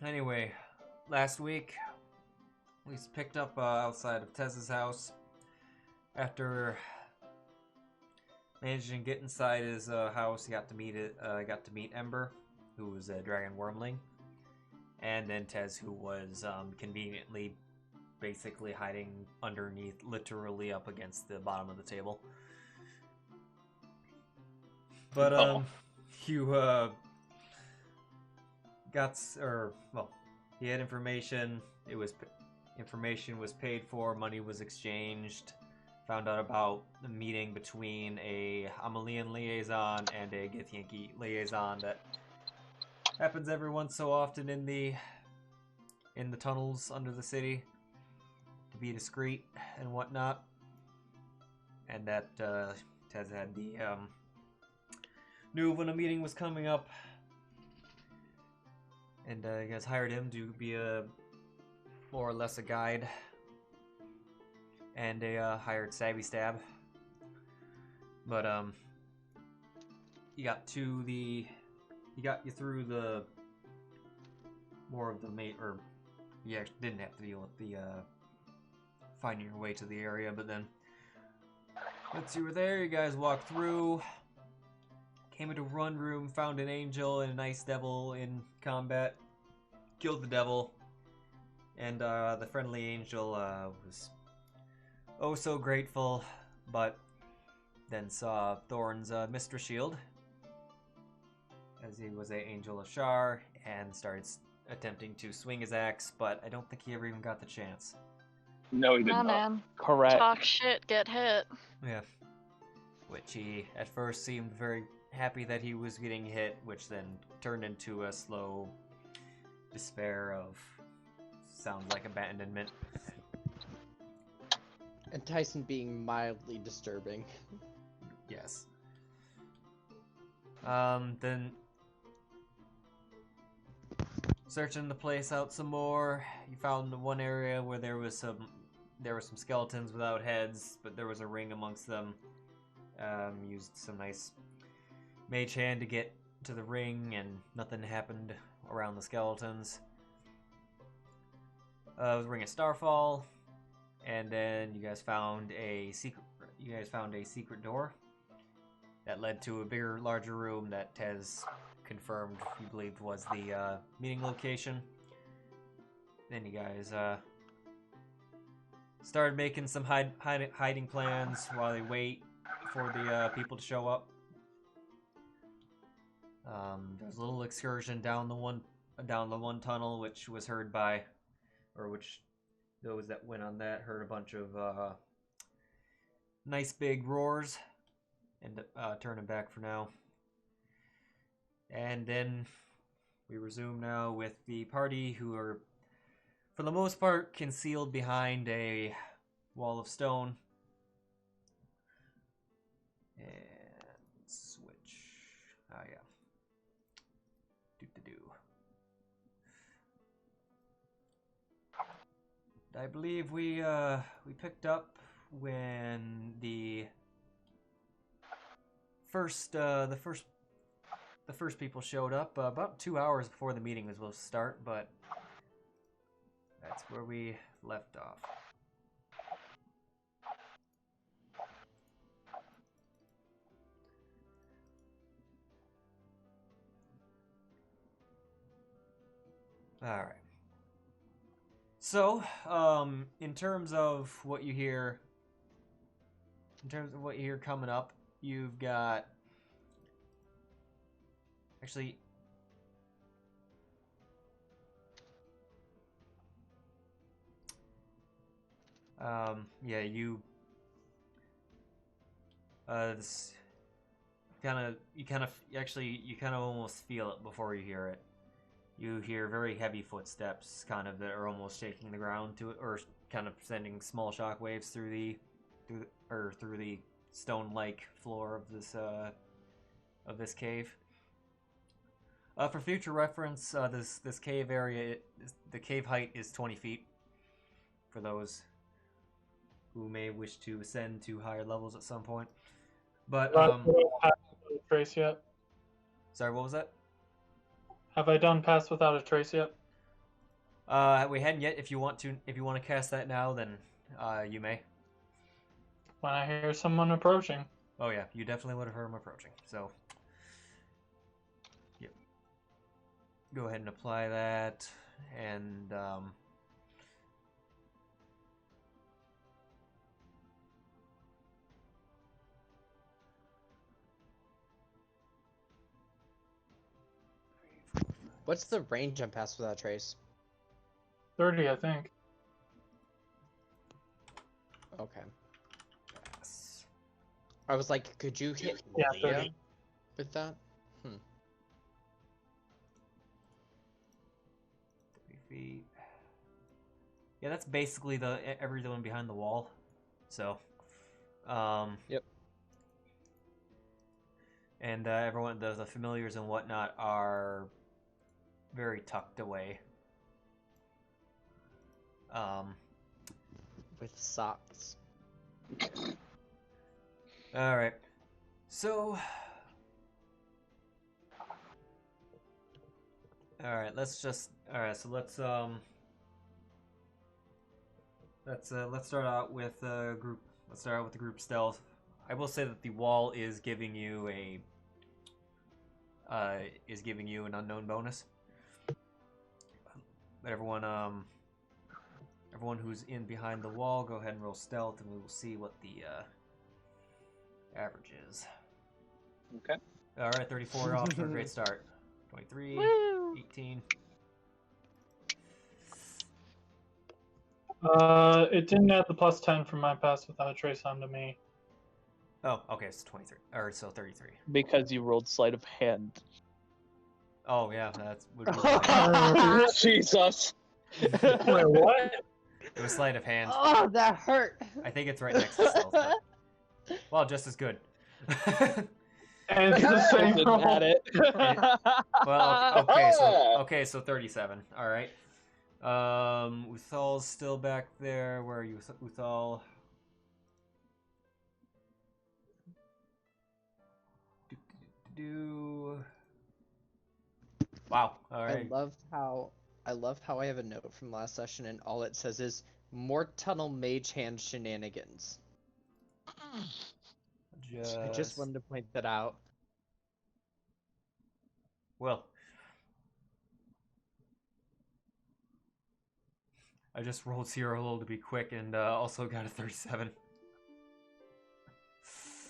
Anyway, last week we picked up outside of Tez's house after managing to get inside his house. He got to meet Ember, who was a dragon wormling, and then Tez, who was conveniently basically hiding underneath, literally up against the bottom of the table. But you he had information. Information was paid for. Money was exchanged. Found out about the meeting between a Amalian liaison and a Githyanki liaison that happens every once so often in the tunnels under the city to be discreet and whatnot. And that Tez had the knew when a meeting was coming up, and you guys hired him to be a more or less a guide, and hired Stabby Stab. But he got you through the more of the or you actually didn't have to deal with the finding your way to the area. But then once you were there, you guys walked through. Came into one room, found an angel and a nice devil in combat, killed the devil, and the friendly angel was oh so grateful, but then saw Thorn's Mistress Shield, as he was an angel of Shar, and started attempting to swing his axe, but I don't think he ever even got the chance. No, he did Nah, not. man. Correct. Talk shit, get hit. Yeah. Which he at first seemed very happy that he was getting hit, which then turned into a slow despair of sounds like abandonment. And Tycen being mildly disturbing. Yes. Then searching the place out some more, you found the one area where there were some skeletons without heads, but there was a ring amongst them. Used some nice mage hand to get to the ring, and nothing happened around the skeletons. It was Ring of Starfall, and then you guys found a secret door that led to a bigger, larger room that Tez confirmed he believed was the meeting location. Then you guys started making some hiding plans while they wait for the people to show up. There's a little excursion down the one tunnel, which was heard by, or which those that went on that heard a bunch of nice big roars, and turning back for now. And then we resume now with the party, who are for the most part concealed behind a wall of stone. And switch. Oh yeah. I believe we picked up when the first people showed up about 2 hours before the meeting was supposed to start, but that's where we left off. Alright. So, in terms of what you hear coming up, you've got... Actually... yeah, you kind of almost feel it before you hear it. You hear very heavy footsteps, kind of, that are almost shaking the ground to it, or kind of sending small shockwaves through the stone-like floor of this cave. For future reference, this cave area, the cave height is 20 feet. For those who may wish to ascend to higher levels at some point, but trace yet? Sorry, what was that? Have I done Pass Without a Trace yet? We hadn't yet. If you want to cast that now, then you may. When I hear someone approaching. Oh yeah, you definitely would have heard him approaching. So, yep. Go ahead and apply that, and What's the range on Pass Without Trace? 30, I think. Okay. yes. I was like, could you hit Yeah, Lia 30. with that? 30 feet. Yeah, that's basically everyone behind the wall. So, Yep. And everyone, the familiars and whatnot are very tucked away. With socks. All right. So, all right. Let's just. All right. So let's start out with group. Let's start out with the group stealth. I will say that the wall is giving you an unknown bonus. But everyone who's in behind the wall, go ahead and roll stealth, and we will see what the average is. Okay. All right, 34 off for a great start. 23, Woo! 18. It didn't add the +10 from my Pass Without Trace onto me. Oh, okay, it's 23. Or so 33. Because you rolled sleight of hand. Oh yeah, would be Jesus. Wait, what? it was sleight of hand. Oh, that hurt. I think it's right next to stealth. But, well, just as good. And it's the same Didn't roll. add it. Well, okay, so 37. All right. Uthal's still back there. Where are you, Uthal? Wow. All right. I love how I have a note from last session and all it says is more tunnel mage hand shenanigans. I just wanted to point that out. Well, I just rolled 0 to be quick and also got a 37.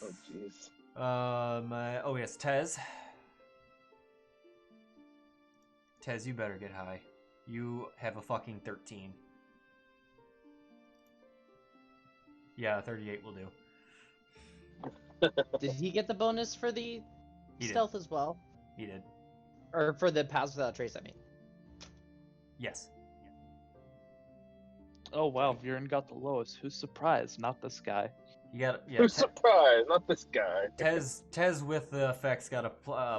Oh jeez. Oh yes, Tez. Tez, you better get high. You have a fucking 13. Yeah, 38 will do. Did he get the bonus for the He stealth as well? He did. Or for the Pass Without Trace, I mean. Yes. Oh wow, Viran got the lowest. Who's surprised? Not this guy. You got Who's surprised? Not this guy. Tez with the effects got a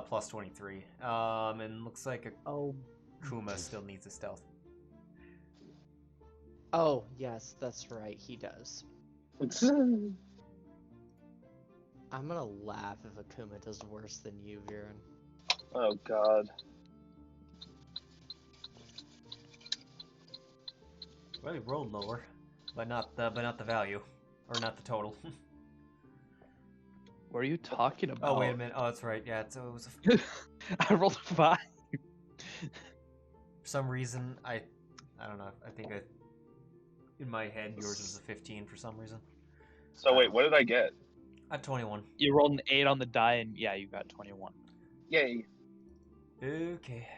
plus 23. And looks like Oh. Akuma still needs a stealth. Oh, yes, that's right, he does. I'm gonna laugh if Akuma does worse than you, Viran. Oh god. Well, he rolled lower, but not the value, or not the total. What are you talking about? Oh wait a minute. Oh, that's right. Yeah, so it was. I rolled a 5. For some reason, I don't know. I think in my head yours was a 15 for some reason. So wait, what did I get? At 21. You rolled an 8 on the die, and yeah, you got 21. Yay. Okay.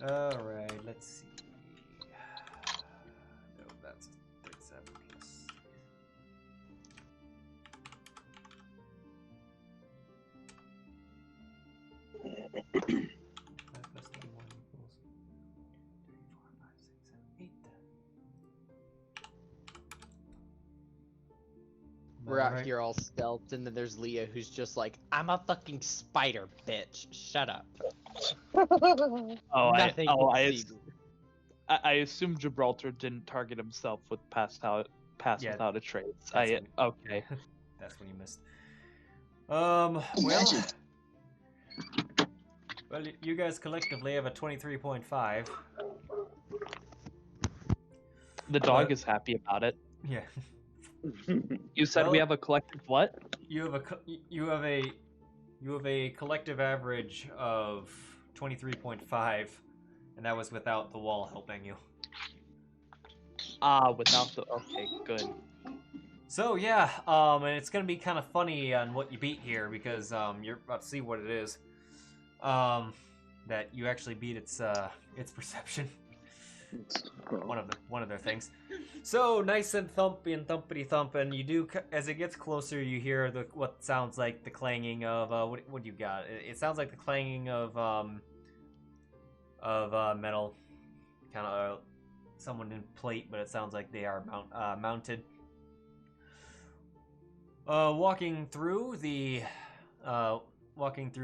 Alright, let's see. No, that's 37 plus. Plus 21 equals 3, 4, 5, 6, 7, 8. We're out Alright. here all stealthed, and then there's Lia who's just like, I'm a fucking spider, bitch. Shut up. Nothing can see me. I assume Gibraltar didn't target himself with pass Yeah, without a trace. that's Okay. That's when you missed. Well, Well, you guys collectively have a 23.5. The dog is happy about it. Yeah. You said we Well- have a collective what? You have a collective average of 23.5, and that was without the wall helping you. Without the... Okay, good. So yeah, and it's gonna be kind of funny on what you beat here because you're about to see what it is. That you actually beat its perception. One of their things. So nice and thumpy and thumpity thump, and you do as it gets closer, you hear what sounds like the clanging of what you got. It sounds like the clanging of metal, kind of someone in plate, but it sounds like they are mounted. Walking through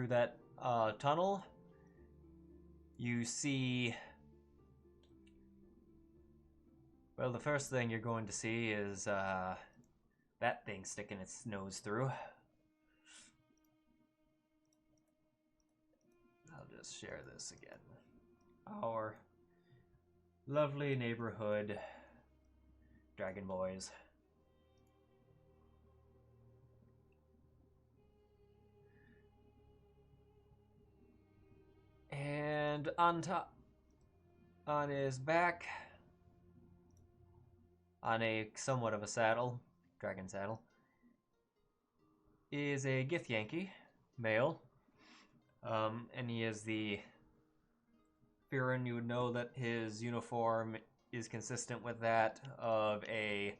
that tunnel, you see. Well, the first thing you're going to see is that thing sticking its nose through. I'll just share this again. Our lovely neighborhood Dragon Boys. And on his back, on a somewhat of a saddle, dragon saddle, is a Githyanki, male. And he is the Viran. You would know that his uniform is consistent with that of a,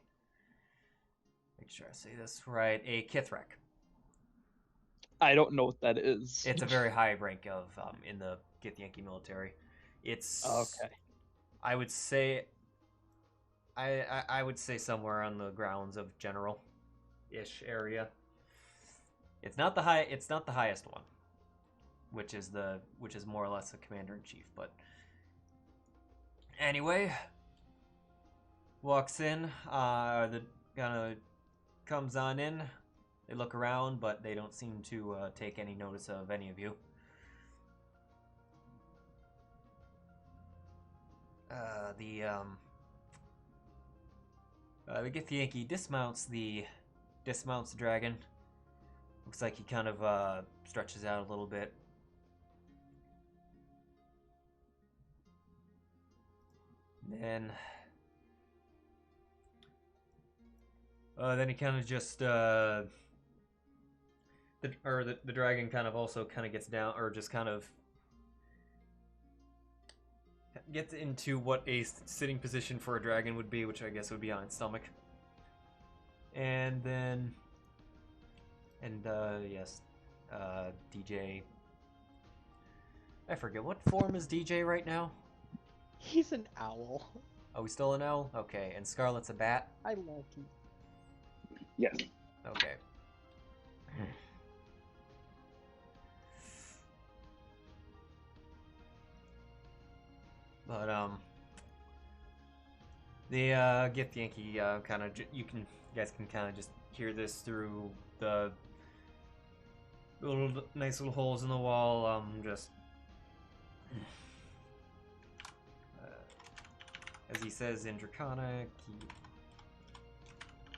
make sure I say this right, a Kithrak. I don't know what that is. It's a very high rank of in the Githyanki military. It's Okay. I would say somewhere on the grounds of general-ish area. It's not the highest one, which is more or less a commander-in-chief, but anyway, walks in, the kind of comes on in. They look around, but they don't seem to take any notice of any of you. The Githyanki dismounts the dragon. Looks like he kind of stretches out a little bit. Then he kind of just the dragon kind of also kind of gets down, or just kind of gets into what a sitting position for a dragon would be, which I guess would be on its stomach. And then, yes, DJ. I forget, what form is DJ right now? He's an owl. Oh, he's still an owl? Okay, and Scarlet's a bat? I like him. Yes. Okay. But the Githyanki kind of you guys can kind of just hear this through the nice little holes in the wall. Just as he says in Draconic.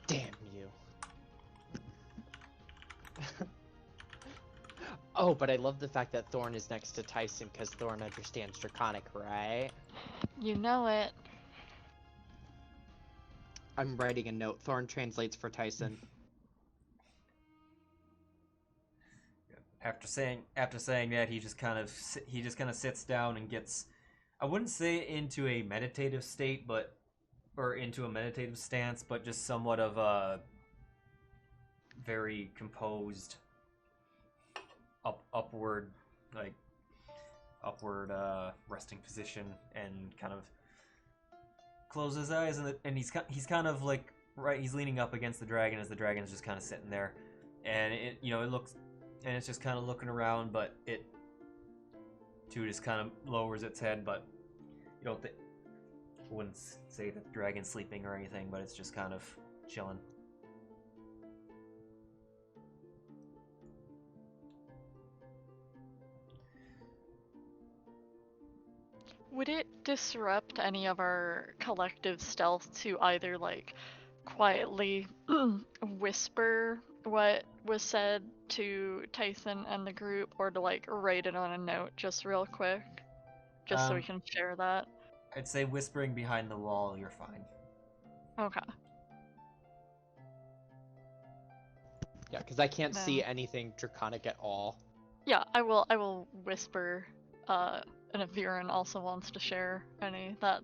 Damn you. Oh, but I love the fact that Thorn is next to Tycen because Thorn understands Draconic, right? You know it. I'm writing a note. Thorn translates for Tycen. After saying that, he just kind of sits down and gets, I wouldn't say into a meditative state, or into a meditative stance, but just somewhat of a very composed upward resting position, and kind of closes his eyes, and he's kind of like he's leaning up against the dragon as the dragon is just kind of sitting there, and it looks, and it's just kind of looking around, but it too just kind of lowers its head, but you don't think, I wouldn't say that the dragon's sleeping or anything, but it's just kind of chilling. Would it disrupt any of our collective stealth to either, like, quietly whisper what was said to Tycen and the group, or to, like, write it on a note just real quick? Just so we can share that? I'd say whispering behind the wall, you're fine. Okay. Yeah, because I can't see No. anything draconic at all. Yeah, I will whisper, and if Viran also wants to share any, that,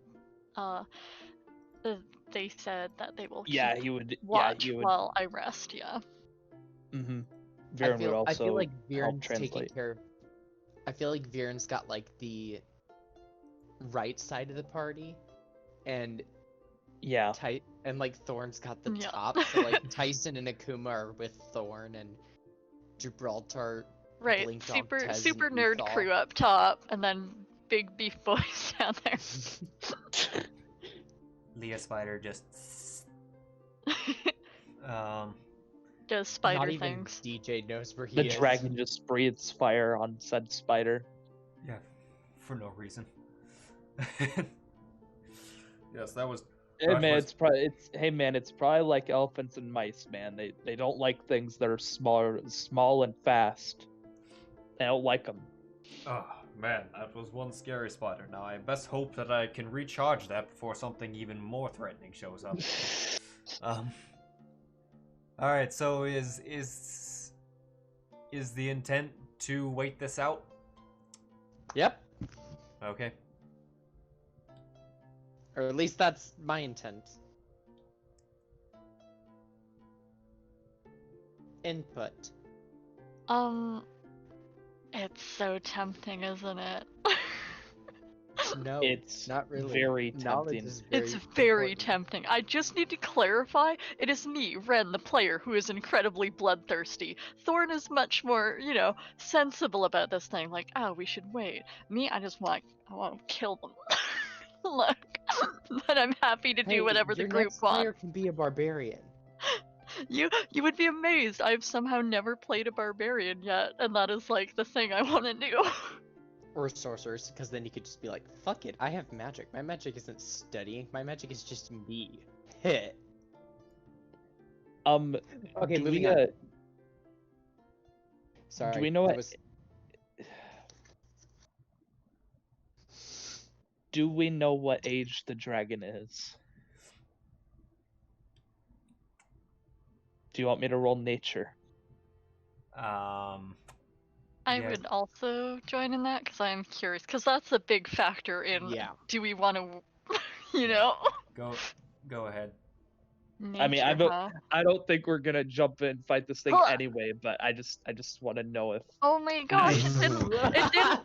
they said that they will Yeah, keep he would. watch Yeah, he would. while I rest, yeah. Mm-hmm. I Viren would feel also like help Viren's taking translate. care of... I feel like Viren's got, like, the right side of the party, and Yeah. like, Thorn's got the Yeah. top, so, like, Tycen and Akuma are with Thorn, and Gibraltar... Right, Blink Dog super Tez super and nerd Uthal. crew up top, and then big beef boys down there. Lia Spider just... Does spider Not even things. DJ knows where he The is. dragon just breathes fire on said spider. Yeah, for no reason. Yes, that was... Hey That man, was- it's probably like elephants and mice, man. They don't like things that are small and fast. They don't like them. Oh, man, that was one scary spider. Now, I best hope that I can recharge that before something even more threatening shows up. Alright, so is the intent to wait this out? Yep. Okay. Or at least that's my intent. Input. It's so tempting, isn't it? No, It's not really. very Knowledge tempting. is It's very important. tempting. I just need to clarify, it is me, Wren, the player, who is incredibly bloodthirsty. Thorn is much more, sensible about this thing, like, oh, we should wait. Me, I want to kill them. Look, but I'm happy to Hey, do whatever the your group next player wants. can be a barbarian. You would be amazed. I've somehow never played a barbarian yet, and that is like the thing I want to do. Or sorcerers, because then you could just be like, fuck it, I have magic. My magic isn't studying, my magic is just me. Hit. Okay, do moving we, on. Sorry. do we know I what? was... Do we know what age the dragon is? Do you want me to roll nature? I Yeah. would also join in that because I'm curious, because that's a big factor in Yeah. do we want to, Go ahead. I mean, nature, huh? I don't think we're gonna jump in and fight this thing Huh. anyway. But I just want to know if Oh my gosh, it didn't.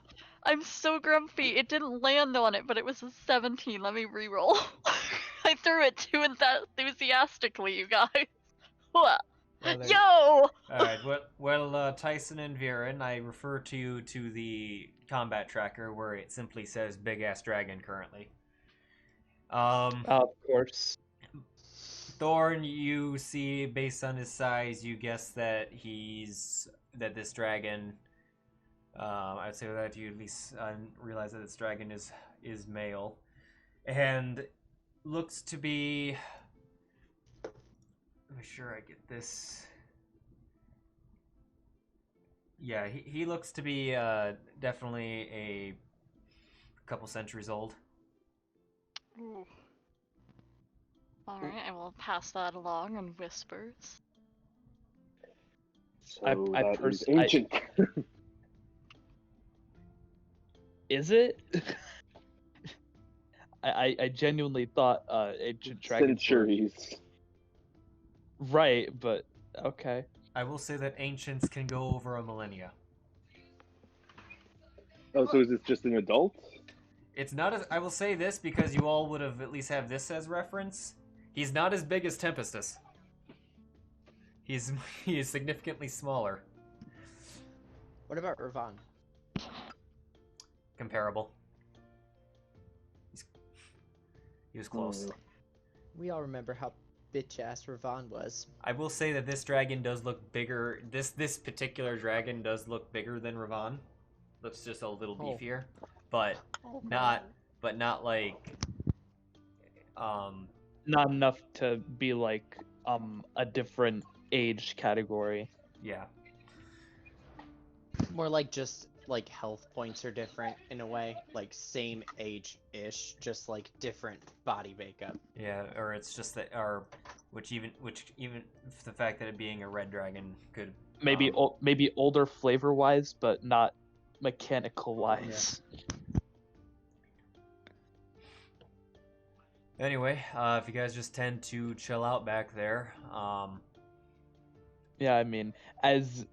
I'm so grumpy. It didn't land on it, but it was a 17. Let me re-roll. I threw it too enthusiastically, you guys. What? Yo! Alright, well, Tycen and Viran, I refer to you to the combat tracker where it simply says Big Ass Dragon currently. of course. Thorn, you see, based on his size, you guess that this dragon, I'd say that you at least realize that this dragon is male, and looks to be, let me sure I get this. Yeah, he looks to be definitely a couple centuries old. Ooh. Alright, I will pass that along in whispers. So I that is I- ancient. Is it? I genuinely thought ancient dragons were- Centuries. Right, but okay. I will say that ancients can go over a millennia. Oh, so is this just an adult? It's not as, I will say this because you all would have at least have this as reference. He's not as big as Tempestus. He is significantly smaller. What about Ravan? Comparable. He was close. We all remember how bitch-ass Ravan was. I will say that this dragon does look bigger. This particular dragon does look bigger than Ravan. Looks just a little Oh. beefier, but Oh, not but not like Not enough to be like a different age category. yeah. More like just like health points are different in a way, like same age-ish, just like different body makeup. Yeah, or it's just that, or which even the fact that it being a red dragon could Maybe maybe older flavor wise, but not mechanical wise. Anyway, if you guys just tend to chill out back there, Yeah, I mean, as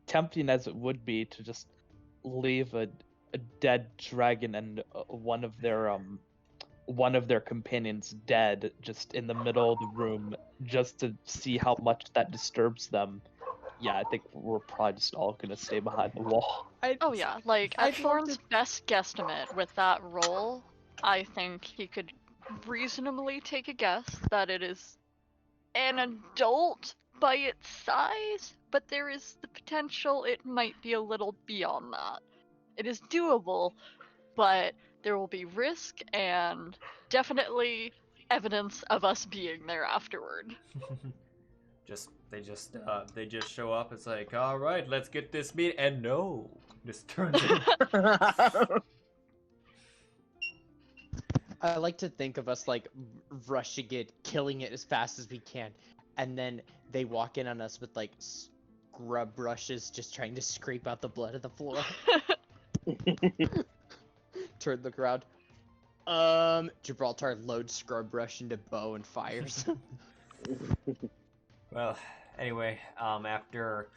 tempting as it would be to just leave a dead dragon and one of their companions dead just in the middle of the room just to see how much that disturbs them. Yeah, I think we're probably just all gonna stay behind the wall. Oh yeah, like at I'd love Thorn's to- best guesstimate with that roll, I think he could reasonably take a guess that it is an adult by its size, but there is the potential it might be a little beyond that. It is doable, but there will be risk and definitely evidence of us being there afterward. they just show up. It's like, all right, let's get this meet, and no, just turns it. I like to think of us like rushing it, killing it as fast as we can, and then they walk in on us with like scrub brushes, just trying to scrape out the blood of the floor. Turn, look around. Gibraltar loads scrub brush into bow and fires. Well, anyway, after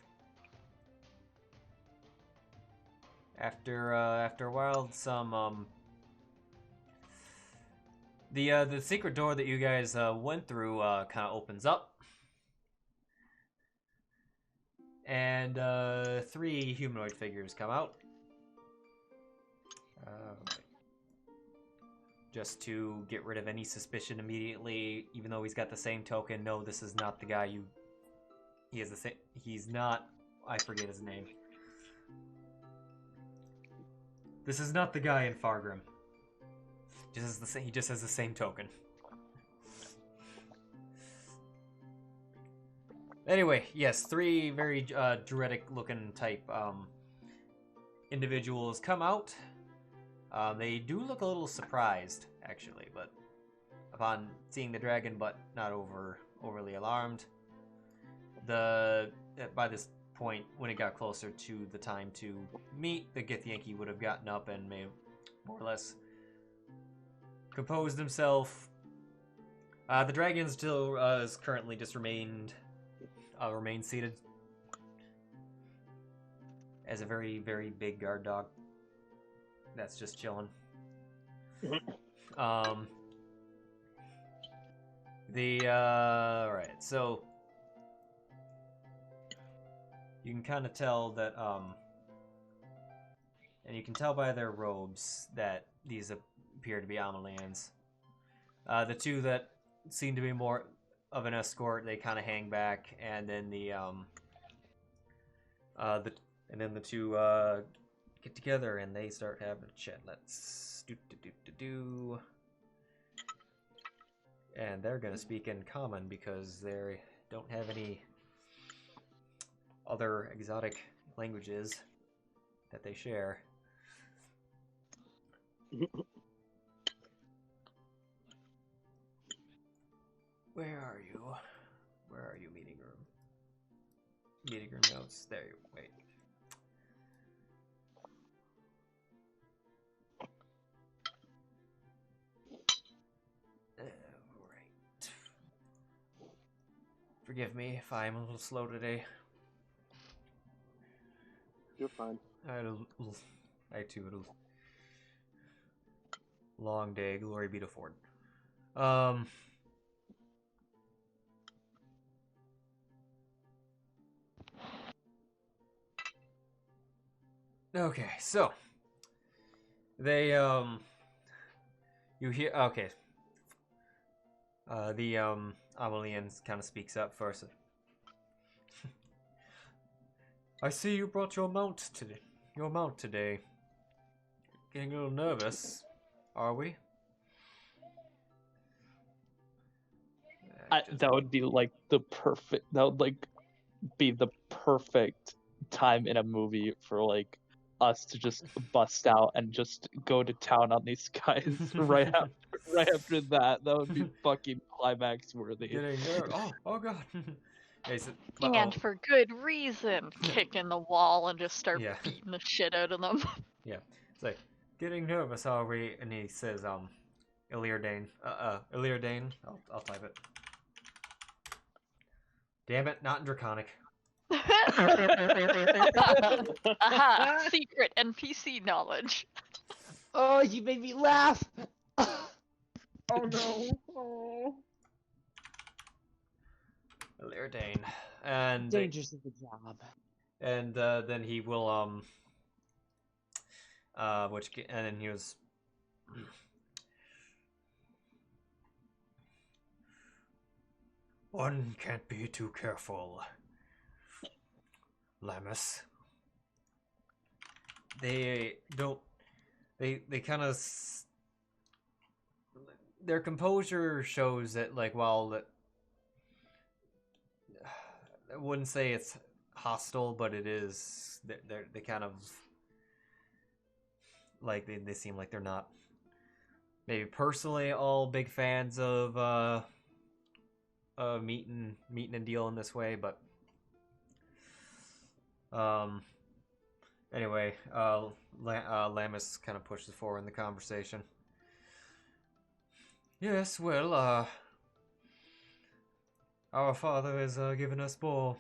a while, some the secret door that you guys went through kind of opens up, and 3 humanoid figures come out. Just to get rid of any suspicion immediately, even though he's got the same token. No, this is not the guy you. He has the same. He's not. I forget his name. This is not the guy in Fargrim. Just has the same. He just has the same token. Anyway, yes, 3 very druidic-looking type individuals come out. They do look a little surprised, actually, but upon seeing the dragon, but not overly alarmed. By this point, when it got closer to the time to meet, the Githyanki would have gotten up and may have more or less composed himself. The dragon still is currently just remained seated as a very, very big guard dog. That's just chilling. Alright, so you can kind of tell that, and you can tell by their robes that these appear to be Amalans. The 2 that seem to be more of an escort, they kind of hang back, and then the 2 get together and they start having a chat. Let's do. And they're gonna speak in common because they don't have any other exotic languages that they share. Where are you? Where are you, meeting room? Meeting room notes. There you wait. Forgive me if I'm a little slow today. You're fine. I had a long day. Glory be to Ford. Okay, so they you hear okay. The Amalian kind of speaks up first. I see you brought your mount today. Getting a little nervous. Are we? That would be like the perfect. That would like be the perfect time in a movie for like us to just bust out and just go to town on these guys right after that. That would be fucking climax worthy. Getting there. Oh god. Yeah, And for good reason. Kick in the wall and just start Yeah. beating the shit out of them. Yeah. It's like, getting nervous, are we? And he says, Illiardane. Illiardane. I'll type it. Damn it, not in Draconic. Aha! Secret NPC knowledge. Oh, you made me laugh. Oh no. Oh. Illiardane. And Dangers of the job. and then he will and then he was one can't be too careful, Lamus. They kind of their composure shows that, like, while that I wouldn't say it's hostile, but it is. They kind of like they seem like they're not maybe personally all big fans of meeting and dealing this way, but anyway, Lamus kind of pushes forward in the conversation. Yes, well, our father has given us more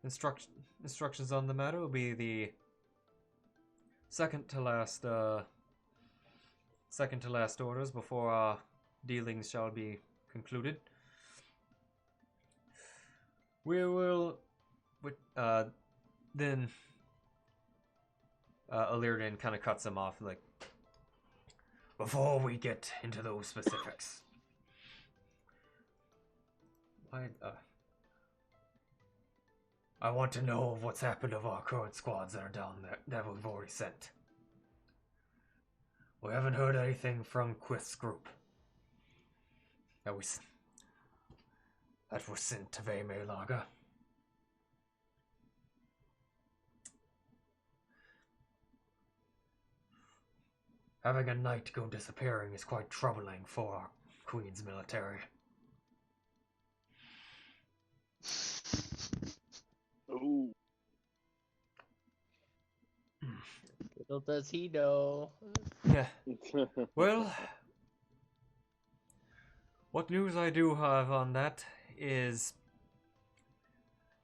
instructions on the matter. Will be the second to last orders before our dealings shall be concluded. We will, then Illiardane kind of cuts him off, like, before we get into those specifics. I want to know of what's happened of our current squads that are down there that we've already sent. We haven't heard anything from Quith's group that was sent to Vaimei-Laga. Having a knight go disappearing is quite troubling for our Queen's military. Oh. Little does he know. Yeah. Well, what news I do have on that is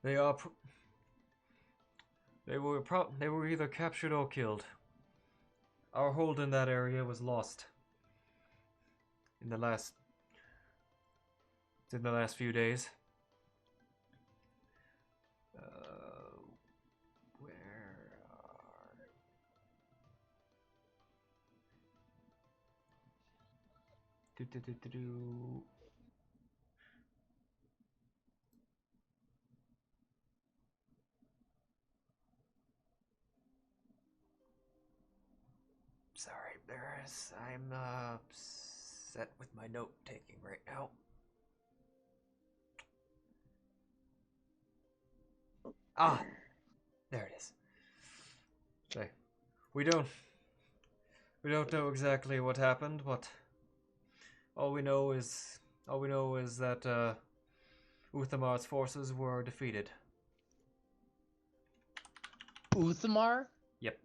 they were either captured or killed. Our hold in that area was lost in the last few days. Sorry, I'm upset with my note taking right now. Ah, there it is. Okay. We don't know exactly what happened, but all we know is that Uthamar's forces were defeated. Uthamar? Yep.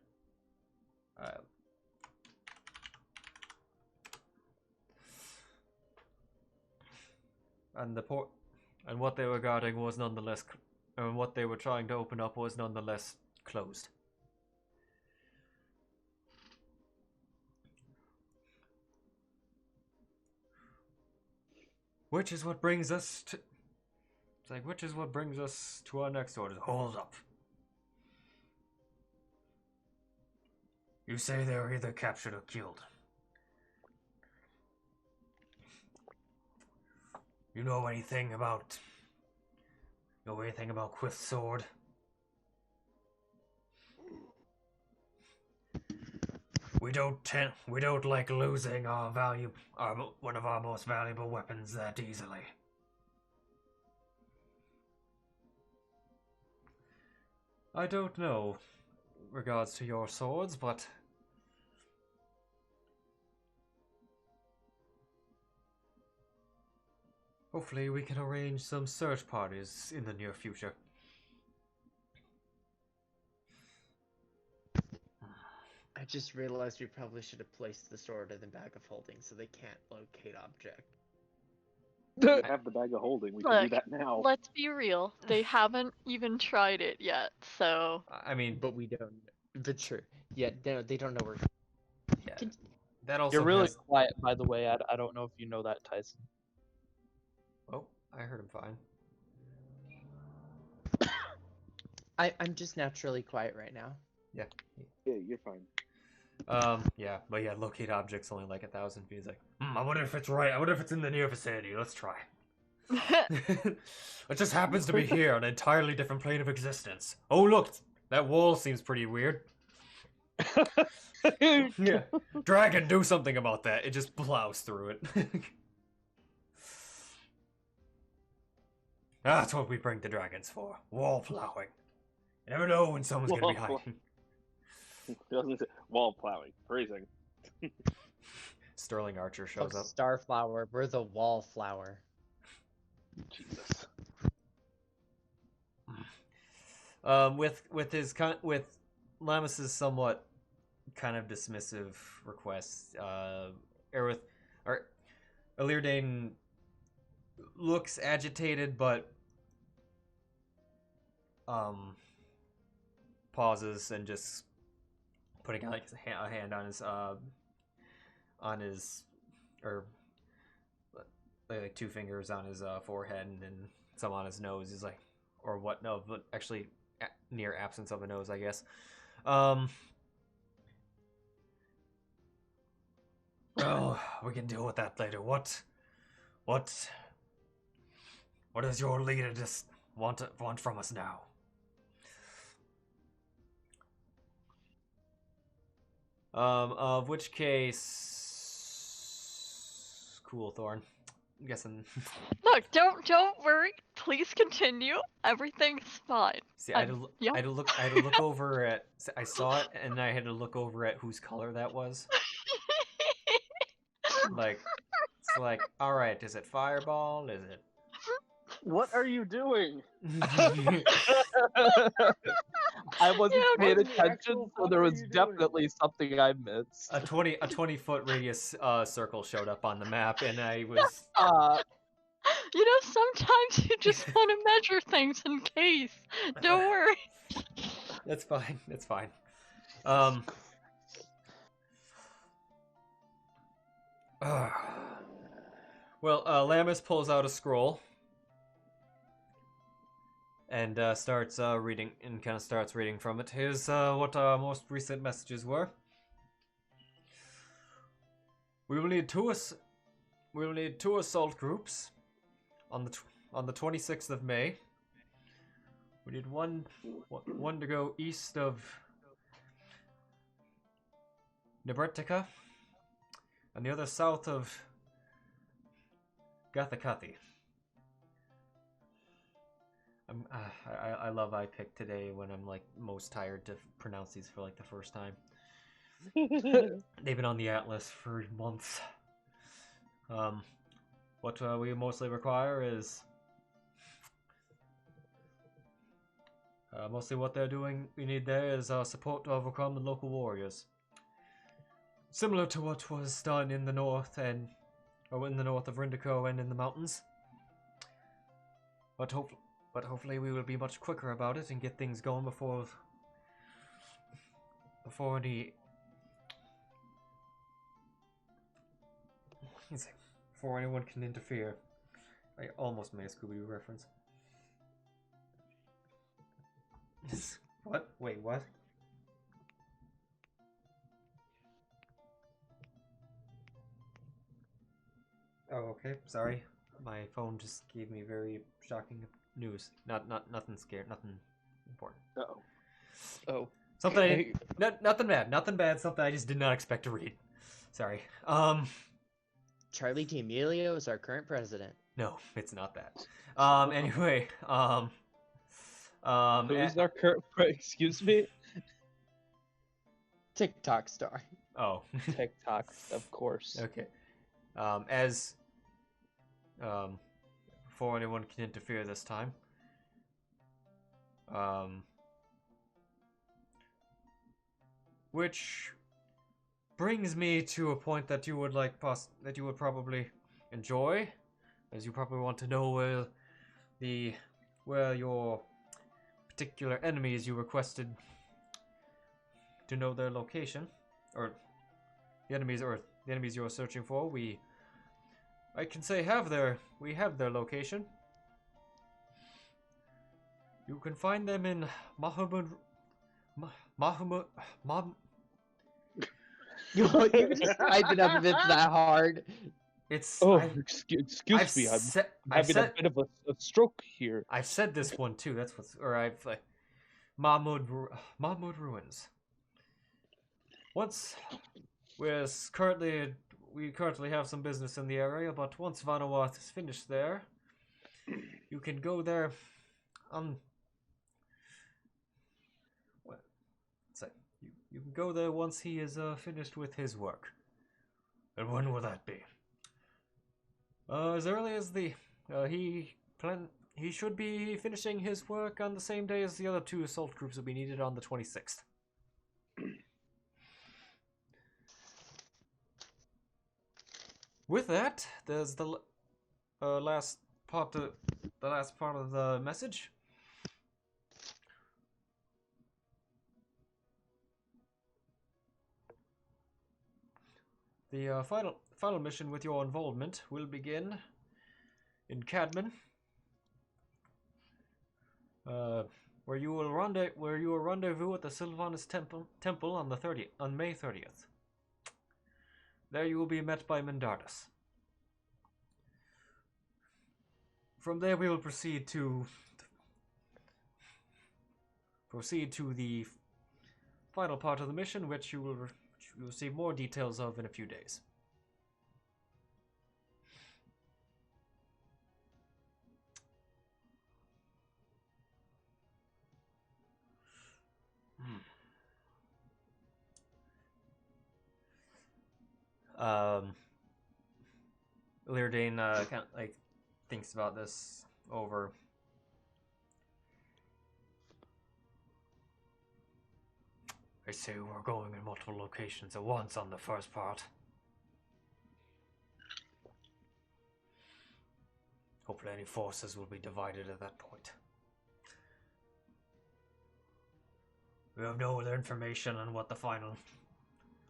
And what they were guarding was nonetheless, and what they were trying to open up was nonetheless closed. Which is what brings us to our next order. Hold up. You say they were either captured or killed. You know anything about Quith's sword? we don't like losing one of our most valuable weapons that easily. I don't know regards to your swords, but hopefully we can arrange some search parties in the near future. I just realized we probably should have placed the sword in the bag of holding so they can't locate object. We have the bag of holding. We can do Look, that now. Let's be real. They haven't even tried it yet, so. I mean, But we don't. But true. Yeah, no, they don't know where. yeah, Can- that also You're really has... quiet, by the way. I don't know if you know that, Tycen. Oh, I heard him fine. I'm just naturally quiet right now. Yeah. Yeah, you're fine. Yeah, but yeah, locate objects only like 1,000 feet. He's like, I wonder if it's right. I wonder if it's in the near vicinity. Let's try. It just happens to be here on an entirely different plane of existence. Oh, look, that wall seems pretty weird. Yeah, dragon, do something about that. It just plows through it. That's what we bring the dragons for. Wall plowing. You never know when someone's gonna be Wall hiding. Doesn't say wall plowing. Phrasing. Sterling Archer shows Fuck up. Starflower, we're the wallflower. Jesus. With Lammas's somewhat kind of dismissive requests, Elirdane looks agitated, but pauses and just putting like a hand on his or like 2 fingers on his forehead and then some on his nose. He's like, or what? No, but actually near absence of a nose, I guess. Oh, we can deal with that later. What does your leader just want from us now? Of which case, cool, Thorn. I'm guessing. Look, don't worry. Please continue. Everyth's fine. See, I had to look over at. I saw it, and I had to look over at whose color that was. Like, it's like, all right, is it Fireball? Is it? What are you doing? I wasn't Yeah, paying what in the attention, actual so fuck there are was you doing? definitely something I missed. A 20-foot radius circle showed up on the map, and I was. You know, sometimes you just want to measure things in case. Don't worry. That's fine. That's fine. Well, Lammas pulls out a scroll and starts reading, and kind of starts reading from it. Here's what our most recent messages were. We will need two assault groups on the 26th of May. We need one to go east of Gibraltar, and the other south of Githyanki. I love I pick today when I'm like most tired to pronounce these for like the first time. They've been on the atlas for months. What we mostly require is mostly what they're doing. We need there is support to overcome the local warriors, similar to what was done in the north of Rindico and in the mountains. But hopefully we will be much quicker about it and get things going before anyone can interfere. I almost made a Scooby-Doo reference. What? Wait, what? Oh, okay. Sorry. My phone just gave me very shocking news. Nothing scary, nothing important. Uh-oh. Oh. Something. Nothing bad. Nothing bad. Something I just did not expect to read. Sorry. Charlie D'Amelio is our current president. No, it's not that. Anyway. Who's our current? Excuse me. TikTok star. Oh. TikTok, of course. Okay. Before anyone can interfere this time. Which brings me to a point that you would that you would probably enjoy, as you probably want to know where your particular enemies you requested to know their location, or the enemies you are searching for. I can say we have their location. You can find them in Mahmud. You're just typing up if it's that hard. It's. Oh, I've excuse me. I'm I've having a bit of a stroke here. I've said this one too. That's what's. Or I've like. Mahmud Ruins. We currently have some business in the area, but once Warth is finished there, you can go there you can go there once he is finished with his work. And when will that be? As early as he should be finishing his work on the same day as the other two assault groups will be needed on the 26th. With that, there's the last part of the message. The final mission with your involvement will begin in Cadman, where you will rendezvous at the Sylvanus Temple on May 30th. There you will be met by Mendardus. From there we will proceed to the final part of the mission, which you will receive more details of in a few days. Leardane kind of like thinks about this over. I say we're going in multiple locations at once on the first part. Hopefully any forces will be divided at that point. We have no other information on what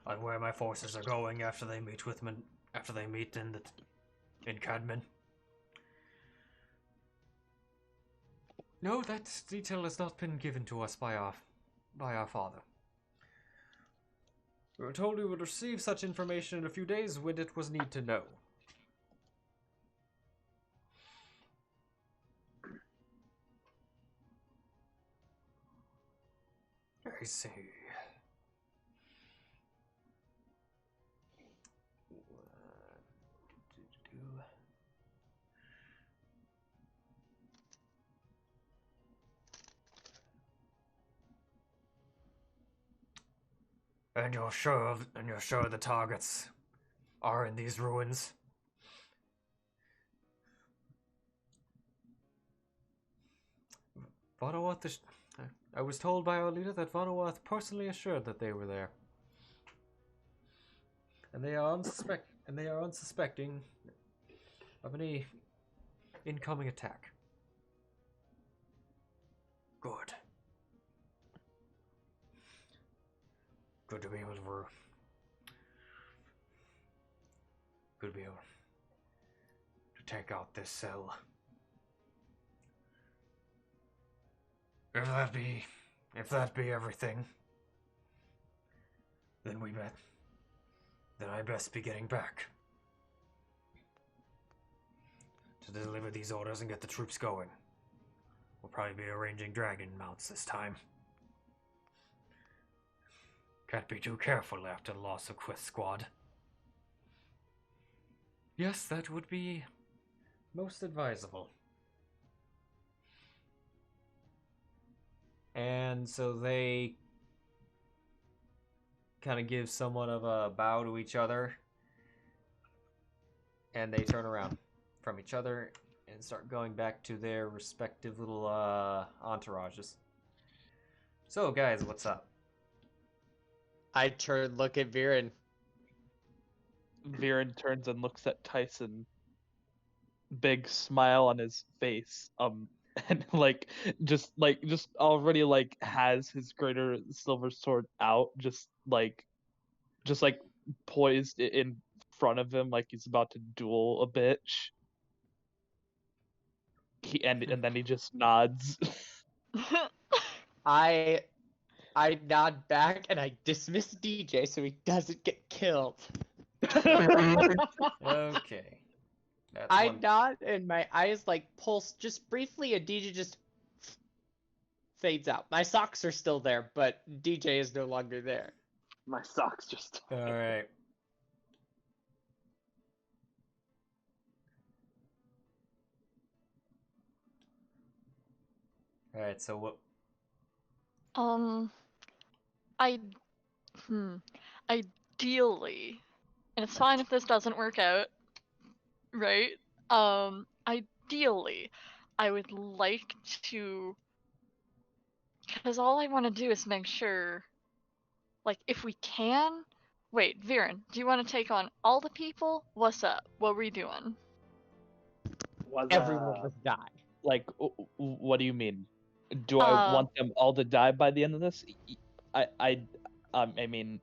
on where my forces are going after they meet in Cadman. No, that detail has not been given to us by our father. We were told we would receive such information in a few days when it was need to know. I see. And you're sure the targets are in these ruins? Warth, I was told by our leader that Warth personally assured that they were there. And they are unsuspecting of any incoming attack. Good. Good to be able to take out this cell. If that be everything, then I best be getting back to deliver these orders and get the troops going. We'll probably be arranging dragon mounts this time. Can't be too careful after the loss of Quest Squad. Yes, that would be most advisable. And so they kind of give somewhat of a bow to each other, and they turn around from each other and start going back to their respective little entourages. So, guys, what's up? I turn, look at Viran. Viran turns and looks at Tycen. Big smile on his face. And just already has his greater silver sword out, just poised in front of him, like he's about to duel a bitch. And then he just nods. I nod back and I dismiss DJ so he doesn't get killed. Okay. That's I one. nod and my eyes pulse just briefly, and DJ just fades out. My socks are still there, but DJ is no longer there. My socks just. Alright. Alright, so what? Ideally, and it's fine if this doesn't work out, right? Ideally, I would like to, because all I want to do is make sure, if we can. Wait, Viran, do you want to take on all the people? What's up? What are we doing? Everyone must die. What do you mean? Do I want them all to die by the end of this? I mean,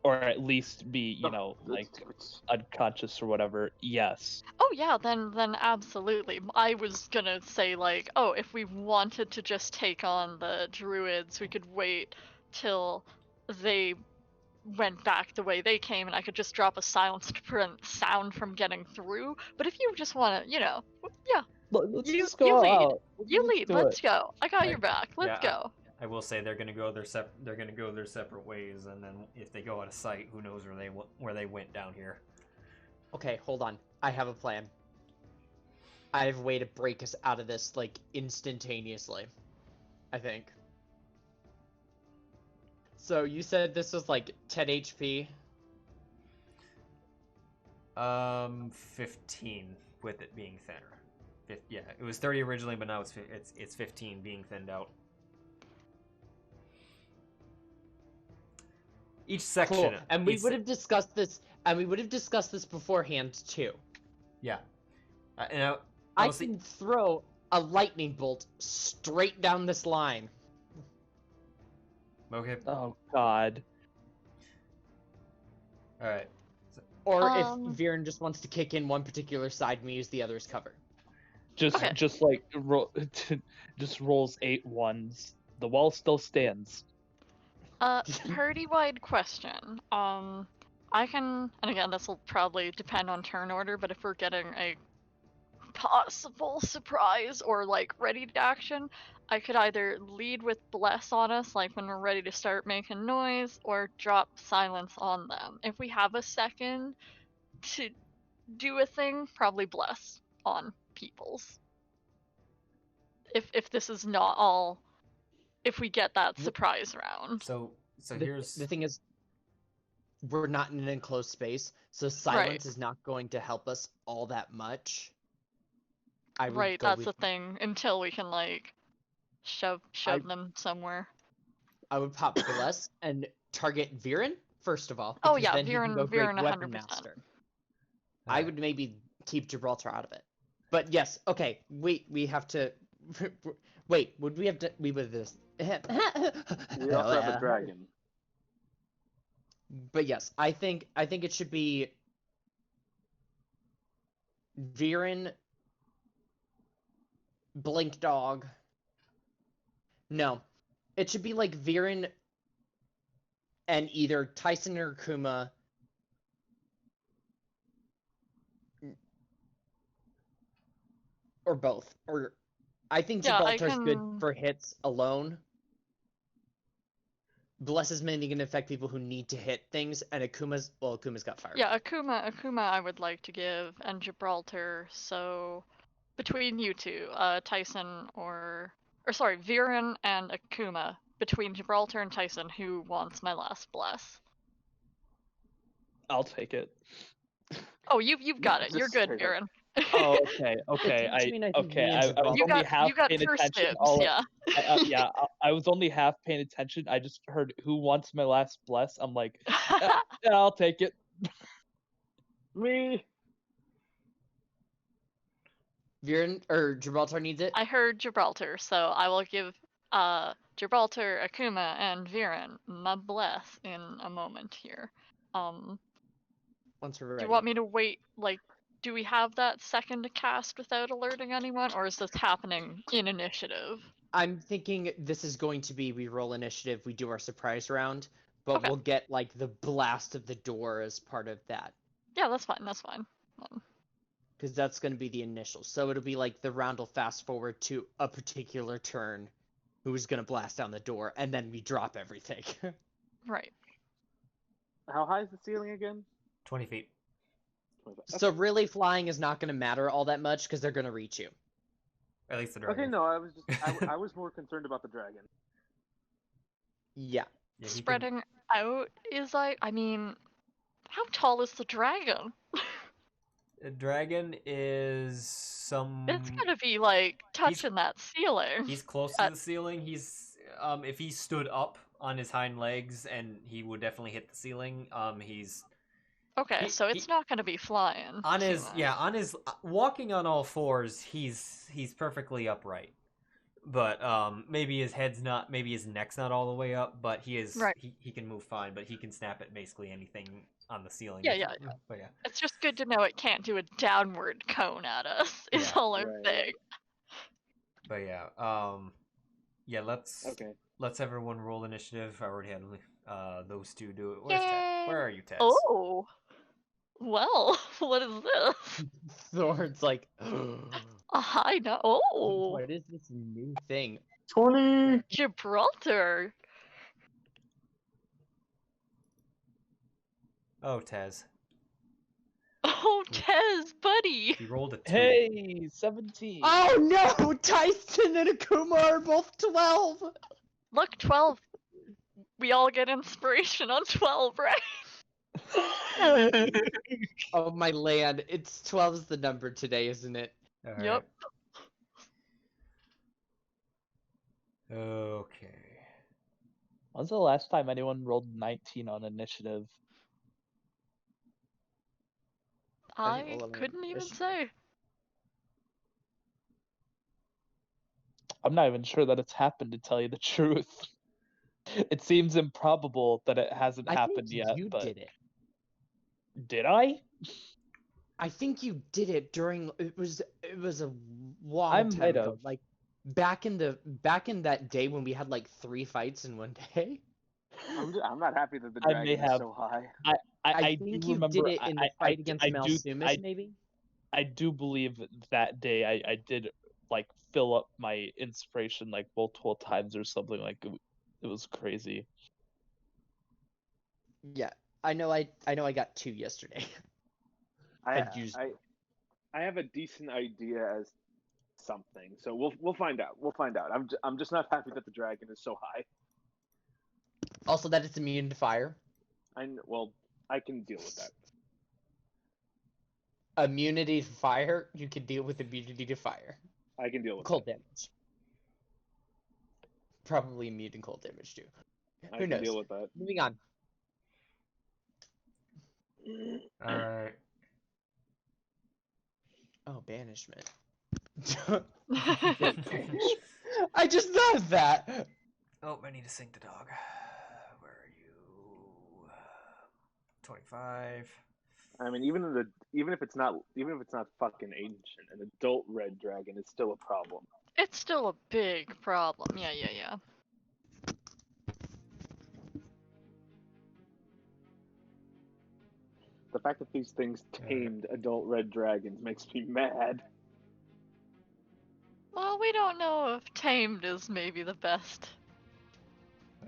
or at least be, unconscious or whatever. Yes. Oh yeah, then absolutely. I was gonna say oh, if we wanted to just take on the druids, we could wait till they went back the way they came, and I could just drop a silence to prevent sound from getting through. But if you just want to, yeah, Let's you just go lead. out. You lead. do Let's it. go. I got your back. Let's go. I will say they're gonna go their separate ways, and then if they go out of sight, who knows where they went down here. Okay, hold on. I have a plan. I have a way to break us out of this, instantaneously. I think. So, you said this was, 10 HP? 15 with it being thinner. Yeah, it was 30 originally, but now it's 15 being thinned out. Each section. Cool. And we would have discussed this. And we would have discussed this beforehand too. Yeah. And I can throw a lightning bolt straight down this line. Okay. Oh God. All right. Or if Viran just wants to kick in one particular side, and we use the other as cover. Just rolls 8 ones. The wall still stands. Pretty wide question. I can, and again, this will probably depend on turn order, but if we're getting a possible surprise or ready to action, I could either lead with bless on us, when we're ready to start making noise, or drop silence on them. If we have a second to do a thing, probably bless on peoples. If this is not all, if we get that surprise round. So here's the thing is, we're not in an enclosed space, so silence is not going to help us all that much. That's the thing. Until we can shove them somewhere. I would pop bless and target Viran first of all. Oh yeah, then Viran 100%. Master. I would maybe keep Gibraltar out of it. But yes, okay. We have to. Wait, would we have to? We would this. We also have a dragon. But yes, I think it should be Viran, Blink Dog. No, it should be Viran and either Tycen or Akuma. Or both. Or I think Gibraltar's good for hits alone. Bless is mainly going to affect people who need to hit things, and Akuma's got fire. Yeah, Akuma I would like to give, and Gibraltar, so between you two, Tycen or sorry, Viran and Akuma, between Gibraltar and Tycen, who wants my last bless? I'll take it. Oh, you've got it. Just You're good, straight up. Viran. Oh, okay, okay. Between, I think, Okay. me and I was Gibraltar. only half You got paying first attention. dibs, yeah. Yeah, I was only half paying attention. I just heard who wants my last bless. I'm like, yeah, I'll take it. Me. Viren or Gibraltar needs it. I heard Gibraltar, so I will give Gibraltar, Akuma, and Viran my bless in a moment here. Once we're Do ready. you want me to wait, like, do we have that second to cast without alerting anyone, or is this happening in initiative? I'm thinking this is going to be we roll initiative, we do our surprise round, but Okay. we'll get like the blast of the door as part of that. Yeah, that's fine, that's fine. Because that's going to be the initial. So it'll be like the round will fast forward to a particular turn, who's going to blast down the door, and then we drop everything. Right. How high is the ceiling again? 20 feet. So really, flying is not going to matter all that much because they're going to reach you. At least the dragon. Okay, no, I was just I was more concerned about the dragon. Yeah. Yeah, he can- Spreading out is like, I mean, how tall is the dragon? The dragon is some. It's gonna be like touching that ceiling. He's close to the ceiling. He's if he stood up on his hind legs, and he would definitely hit the ceiling. He's Okay, so it's not gonna be flying. on too his much. walking on all fours. He's perfectly upright, but maybe his neck's not all the way up, but he is Right. he can move fine, but he can snap at basically anything on the ceiling. Yeah, yeah. But yeah. It's just good to know it can't do a downward cone at us. Is Yeah. all I'm Right. saying. But yeah, yeah. Okay. Let's everyone roll initiative. I already had those two do it. Where's Yay! Ted? Where are you, Ted? Oh, well, what is this? Thorn's like, I know. Oh, what is this new thing? 20. Gibraltar. Oh, Tez. Oh, Tez, buddy. He rolled a 2. Hey, 17. Oh no! Tyson and Akuma are both 12! Look, 12. We all get inspiration on 12, right? Oh my land, it's 12's the number today, isn't it? All Yep. right. Okay. When's the last time anyone rolled 19 on initiative? I think I all of them couldn't even initiative. say. I'm not even sure that it's happened, to tell you the truth. It seems improbable that it hasn't I happened think yet, you but did it. did I? I think you did it during it was a long I time might ago. have. Like back in that day when we had like 3 fights in one day. I'm not happy that the I may dragon is have. so high. I do think you remember, did it in the fight against Malsumis, maybe? I do believe that day I did like fill up my inspiration like multiple times or something. Like it was crazy. Yeah. I know I got 2 yesterday. I I'd used- I have a decent idea as something, so we'll find out. We'll find out. I'm just not happy that the dragon is so high. Also that it's immune to fire. Well, I can deal with that. Immunity to fire, you can deal with immunity to fire. I can deal with Cold damage. Probably immune to cold damage too. that. I Who can knows? deal with that. Moving on. All right. Oh, banishment. I just thought of that. Oh, I need to sink the dog. Where are you? 25. I mean, even if it's not fucking ancient, an adult red dragon is still a problem. It's still a big problem. Yeah. The fact that these things tamed adult red dragons makes me mad. Well, we don't know if tamed is maybe the best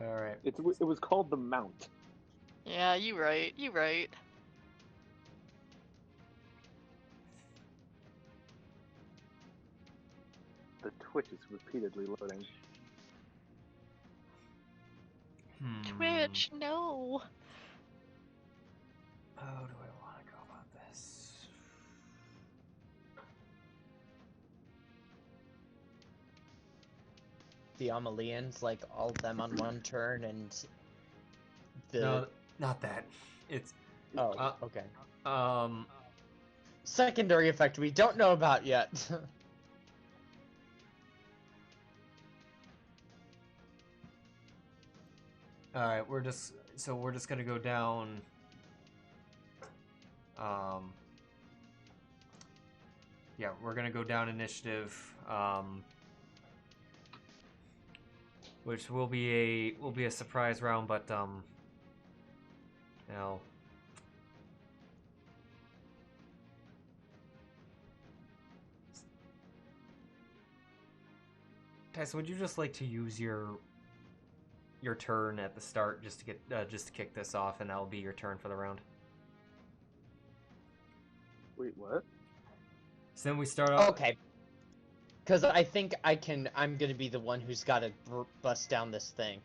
All right. It was called the Mount. Yeah, you right. You right. The Twitch is repeatedly loading. Twitch, no. How do I want to go about this? The Amalians, like all of them on one turn, and the No, not that. It's okay. um. Secondary effect we don't know about yet. All right, we're just gonna go down. Yeah, we're gonna go down initiative. Which will be a surprise round, but you know. Tycen, would you just like to use your turn at the start just to get just to kick this off, and that'll be your turn for the round? Wait, what? So then we start off. Okay. Because I think I'm gonna be the one who's got to bust down this thing.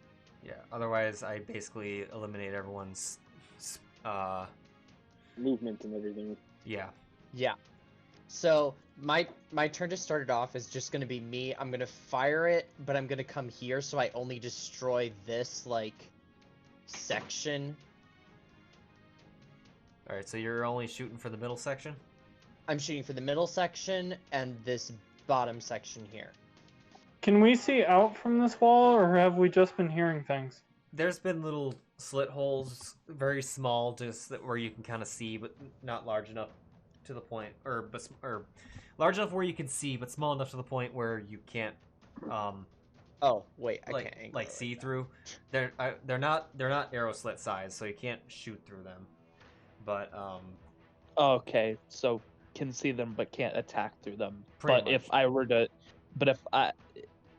Yeah. Otherwise, I basically eliminate everyone's. Movement and everything. Yeah. Yeah. So my turn to start it off is just gonna be me. I'm gonna fire it, but I'm gonna come here so I only destroy this like section. All right. So you're only shooting for the middle section. I'm shooting for the middle section and this bottom section here. Can we see out from this wall, or have we just been hearing things? There's been little slit holes, very small, just where you can kind of see, but not large enough to the point, or large enough where you can see, but small enough to the point where you can't. Oh wait, I can't angle like it see that. through. They're not arrow slit size, so you can't shoot through them. But Okay, so can see them but can't attack through them. Pretty But if much. I were to, but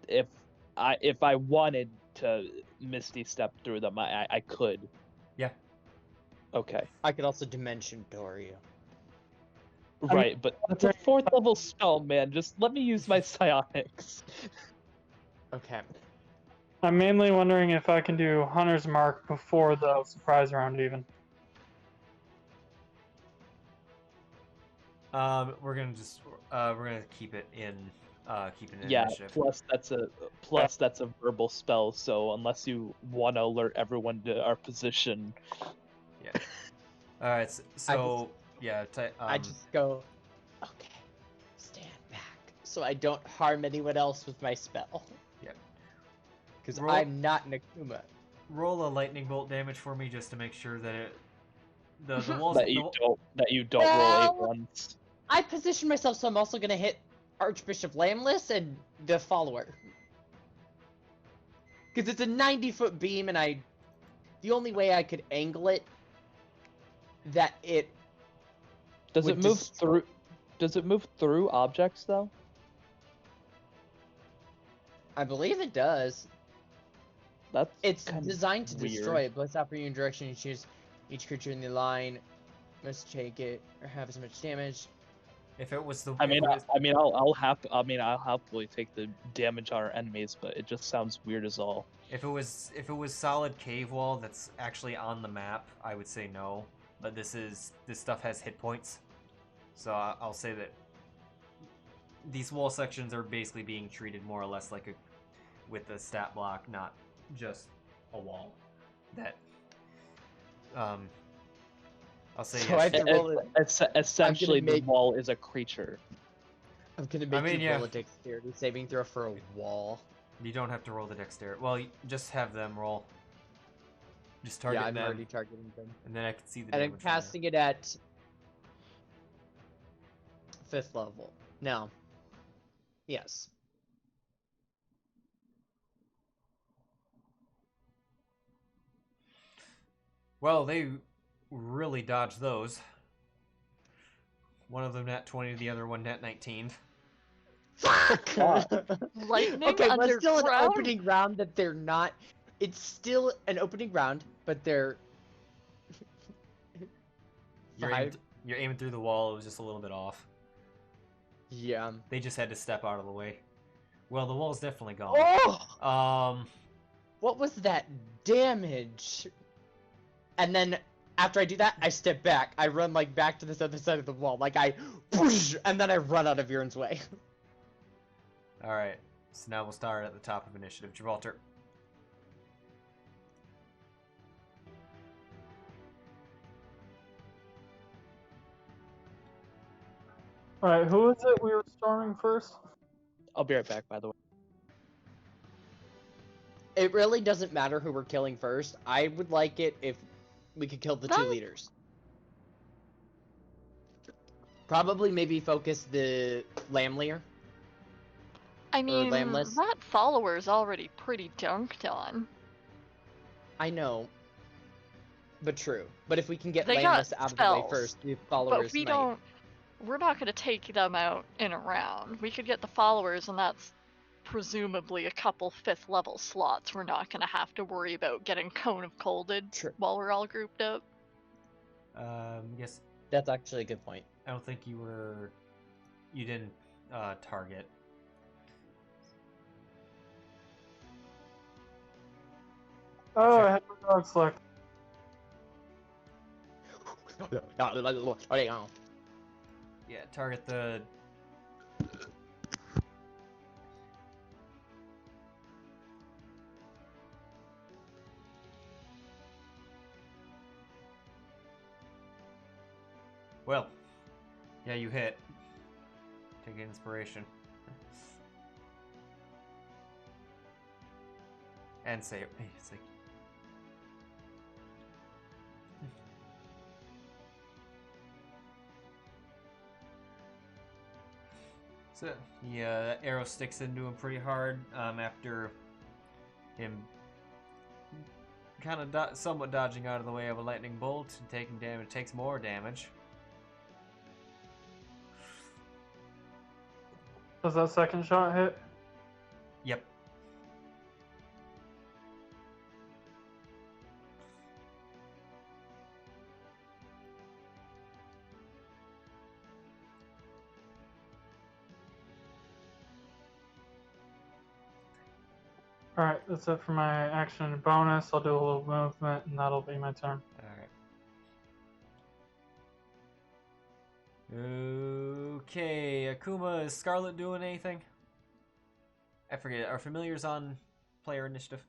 if I wanted to Misty Step through them, I could. Yeah. Okay. I could also dimension door you. Right, but it's a 4th level spell, man. Just let me use my psionics. Okay. I'm mainly wondering if I can do Hunter's Mark before the surprise round even. we're gonna keep it in Yeah. initiative. Plus that's a verbal spell. So unless you want to alert everyone to our position. Yeah. All right. So yeah. I just go, okay, stand back, so I don't harm anyone else with my spell. Yep. Because Roll- I'm not an Akuma. roll a lightning bolt damage for me just to make sure that the walls that you don't roll 8 once. I position myself so I'm also gonna hit Archbishop Lamless and the follower. Because it's a 90-foot beam, and the only way I could angle it that it Does would it move destroy- through? Does it move through objects though? I believe it does. That's It's kind of designed to weird. destroy it. Bless out for your direction. You choose each creature in the line must take it or have as much damage. if it was the I mean, if it was- I'll happily take the damage on our enemies, but it just sounds weird as all. if it was solid cave wall that's actually on the map, I would say no. But this stuff has hit points, so I'll say that these wall sections are basically being treated more or less like with a stat block, not just a wall. That I'll say So I yes. have to roll it. Essentially, the make- wall is a creature. I'm gonna make mean, you yeah. roll a dexterity saving throw for a wall. You don't have to roll the dexterity. Well, just have them roll. Just target Yeah, I'm them, already targeting them. and then I can see the And damage. I'm from there. casting it at 5th level. No. Yes. Well, they really dodged those. One of them nat 20, the other one nat 19. Fuck! Lightning Okay, but underground? still an opening round that they're not It's still an opening round, but they're You're aiming through the wall. It was just a little bit off. Yeah. They just had to step out of the way. Well, the wall's definitely gone. Oh! What was that damage? And then after I do that, I step back. I run like back to this other side of the wall. Like I whoosh, and then I run out of Viran's way. Alright. So now we'll start at the top of initiative. Gibraltar. Alright, who is it we were storming first? I'll be right back, by the way. It really doesn't matter who we're killing first. I would like it if we could kill the two That- leaders. Probably maybe focus the Lamlear. I mean, Lambless. that follower's already pretty dunked on. I know. But true. But if we can get They got Lambless out of the way spells, first, the followers But we might. don't. We're not going to take them out in a round. We could get the followers, and that's presumably a couple 5th level slots. We're not going to have to worry about getting Cone of Colded True. while we're all grouped up. Yes. That's actually a good point. I don't think you were... You didn't target. Oh, Sure. I had my dog select. Yeah, target the... Well, yeah, you hit. Take inspiration. And save. It's like... So, yeah, that arrow sticks into him pretty hard after him kind of somewhat dodging out of the way of a lightning bolt and taking damage. Takes more damage. Does that second shot hit? Yep. Alright, that's it for my action and bonus. I'll do a little movement, and that'll be my turn. Alright. Okay, Akuma, is Scarlet doing anything? I forget. Are familiars on player initiative?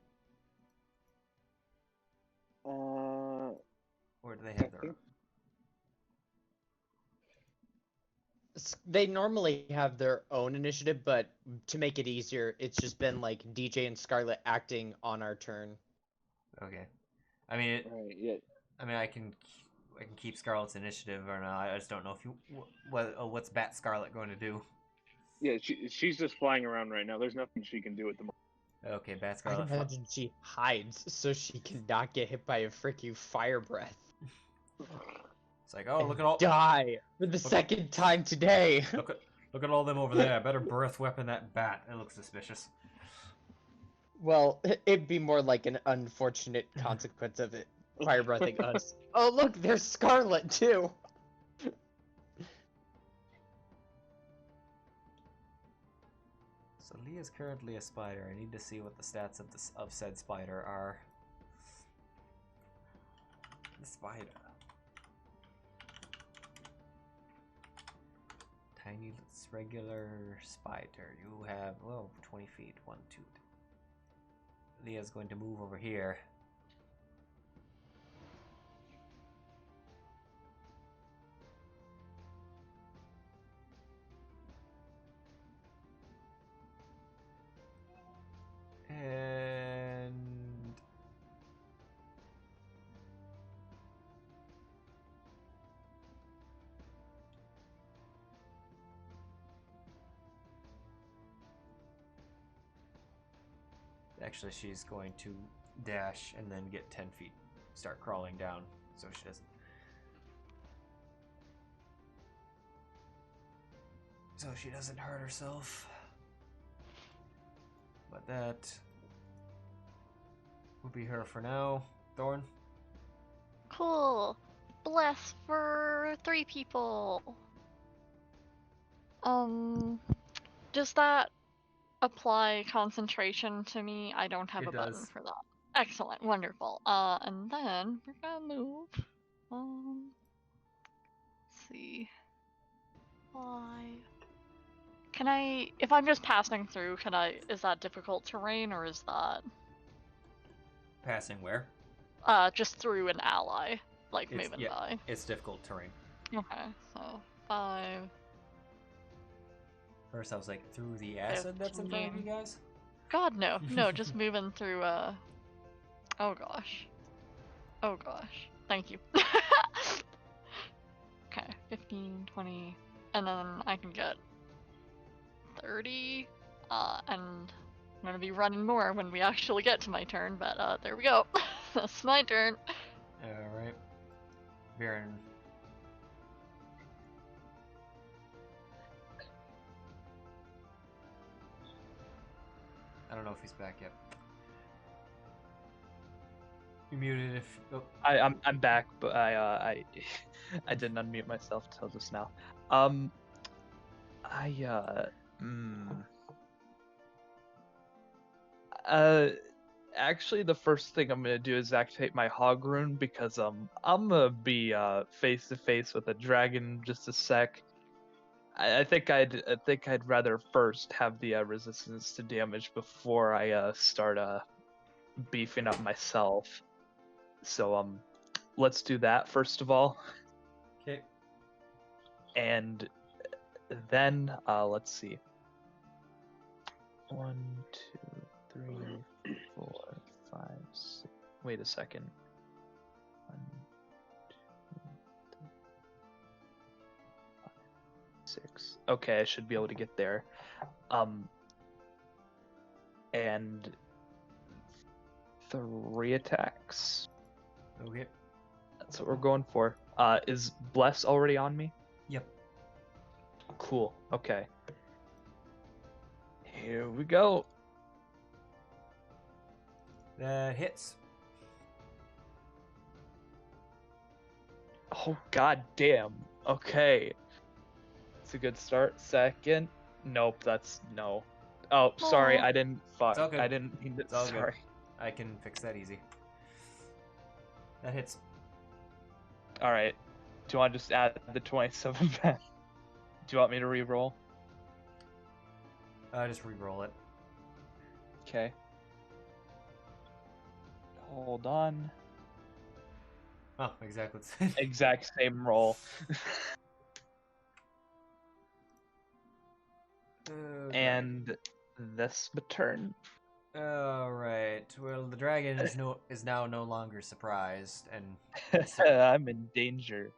Or do they have their own? They normally have their own initiative, but to make it easier, it's just been like DJ and Scarlet acting on our turn. Okay. I mean, Right. Yeah. I mean, I can keep Scarlet's initiative or not. I just don't know if you what's Bat Scarlet going to do. Yeah. She's just flying around right now. There's nothing she can do at the moment. Okay, Bat I Scarlet. imagine she hides so she cannot get hit by a freaking fire breath. It's like, oh, look at all Die for the second time today. look at all them over there. I better breath weapon that bat. It looks suspicious. Well, it'd be more like an unfortunate consequence of it. Fire breathing us. Oh look, there's Scarlet too. So Leah's currently a spider. I need to see what the stats of said spider are. The spider. Tiny, regular spider. You have, well, 20 feet. 1, 2. Leah's going to move over here. And actually, she's going to dash and then get 10 feet, start crawling down, so she doesn't. So she doesn't hurt herself. But that Will be her for now. Thorn. Cool. Bless for 3 people. Does that apply concentration to me? I don't have It a button does. for that. Excellent, wonderful. And then we're gonna move. Let's see. 5. Can I, if I'm just passing through, is that difficult terrain or is that? Passing where? Just through an ally, like It's, moving yeah, by. it's difficult terrain. Okay, so 5. First I was like, through the acid that's in front of you 15. guys? God, no. No, just moving through, oh gosh. Oh gosh. Thank you. Okay, 15, 20, and then I can get 30, and I'm gonna be running more when we actually get to my turn, but, there we go. That's my turn. Alright. Viran. I don't know if he's back yet. You muted if... Oh, I'm back, but I didn't unmute myself till just now. Actually, the first thing I'm gonna do is activate my hog rune because I'm gonna be face to face with a dragon in just a sec. I think I'd rather first have the resistance to damage before I start beefing up myself. So let's do that first of all. okay. And then let's see. 1, 2, 3, 4, 5, 6. Wait a second. 1, 2, 3, 5, 6. Okay, I should be able to get there. And 3 attacks. Okay. That's what we're going for. Is Bless already on me? Yep. Cool. Okay. Here we go. That hits. Oh, god damn. Okay. It's a good start. Second. Nope, that's no. Oh, sorry, Aw. I didn't fuck. It's all good. I didn't mean to. It's all Sorry. good. I can fix that easy. That hits. Alright. Do you want to just add the 27 back? Do you want me to re-roll? Just re-roll it. Okay. Hold on. Oh, exactly. The same. Exact same roll. Okay. And this my turn. Alright. Well, the dragon is now no longer surprised, and I'm in danger.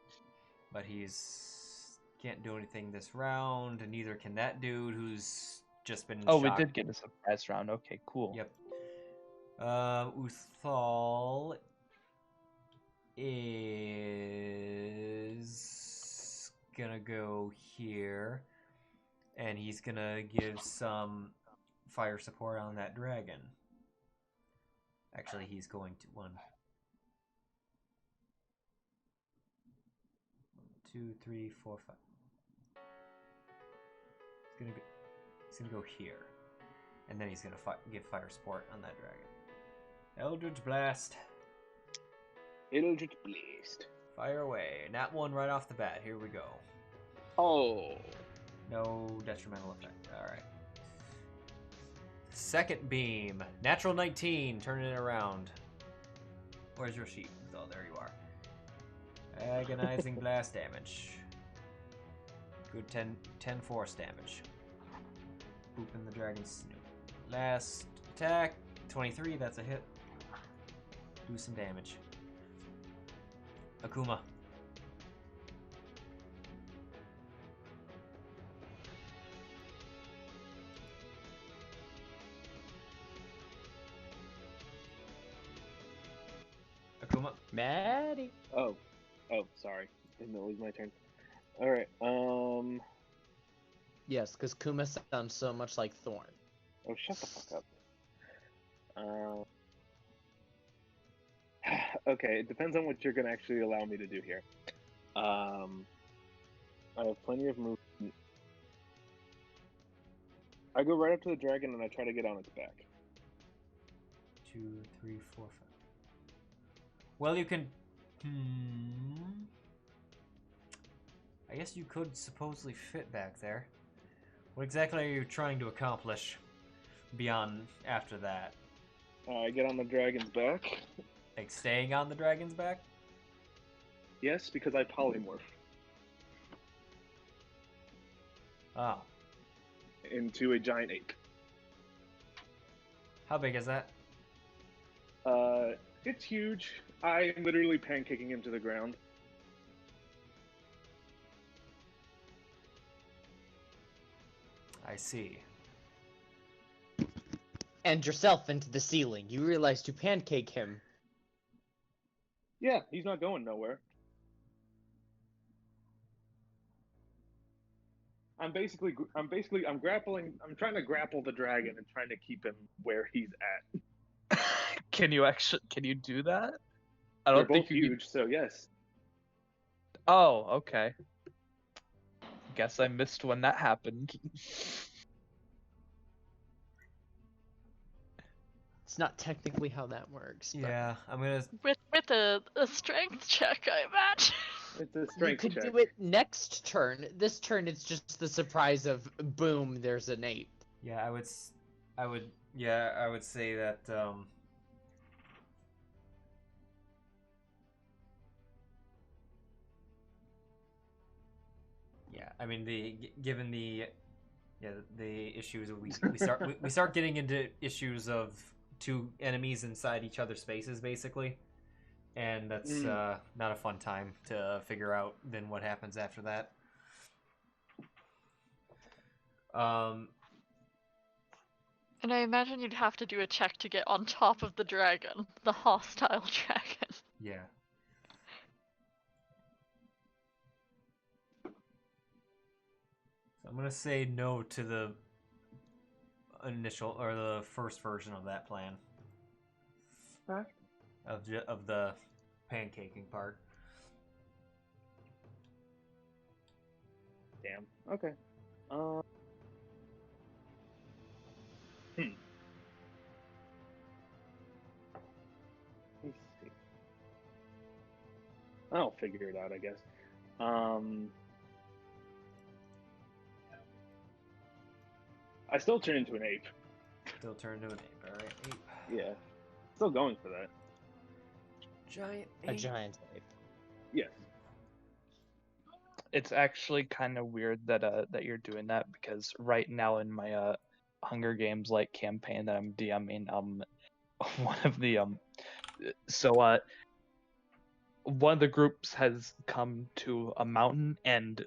but he's can't do anything this round, and neither can that dude who's just been Oh, we shocked. did get a surprise round. Okay, cool. Yep. Uthal is gonna go here, and he's gonna give some fire support on that dragon. Actually, he's going to 1, 2, 3, 4, 5. He's gonna go here, and then he's gonna give fire support on that dragon. Eldritch Blast. Eldritch Blast. Fire away. Nat 1 right off the bat. Here we go. Oh. No detrimental effect. Alright. Second beam. Natural 19. Turning it around. Where's your sheet? Oh, there you are. Agonizing blast damage. Good 10 force damage. Booping the dragon's snoot. Last attack. 23. That's a hit. Do some damage. Akuma. Akuma. Maddie. Oh, sorry. Didn't know it was my turn. All right. Yes, because Kuma sounds so much like Thorn. Oh, shut the fuck up. Okay, it depends on what you're gonna actually allow me to do here. I have plenty of movement. I go right up to the dragon and I try to get on its back. 2, 3, 4, 5. Well, you can. I guess you could supposedly fit back there. What exactly are you trying to accomplish beyond after that? I get on the dragon's back. Like staying on the dragon's back? Yes, because I polymorph Oh. into a giant ape. How big is that? It's huge. I am literally pancaking him to the ground. I see. And yourself into the ceiling. You realize to pancake him. Yeah, he's not going nowhere. I'm grappling. I'm trying to grapple the dragon and trying to keep him where he's at. Can you do that? I They're don't think both you huge, so yes. Oh, okay. Guess I missed when that happened. It's not technically how that works. But Yeah, I'm gonna. With a strength check, I imagine. It's a you strength could check. do it next turn. This turn, it's just the surprise of boom. There's an ape. Yeah, I would say that. Yeah, I mean given the issues we start getting into issues of two enemies inside each other's spaces basically, and that's not a fun time to figure out then what happens after that. And I imagine you'd have to do a check to get on top of the dragon, the hostile dragon. Yeah. So I'm gonna say no to the initial or the first version of that plan. Huh? Of the pancaking part. Damn. Okay. Let's see. I'll figure it out, I guess. I still turn into an ape. Still turn into an ape. All right, ape. Yeah. Still going for that. Giant A ape. giant ape. Yes. It's actually kind of weird that that you're doing that, because right now in my Hunger Games like campaign that I'm DMing, one of the one of the groups has come to a mountain, and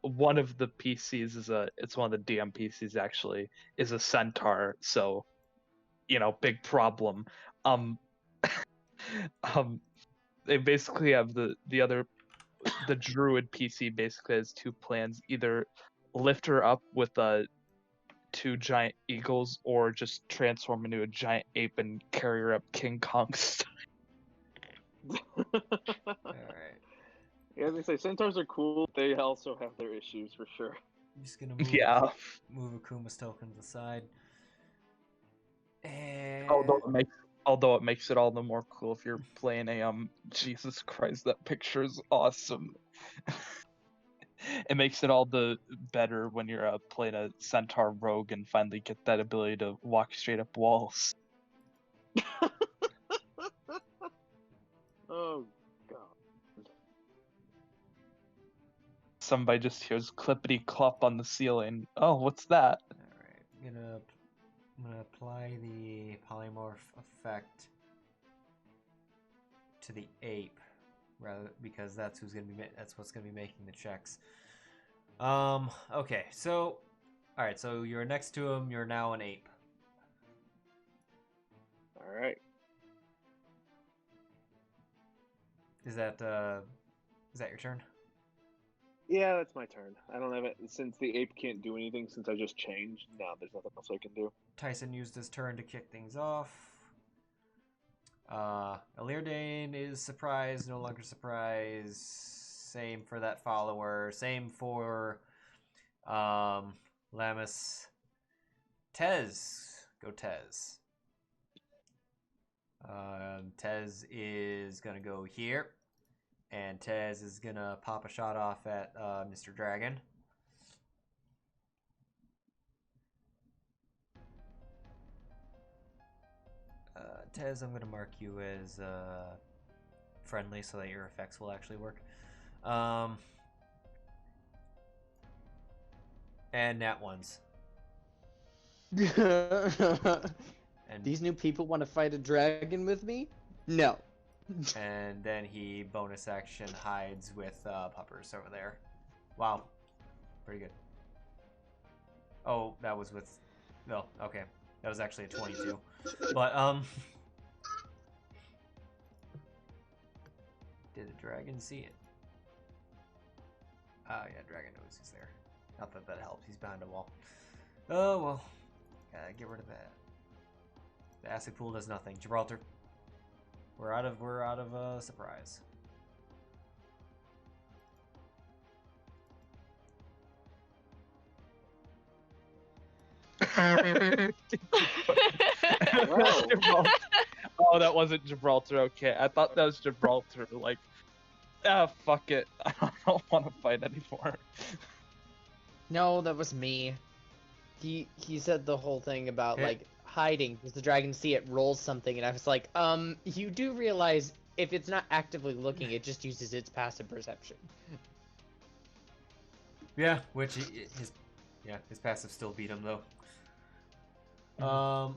one of the PCs it's one of the DM PCs actually is a centaur, so big problem. They basically have the druid PC basically has two plans: either lift her up with two giant eagles, or just transform into a giant ape and carry her up King Kong style. Alright. Yeah, as I say, centaurs are cool. They also have their issues for sure. I'm just gonna move move Akuma's token to the side. And Although it makes it all the more cool if you're playing a Jesus Christ, that picture is awesome. It makes it all the better when you're playing a centaur rogue and finally get that ability to walk straight up walls. Oh god. Somebody just hears clippity clop on the ceiling. Oh, what's that? Alright, I'm gonna apply the polymorph effect to the ape, rather, because that's what's gonna be making the checks. Okay, so alright, so you're next to him, you're now an ape. Alright. Is that your turn? Yeah, that's my turn. I don't have it. Since the ape can't do anything since I just changed, no, there's nothing else I can do. Tycen used his turn to kick things off. Elirdane is surprised, no longer surprised. Same for that follower. Same for Lamus. Tez. Go Tez. Tez is gonna go here. And Tez is gonna pop a shot off at Mr. Dragon. Tez, I'm going to mark you as friendly so that your effects will actually work. And nat ones. And These new people want to fight a dragon with me? No. and then he bonus action hides with puppers over there. Wow. Pretty good. Oh, that was with... No, okay. That was actually a 22. But, did the dragon see it? Oh, yeah, dragon knows he's there. Not that that helps. He's behind a wall. Oh, well. Gotta get rid of that. The acid pool does nothing. Gibraltar. We're out of surprise. Oh, that wasn't Gibraltar. Okay, I thought that was Gibraltar. Like, fuck it. I don't want to fight anymore. No, that was me. He said the whole thing about like hiding. Does the dragon see it rolls something? And I was like, you do realize if it's not actively looking, it just uses its passive perception. Yeah, which his passive still beat him though. That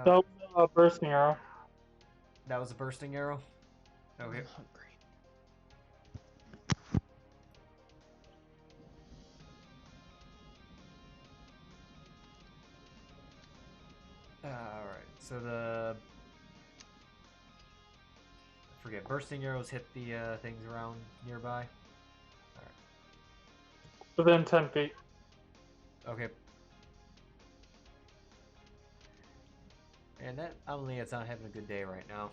was a bursting arrow. That was a bursting arrow. Okay. I'm hungry. Alright, so I forget, bursting arrows hit the things around nearby. Alright. Within 10 feet. Okay. And that Amelia's not having a good day right now.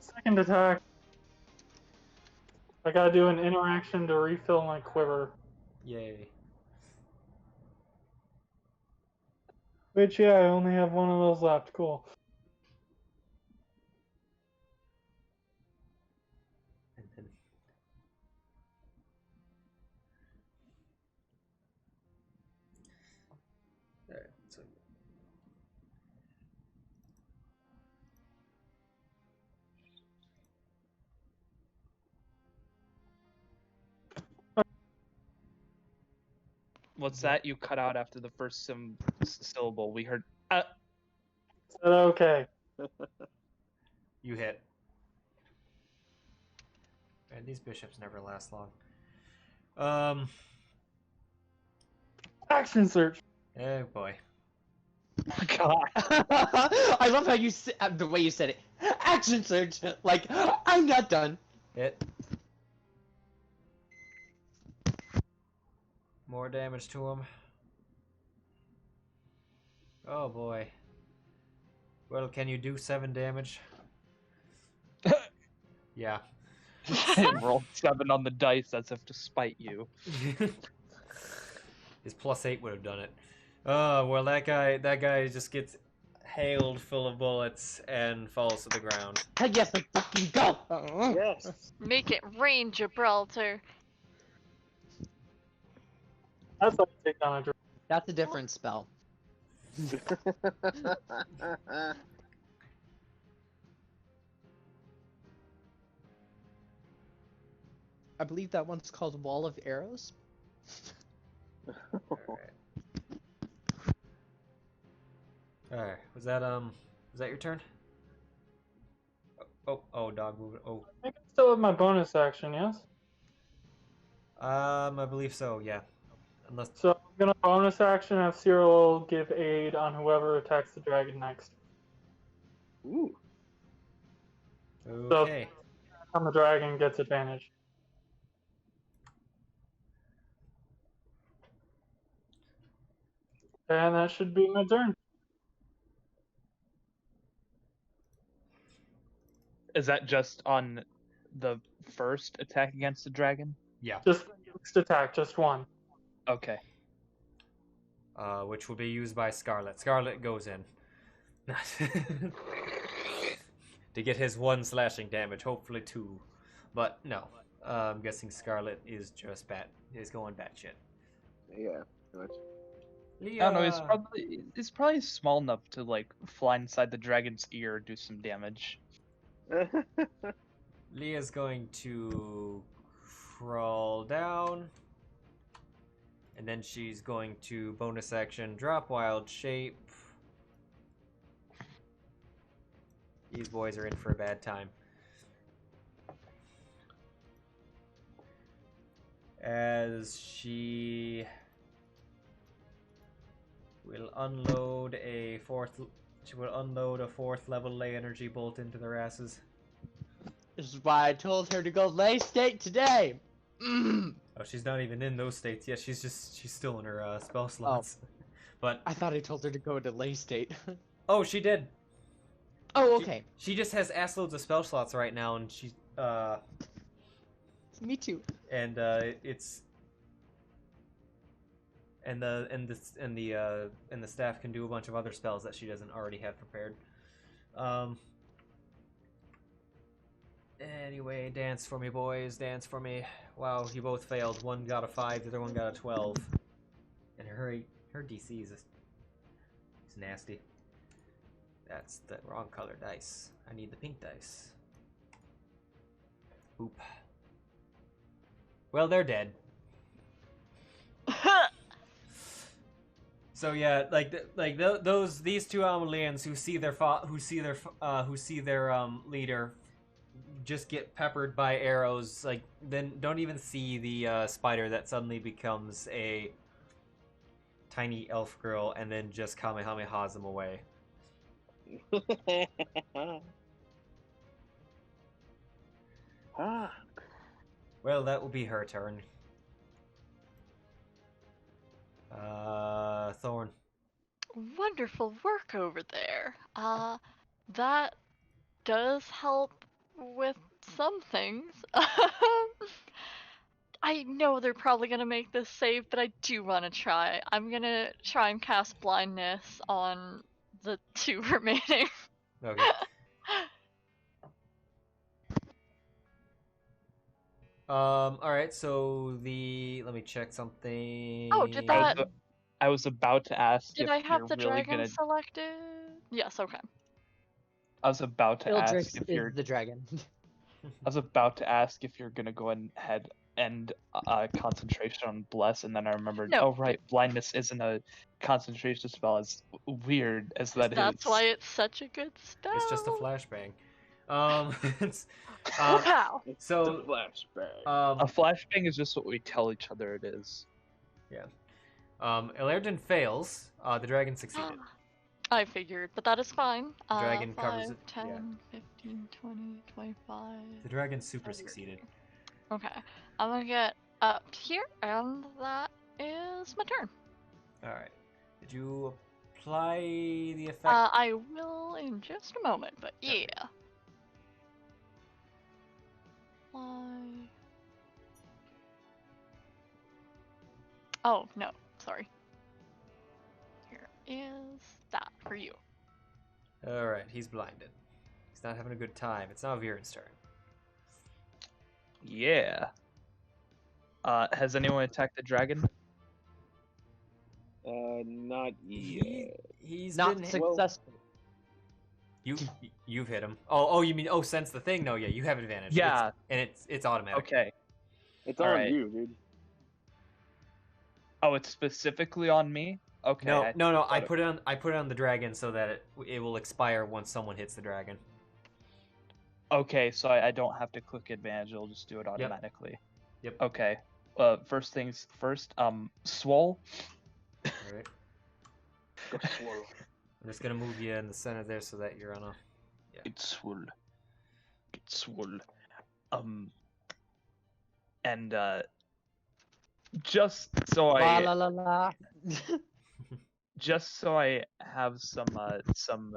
Second attack. I gotta do an interaction to refill my quiver. Yay. Which, yeah, I only have one of those left. Cool. And then... Alright, so... What's that? You cut out after the first syllable. We heard. Is that okay? You hit. And these bishops never last long. Action search. Oh boy. God. I love how the way you said it. Action surge. Like I'm not done. Hit. More damage to him. Oh boy. Well, can you do 7 damage? Yeah. Rolled 7 on the dice as if to spite you. His +8 would have done it. Oh, well, that guy just gets hailed full of bullets and falls to the ground. Yes, let's fucking go. Yes. Make it rain, Gibraltar. That's how you take down a dragon. That's a different spell. I believe that one's called Wall of Arrows. Alright, was that your turn? Oh, dog moving. Oh. I think I still have my bonus action, yes? I believe so, yeah. Unless So I'm gonna bonus action have Cyril give aid on whoever attacks the dragon next. Ooh. okay. On the dragon gets advantage. And that should be my turn. Is that just on the first attack against the dragon? Yeah. Just the next attack, just one. Okay. Which will be used by Scarlet. Scarlet goes in. To get his 1 slashing damage, hopefully 2. But no. I'm guessing Scarlet is just going batshit. Yeah. Good. Lia. I don't know, he's probably small enough to like fly inside the dragon's ear, do some damage. Lia's going to crawl down. And then she's going to bonus action drop wild shape. These boys are in for a bad time. As she will unload a fourth level lay energy bolt into their asses. This is why I told her to go lay state today. Oh, she's not even in those states yet. She's still in her spell slots. But I thought I told her to go into lay state. oh, she did. Oh, okay. She just has ass loads of spell slots right now, and she Me too. and it's and the staff can do a bunch of other spells that she doesn't already have prepared. Anyway, dance for me, boys, dance for me. Wow, you both failed. One got a 5, the other one got a 12. And her DC is nasty. That's the wrong color dice. I need the pink dice. Oop. Well, they're dead. So yeah, these two Amalians who see their leader just get peppered by arrows, like then don't even see the spider that suddenly becomes a tiny elf girl and then just kamehamehas them away. Well, that will be her turn. Thorn. Wonderful work over there. That does help with some things. I know they're probably gonna make this save, but I do want to try. I'm gonna try and cast blindness on the 2 remaining. Okay. Alright, so let me check something. Oh, did that... I was about to ask Did if I have you're the really dragon gonna... selected? Yes, okay. I was about to ask Ildrix if is you're... the dragon. I was about to ask if you're gonna go ahead and concentration on bless, and then I remembered, No. oh right, blindness isn't a concentration spell, as weird as that is. That's why it's such a good spell. It's just a flashbang. Wow. So flashback. A flashbang is just what we tell each other it is. Yeah. Elerden fails. The dragon succeeded. I figured, but that is fine. Dragon 5, covers it, 10, yeah. 15, 20, 25. The dragon super succeeded. Okay. I'm gonna get up here, and that is my turn. Alright. Did you apply the effect? I will in just a moment, but yeah. Oh, no. Sorry. Here is that for you. Alright, he's blinded. He's not having a good time. It's now Viran's turn. Yeah. Has anyone attacked the dragon? Not yet. He's Not been successful. You've hit him. Oh, you mean sense the thing? No, yeah, you have advantage. Yeah. It's automatic. Okay. It's All on right. you, dude. Oh, it's specifically on me? Okay. No. I put it on the dragon so that it will expire once someone hits the dragon. Okay, so I don't have to click advantage, it'll just do it automatically. Yep. Okay. First things first, Swole. Alright. I'm just gonna move you in the center there so that you're on a... Yeah. It's swole. And just so La la la la. just so I have some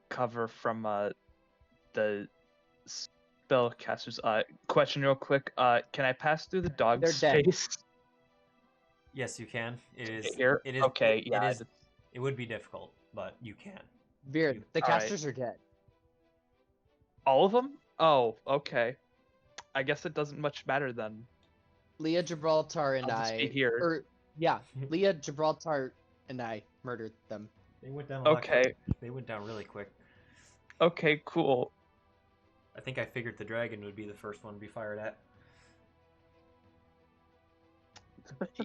cover from the spellcasters. Question real quick. Can I pass through the dog's They're dead. face? Yes, you can. It is. Here? It is. Okay, It yeah. is. It would be difficult, but you can. Viran, the Alright. casters are dead. All of them? Oh, okay. I guess it doesn't much matter then. Lia Gibraltar and I'll just I, be here. or yeah, Lia Gibraltar and I murdered them. They went down. A lot Okay. quick. They went down really quick. Okay, cool. I think I figured the dragon would be the first one to be fired at.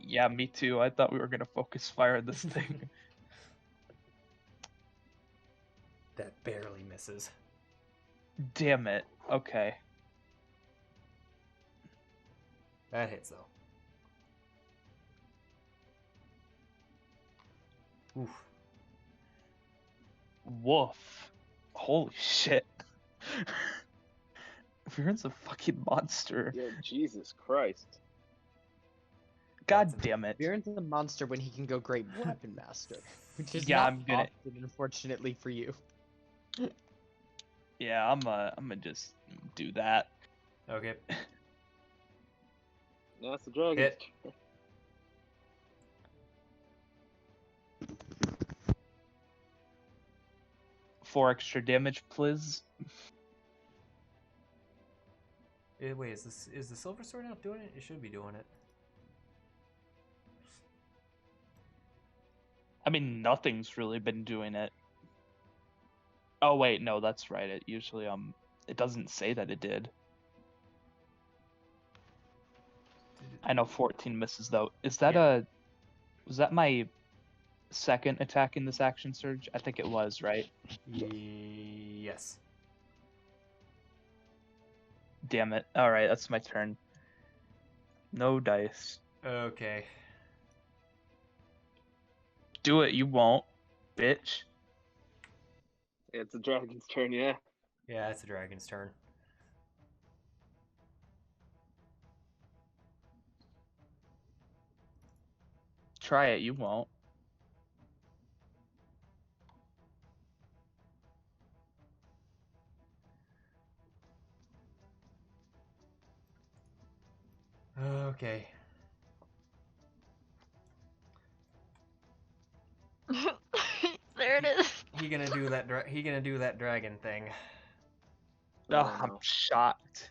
Yeah, me too. I thought we were gonna focus fire on this thing. That barely misses. Damn it. Okay. That hits though. Oof. Woof. Holy shit. Viren's a fucking monster. Yeah, Jesus Christ. God That's damn it. Viran's a monster when he can go Great Weapon Master, which is Yeah, not I'm gonna- often, unfortunately for you. Yeah, I'm gonna just do that. Okay. No, that's the dragon. Hit. 4 extra damage, please. Wait, is the silver sword not doing it? It should be doing it. I mean, nothing's really been doing it. Oh wait, no, that's right. It usually it doesn't say that it did. I know 14 misses though. Is that Yeah. was that my second attack in this action surge? I think it was, right? Yes. Damn it. All right, that's my turn. No dice. Okay. Do it, you won't, bitch. Yeah, it's the dragon's turn, yeah. Yeah, it's a dragon's turn. Try it, you won't. Okay. There it is. He gonna do that. He gonna do that dragon thing. Oh, Oh, I'm no. shocked.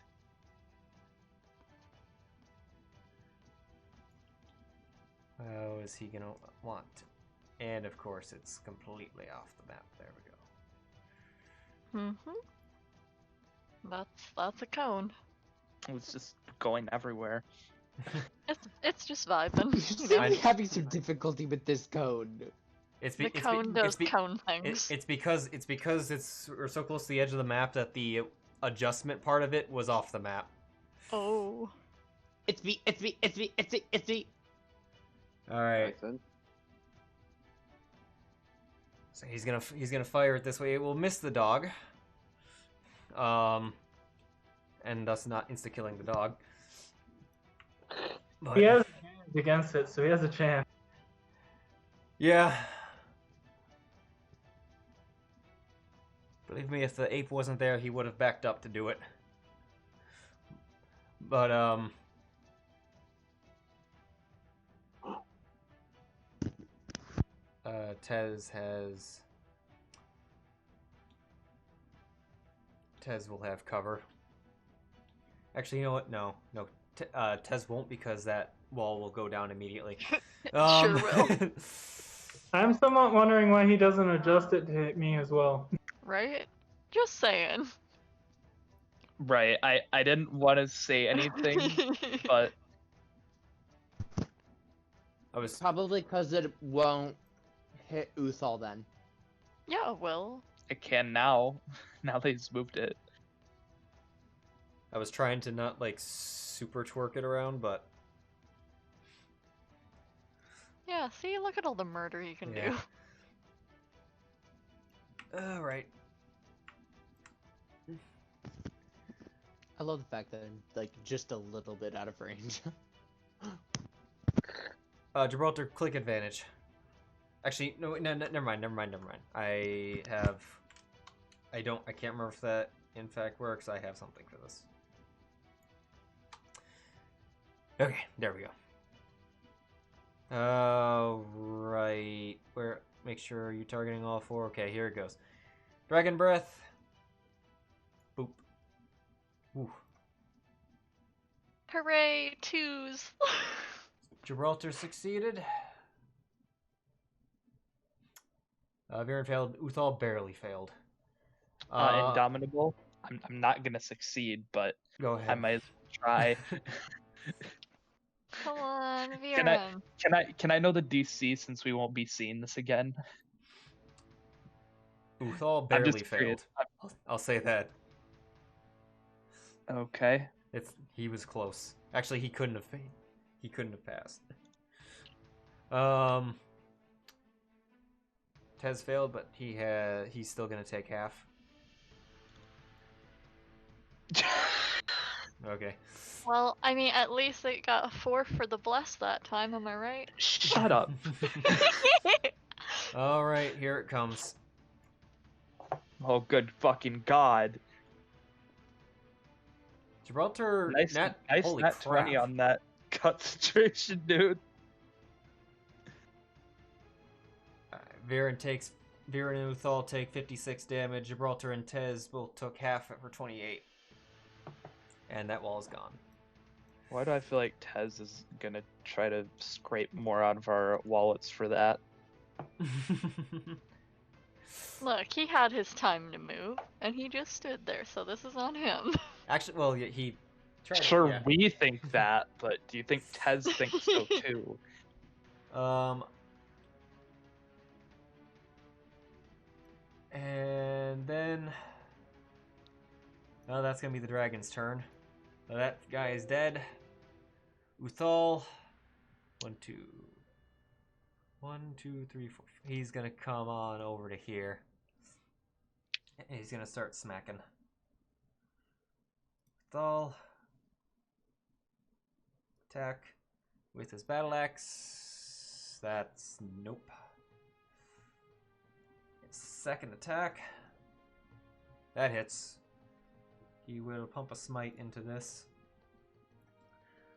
How is he gonna want? And of course, it's completely off the map. There we go. That's a cone. It's just going everywhere. It's just vibing. You You seem know? to be having some difficulty with this code. It's The cone does cone things. It's because we're so close to the edge of the map that the adjustment part of it was off the map. Oh. It's me. All right. Tyson. So he's gonna fire it this way. It will miss the dog. And thus not insta killing the dog. But, He has advantage against it, so he has a chance. yeah. Believe me, if the ape wasn't there, he would have backed up to do it. But Tez will have cover. Actually, you know what? No. Tez won't because that wall will go down immediately. Sure will. I'm somewhat wondering why he doesn't adjust it to hit me as well. Right? Just saying. Right. I didn't want to say anything, but I was Probably because it won't hit Uthal then. Yeah, well. it can now. Now that he's moved it. trying to not like super twerk it around, but Yeah, see, look at all the murder you can Yeah. do. all right. I love the fact that I'm like just a little bit out of range. Gibraltar, click advantage. Actually, no, never mind. I can't remember if that in fact works. I have something for this. Okay, there we go. Right. Make sure you're targeting all 4. Okay, here it goes. Dragon Breath. Boop. Ooh. Hooray, 2s. Gibraltar succeeded. Viran failed. Uthal barely failed. Indomitable. I'm not gonna succeed, but Go ahead. I might try. Come on, Viran. Can I know the DC since we won't be seeing this again? Uthal barely failed. Curious. I'll say that. Okay. He was close. Actually, he couldn't have passed. Tez failed, but he's still gonna take half. Okay. Well, I mean, at least they got a 4 for the bless that time, am I right? Shut up. All right, here it comes. Oh, good fucking god. Gibraltar, Nice holy nat crap. 20 on that concentration, dude. Viran and Uthal take 56 damage. Gibraltar and Tez both took half for 28. And that wall is gone. Why do I feel like Tez is gonna try to scrape more out of our wallets for that? Look, he had his time to move, and he just stood there, so this is on him. Actually, well, yeah, he tried. Sure, Yeah. we think that, but do you think Tez thinks so too? And then... Oh, that's gonna be the dragon's turn. So that guy is dead. Uthal. 1, 2, 3, 4. He's gonna come on over to here. And he's gonna start smacking. Uthal. Attack with his battle axe. That's nope. Second attack. That hits. He will pump a smite into this.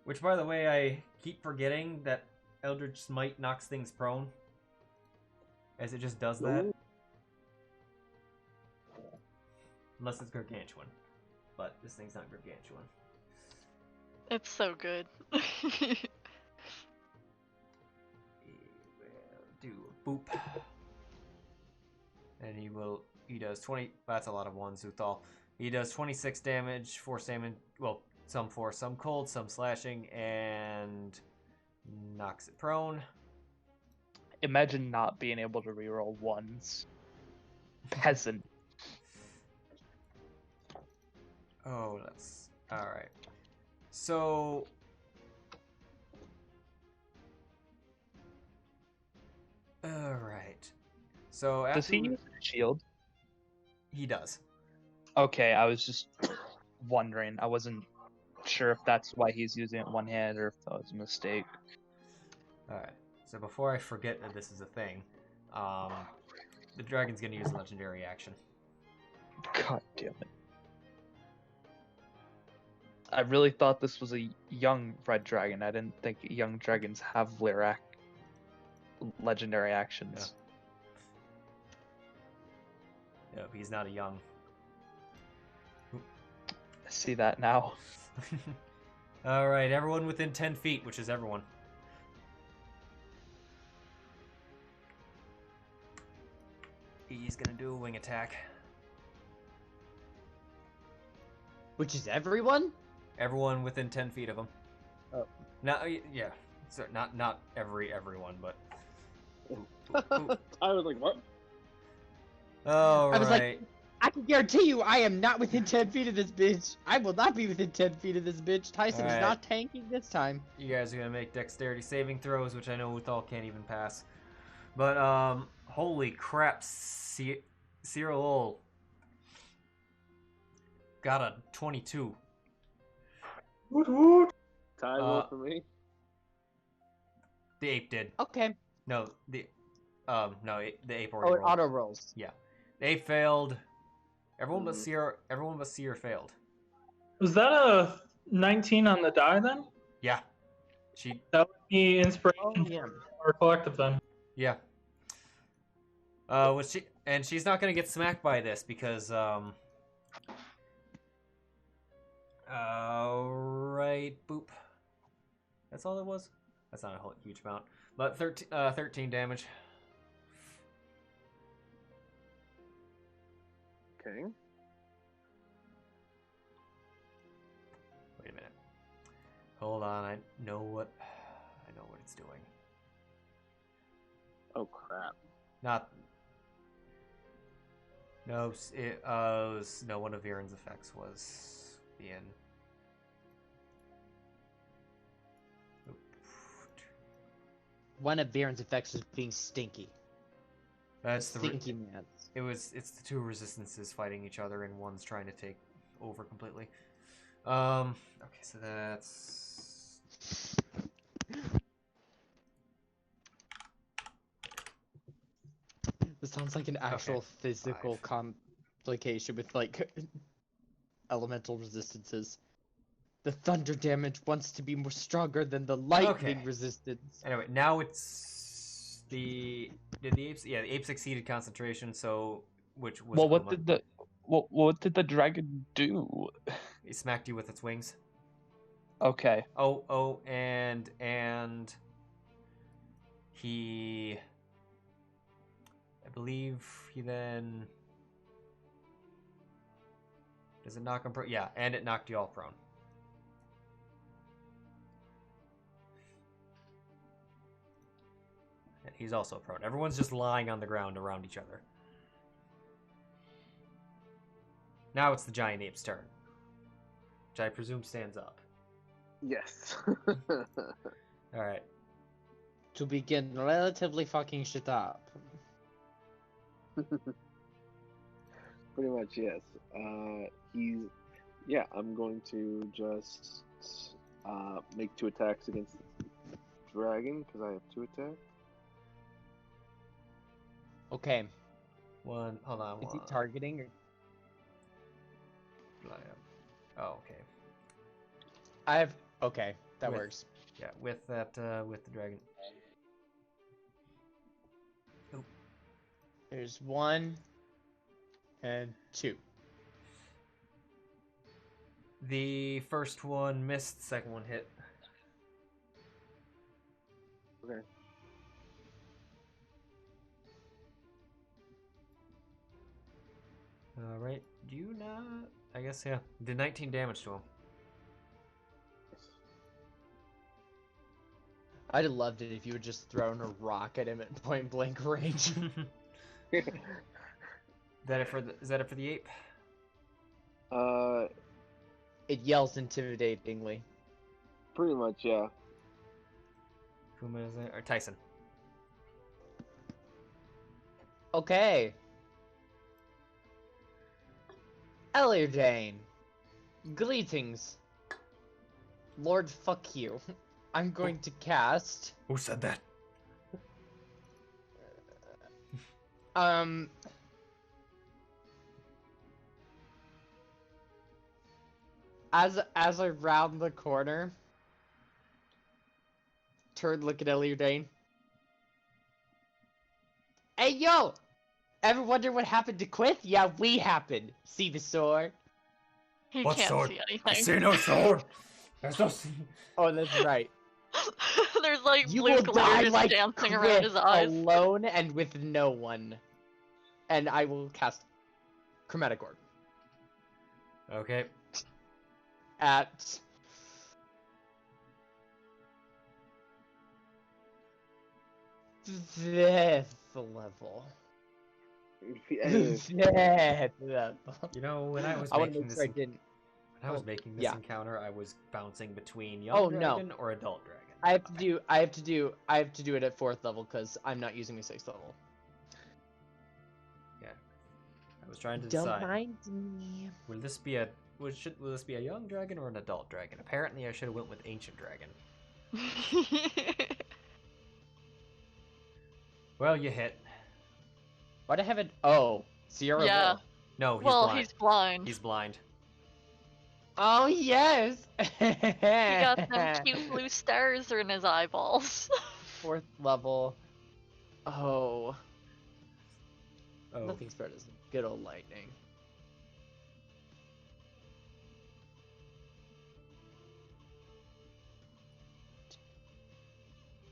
Which, by the way, I keep forgetting that Eldritch Smite knocks things prone. As it just does that. Ooh. Unless it's Gargantuan. But this thing's not Gargantuan. It's so good. He will do a boop. And he does 20, that's a lot of ones, Uthal. He does 26 damage, force damage, well, some force, some cold, some slashing, and knocks it prone. Imagine not being able to reroll ones. Peasant. Oh, that's, alright. So... Alright. So after Does he use a shield? He does. Okay, I was just wondering. I wasn't sure if that's why he's using it one hand or if that was a mistake. Alright. So before I forget that this is a thing, the dragon's gonna use a legendary action. God damn it. I really thought this was a young red dragon. I didn't think young dragons have legendary actions. Yep, he's not a young. I see that now. Alright, everyone within 10 feet, which is everyone. He's gonna do a wing attack. Which is everyone? Everyone within 10 feet of him. Oh. No, yeah. So not everyone, but... I was like, what? Alright. I was like, I can guarantee you I am not within 10 feet of this bitch. I will not be within 10 feet of this bitch. Tycen Alright. is not tanking this time. You guys are gonna make dexterity saving throws, which I know Uthal can't even pass. But, holy crap, Cyril got a 22. Time for me. The ape did. Okay. No, the No, the ape Oh, already it rolled. auto rolls. The ape failed. Everyone but Seer failed. Was that a 19 on the die then? Yeah. She. That would be inspiration Oh yeah. for our collective then. Yeah. She's not gonna get smacked by this because right, boop. That's all it was. That's not a huge amount, but 13 damage. Okay. Wait a minute. Hold on. I know what it's doing. Oh crap. Not. No, no. One of Viran's effects was being. One of Viran's effects was being stinky. That's the. Stinky man. It's the two resistances fighting each other, and one's trying to take over completely. Okay, so that's. This sounds like an actual physical complication with like elemental resistances. The thunder damage wants to be more stronger than the lightning resistance. Anyway, now it's the apes? Yeah, the apes exceeded concentration. So which was Well, what did the dragon do? It smacked you with its wings. Okay. Oh, and he. I believe he then. Does it knock him prone? Yeah, and it knocked you all prone. And he's also prone. Everyone's just lying on the ground around each other. Now it's the giant ape's turn, which I presume stands up. Yes. Alright. To begin relatively fucking shit up. Pretty much, yes. I'm going to just make 2 attacks against the dragon because I have 2 attacks. Okay. One. Hold on. Is he targeting or? Oh, okay. Okay, that With- works. Yeah, with the dragon. There's 1 and 2. The first one missed, the second one hit. Okay. Alright, do you not? I guess, yeah. Did 19 damage to him. I'd have loved it if you had just thrown a rock at him at point blank range. Is that it for the ape? It yells intimidatingly. Pretty much, yeah. Akuma is it? Or Tycen? Okay. Ellirdane. Greetings. Lord fuck you. I'm going to cast... Who said that? As I round the corner, look at Ellirdane. Hey yo! Ever wonder what happened to Quith? Yeah, we happened. See the sword? He What can't sword? see I anything. see no sword! There's no Oh, that's right. There's like You blue will die glitters like dancing Quith, around his eyes. alone and with no one. And I will cast Chromatic Orb Okay. at... fifth level. Fifth level. You know, when I was I want to making make this, sure I didn't. when I was oh, making this yeah. encounter, I was bouncing between young Oh, no. dragon or adult dragon. I have to do it at 4th level because I'm not using my 6th level. Yeah. I was trying to Don't decide. mind me. Will this be a young dragon or an adult dragon? Apparently, I should have went with ancient dragon. Well, you hit. Why'd I have it? Oh, Sierra. Yeah. Roll. No, he's Well, blind. he's blind. He's blind. Oh yes. He got them cute blue stars in his eyeballs. 4th level. Oh. Oh. Nothing's better than good old lightning.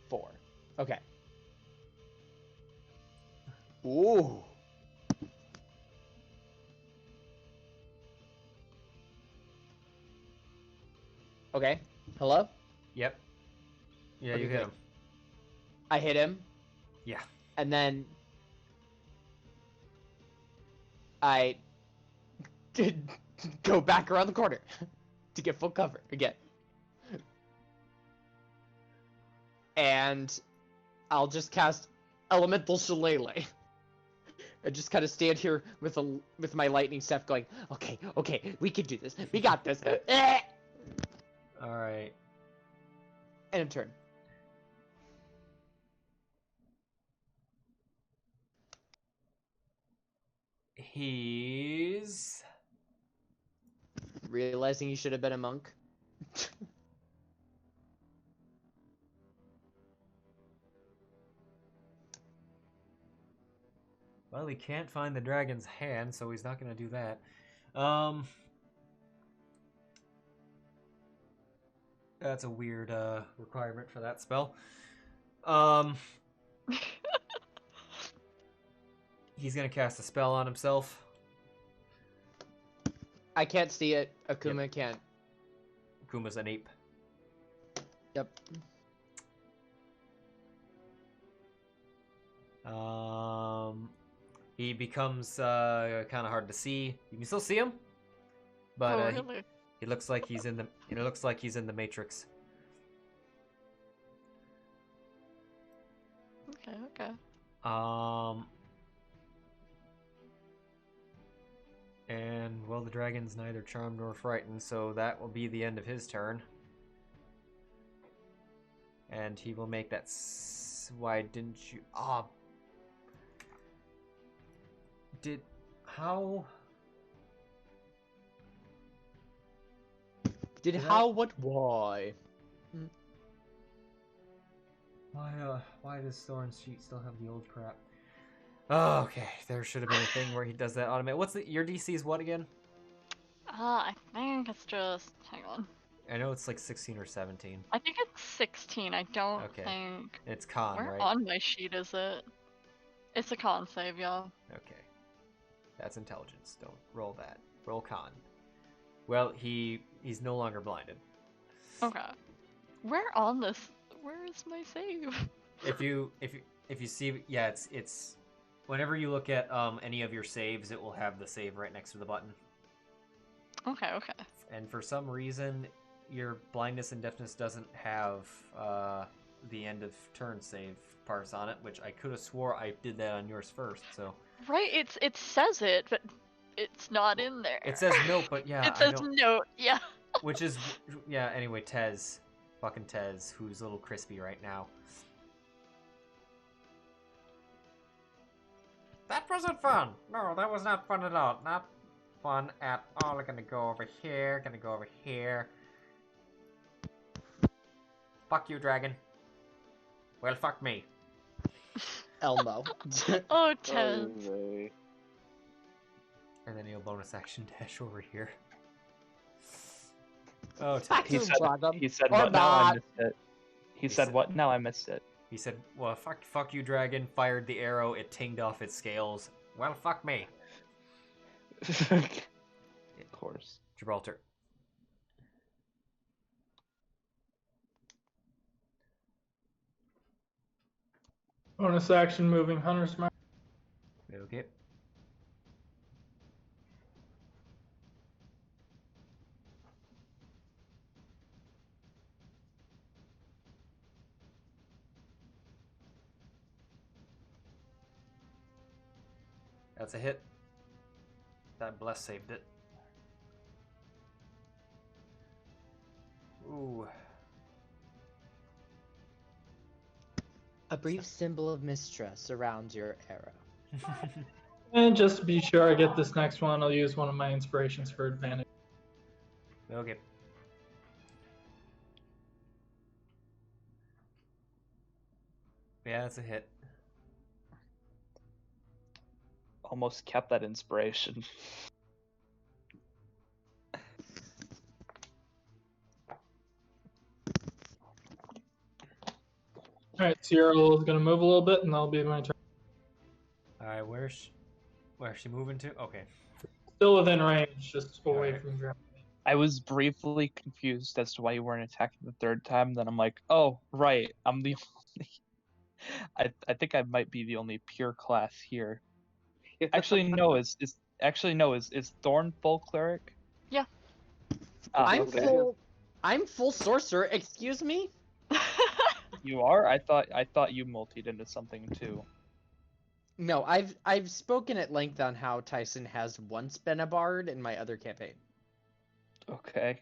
Four. Okay. Ooh. Okay. Hello? Yep. Yeah, Okay, you hit great. him. I hit him. Yeah. And then I did go back around the corner to get full cover again. And I'll just cast Elemental Shillelagh. I just kind of stand here with my lightning staff going, okay, we can do this. We got this. All right. And a turn. He's... Realizing you should have been a monk. Well, he can't find the dragon's hand, so he's not going to do that. That's a weird requirement for that spell. He's going to cast a spell on himself. I can't see it. Akuma can't. Akuma's an ape. Yep. He becomes kind of hard to see. You can still see him, but Oh, really? he looks like he's in the. It looks like he's in the Matrix. Okay. And well, the dragon's neither charmed nor frightened, so that will be the end of his turn. And he will make that. Why didn't you? How? What, why? Why does Thorn's sheet still have the old crap? Oh, okay, there should have been a thing where he does that automate. Your DC is what again? I think it's just, hang on. I know it's like 16 or 17. I think it's 16. I don't Okay. think. It's con, Where right? on my sheet is it? It's a con save, yeah. Okay. That's intelligence. Don't roll that. Roll con. Well, he's no longer blinded. Okay. Where on this? Where is my save? If you see, yeah, it's whenever you look at any of your saves, it will have the save right next to the button. Okay. And for some reason, your blindness and deafness doesn't have the end of turn save parts on it, which I could have swore I did that on yours first. So Right, it says it, but it's not in there. it says note, but yeah, It says note, yeah. Which is, yeah. Anyway, fucking Tez, who's a little crispy right now. That wasn't fun. No, that was not fun at all. Not fun at all. I'm gonna go over here. Gonna go over here. Fuck you, dragon. Well, fuck me. Elmo. Oh, Tez. Oh, And then he'll bonus action dash over here. Oh, Back Tez. to Dragon. He said Or what? Now I not. missed it. He He said said- what? Now I missed it. He said, well, fuck you, dragon. Fired the arrow. It tinged off its scales. Well, fuck me. Of course. Gibraltar. Bonus action moving Hunter's Mark. Okay. That's a hit. That bless saved it. Ooh. A brief symbol of mistrust surrounds your arrow. And just to be sure I get this next one, I'll use one of my inspirations for advantage. Okay. Yeah, that's a hit. Almost kept that inspiration. Alright, Cyril is going to move a little bit, and that'll be my turn. Alright, where's she moving to? Okay. Still within range, just away Alright. from Jeremy. I was briefly confused as to why you weren't attacking the third time. Then I'm like, oh, right, I'm the only. I think I might be the only pure class here. Actually, no. Is Thorn full cleric? Yeah. I'm okay. full. I'm full sorcerer. Excuse me. You are? I thought you multied into something too. No, I've spoken at length on how Tycen has once been a bard in my other campaign. Okay.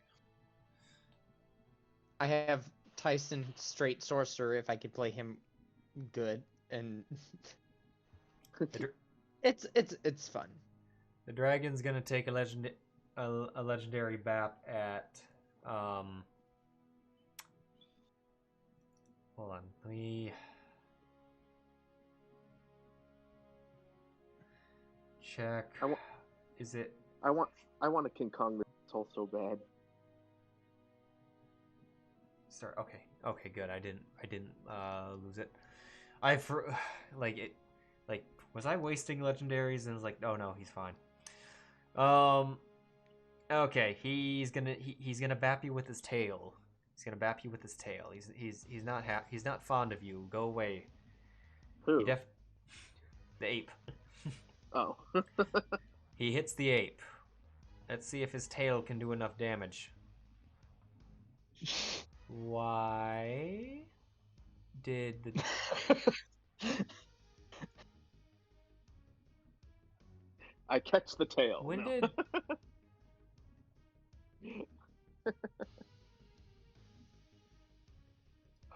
I have Tycen straight sorcerer if I could play him good, and it's fun. The dragon's gonna take a legendary bap at hold on, let me check. Is it? I want to King Kong this soul so bad. Sorry. Okay. Good. I didn't lose it. Was I wasting legendaries? And I was like, oh no, he's fine. Okay. He's gonna bap you with his tail. He's gonna bap you with his tail. He's not fond of you. Go away. Who? The ape. Oh. He hits the ape. Let's see if his tail can do enough damage. Why did the... I catch the tail. When No. did...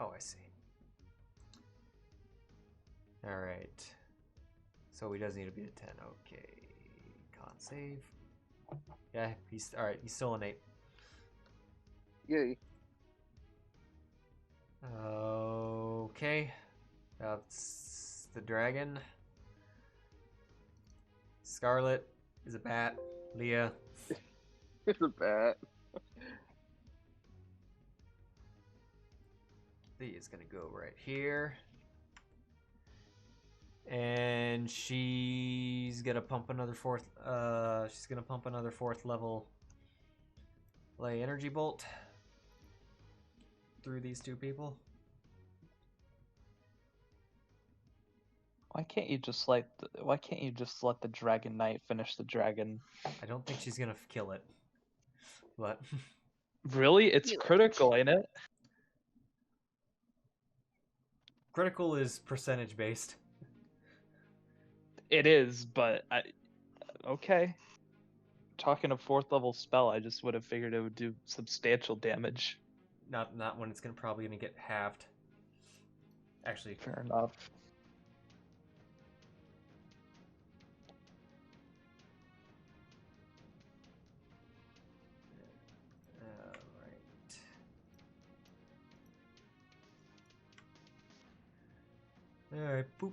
Oh, I see. Alright. So he does need to be a 10. Okay. Con save. Yeah, he's... Alright, he's still an 8. Yay. Okay. That's the dragon. Scarlet is a bat. Lia. It's a bat. Lia's gonna go right here. And she's gonna pump another fourth level lay energy bolt through these two people. Why can't you just let the Dragon Knight finish the dragon? I don't think she's gonna kill it. But Really? It's critical, ain't it? critical is percentage based. It is, but okay. Talking a 4th level spell, I just would have figured it would do substantial damage. Not when it's probably gonna get halved. Actually, Fair enough. Alright, boop.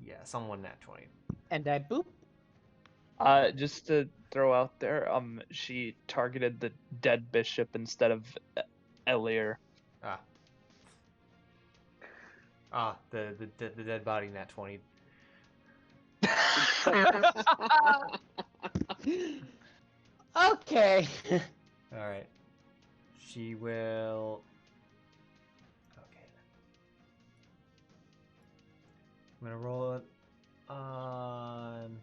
Yeah, someone nat 20. And I boop. Just to throw out there, she targeted the dead bishop instead of Elir. The dead body nat 20. Okay. Alright. She will... Okay. I'm gonna roll it on...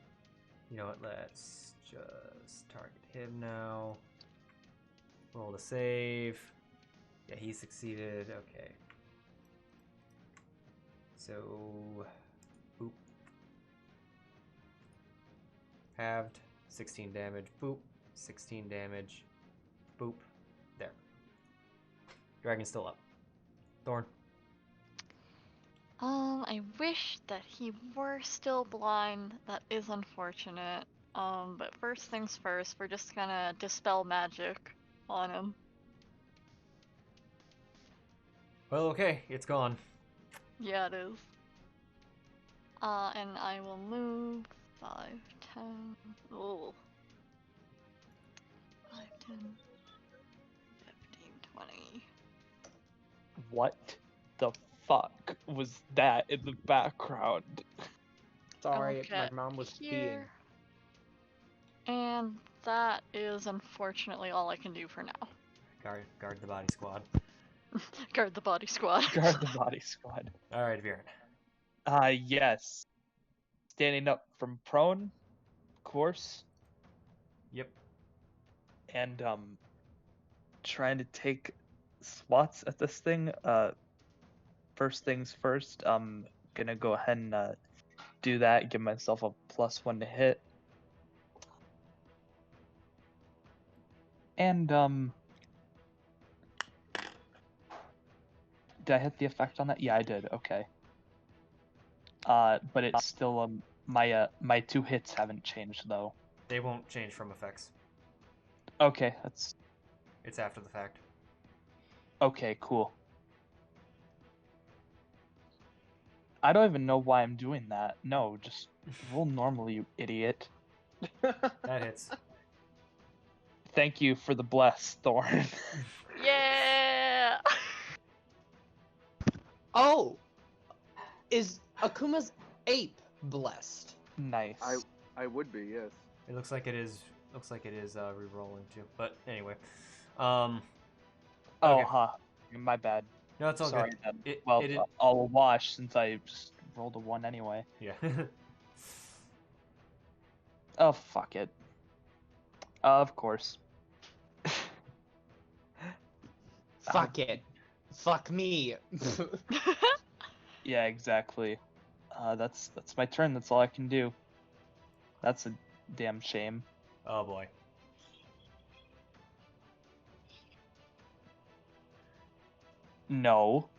You know what, let's just target him now. Roll the save. Yeah, he succeeded. Okay. So... Boop. Halved. 16 damage. Boop. 16 damage. Boop. There. Dragon's still up. Thorn. I wish that he were still blind. That is unfortunate. But first things first, we're just gonna dispel magic on him. Well, okay, it's gone. Yeah, it is. And I will move 5, 10. Oh. 5, 10, 15, 20. What the fuck was that in the background? Sorry, Okay, my mom was peeing. here. And that is unfortunately all I can do for now. Guard the body squad. Guard the body squad. Guard the body squad. All right, Viran. Yes. Standing up from prone, of course. Yep. And trying to take swats at this thing. First things first, I'm gonna go ahead and do that, give myself a +1 to hit. And did I hit the effect on that? Yeah, I did. Okay. But it's still my 2 hits haven't changed though. They won't change from effects. Okay, that's It's after the fact. okay, cool. I don't even know why I'm doing that. No, just roll normally, you idiot. That hits. Thank you for the bless, Thorn. Yeah! Oh! Is Akuma's ape blessed? Nice. I would be, yes. It looks like it is. Looks like it is re-rolling too. But anyway, okay. My bad. No, it's all Sorry. good. I'll wash since I just rolled a 1 anyway. Yeah. Oh, fuck it. Of course. Fuck it. Fuck me. Yeah, exactly. That's my turn. That's all I can do. That's a damn shame. Oh boy. No.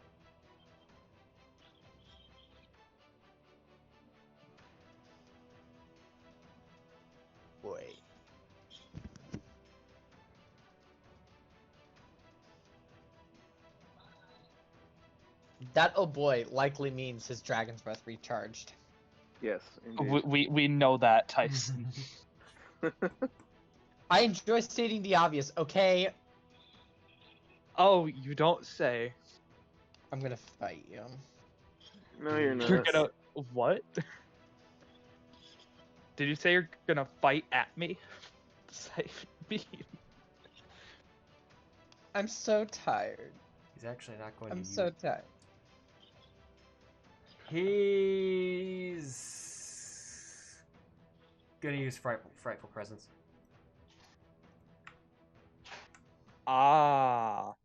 Boy. That oh boy likely means his dragon's breath recharged. Yes, indeed. We know that, Tycen. I enjoy stating the obvious, okay? Oh, you don't say. I'm gonna fight you. No, you're not. You're gonna what? Did you say you're gonna fight at me? I'm so tired. He's actually not going I'm to so use. tired. He's gonna use frightful presence. Ah.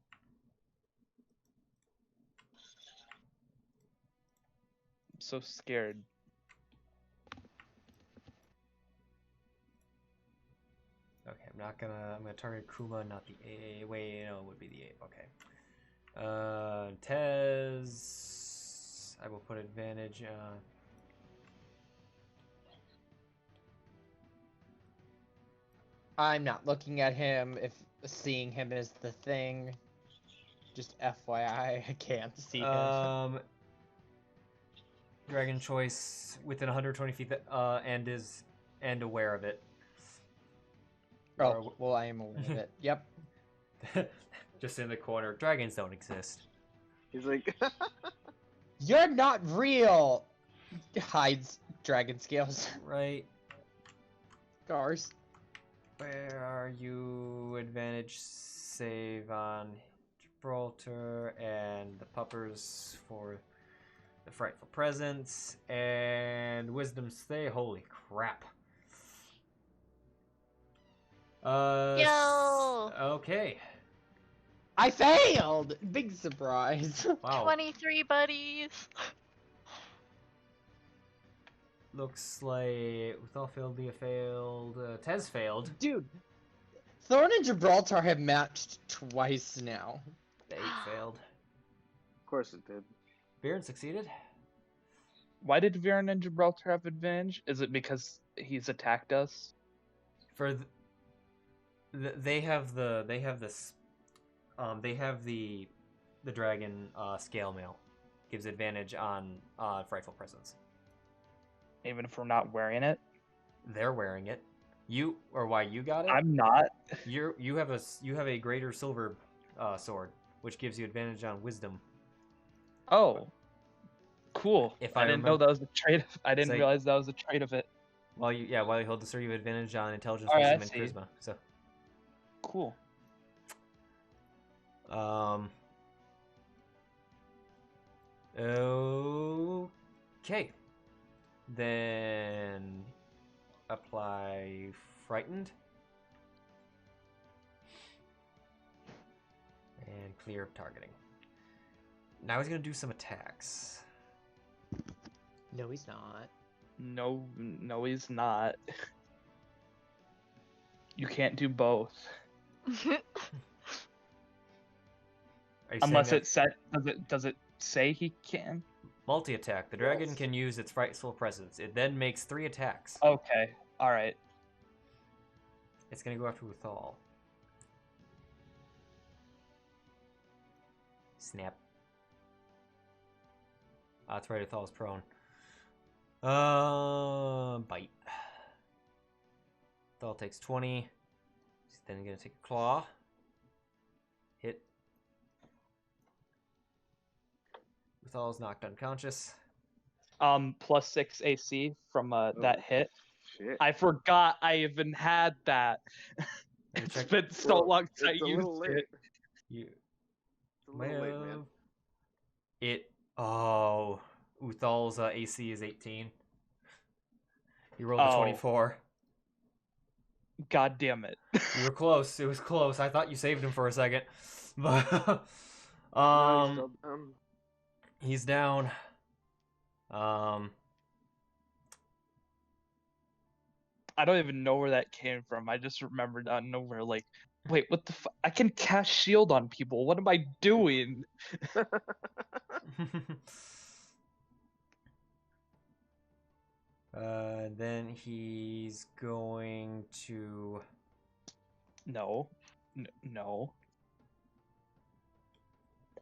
I'm so scared. Okay, I'm gonna turn Akuma, not the A. Wait, no, it would be the ape. Okay. Tez. I will put advantage on. I'm not looking at him if seeing him is the thing. Just FYI, I can't see him. Dragon choice within 120 feet and aware of it. Oh, well, I am aware of it. Yep. Just in the corner. Dragons don't exist. He's like, You're not real! Hides dragon scales. Right. Scars. Where are you? Advantage save on Gibraltar and the puppers for the frightful presence and wisdom stay. Holy crap. Yo! Okay. I failed! Big surprise. Wow. 23 buddies! Looks like Uthal failed, Lia failed, Tez failed. Dude, Thorn and Gibraltar have matched twice now. The 8 failed. of course it did. Viran succeeded. Why did Viran and Gibraltar have advantage? Is it because he's attacked us? For they have the dragon scale mail gives advantage on frightful presence. Even if we're not wearing it? They're wearing it. You or why you got it? I'm not. You have a greater silver sword, which gives you advantage on wisdom. Oh, cool. If I didn't know that was a trait. I didn't Say- realize that was a trait of it. While you hold the sword, you have advantage on intelligence, Alright, wisdom, I and see. charisma. So, Cool. Okay. Then apply frightened and clear targeting. Now he's gonna do some attacks. No, he's not. No, he's not. You can't do both. Are you Unless saying it said, does it say he can? multi-attack? The dragon can use its frightful presence. It then makes 3 attacks. Okay, all right. It's gonna go after Uthal. Snap. That's right, Uthal's prone. Bite. Uthal takes 20. He's then gonna take a claw. Hit. Uthal's knocked unconscious. +6 AC from that hit. Shit. I forgot I even had that. Let me It's check. been so Well, long since I it's a little used late. it. You. It's a little late, man. Uthal's AC is 18. You rolled a Oh. 24. God damn it. You were close. It was close. I thought you saved him for a second. But No, he's he's still down. down. I don't even know where that came from. I just remembered out of nowhere, like, wait, what the fuck? I can cast shield on people. What am I doing? Then he's going to. No. No.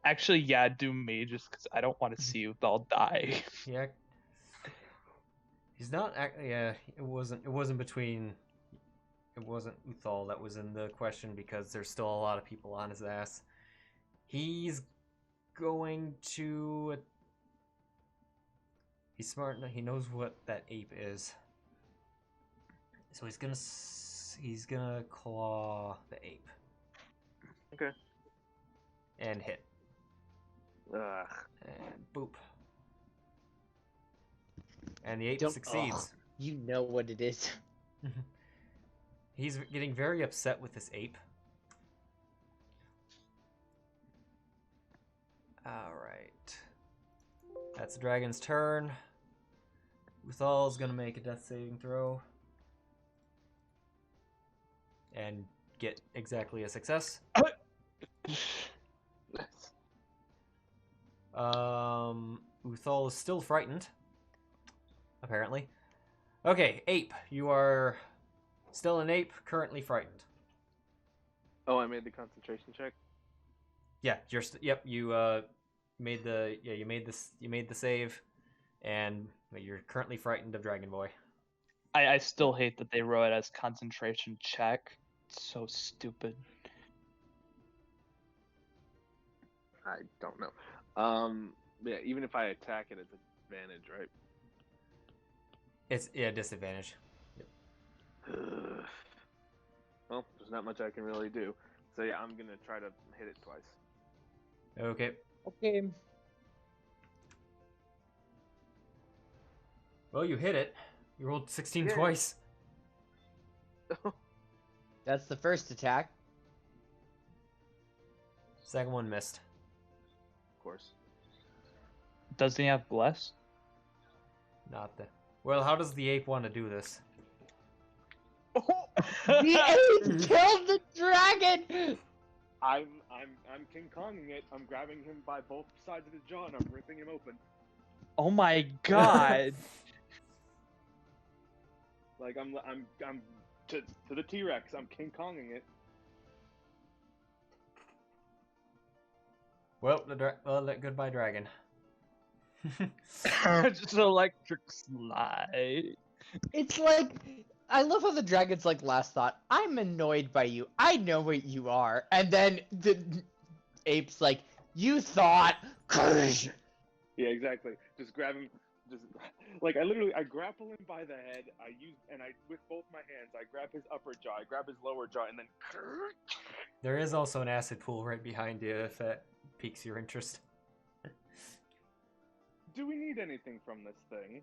Actually, yeah, do me just because I don't want to see you all die. Yeah. He's not. Yeah, it wasn't between. It wasn't Uthal that was in the question because there's still a lot of people on his ass. He's going to. He's smart enough. He knows what that ape is. So he's gonna claw the ape. Okay. And hit. Ugh. And boop. And the ape Don't- succeeds. Ugh, you know what it is. He's getting very upset with this ape. Alright. That's the dragon's turn. Uthal's gonna make a death saving throw. And get exactly a success. Uthal is still frightened. Apparently. Okay, ape. You are still an ape, currently frightened. Oh, I made the concentration check. Yeah, yep, you made the save, and you're currently frightened of Dragon Boy. I still hate that they wrote it as concentration check. It's so stupid. I don't know. Yeah, even if I attack it, it's advantage, right? It's disadvantage. Well, there's not much I can really do. So yeah, I'm gonna try to hit it twice. Okay. Okay. Well, you hit it. You rolled 16 Yay. twice. That's the first attack. Second one missed. Of course. Doesn't he have bless? Not the. Well, how does the ape want to do this? The ape killed the dragon! I'm King Konging it. I'm grabbing him by both sides of his jaw and I'm ripping him open. Oh my god. Like I'm to the T-Rex. I'm King Konging it. Well, goodbye, dragon. Just electric slide. It's like, I love how the dragon's like last thought. I'm annoyed by you. I know what you are. And then the ape's like, you thought. Yeah, exactly. Just grab him. Just like I grapple him by the head. With both my hands, I grab his upper jaw, I grab his lower jaw, and then. There is also an acid pool right behind you if that piques your interest. Do we need anything from this thing?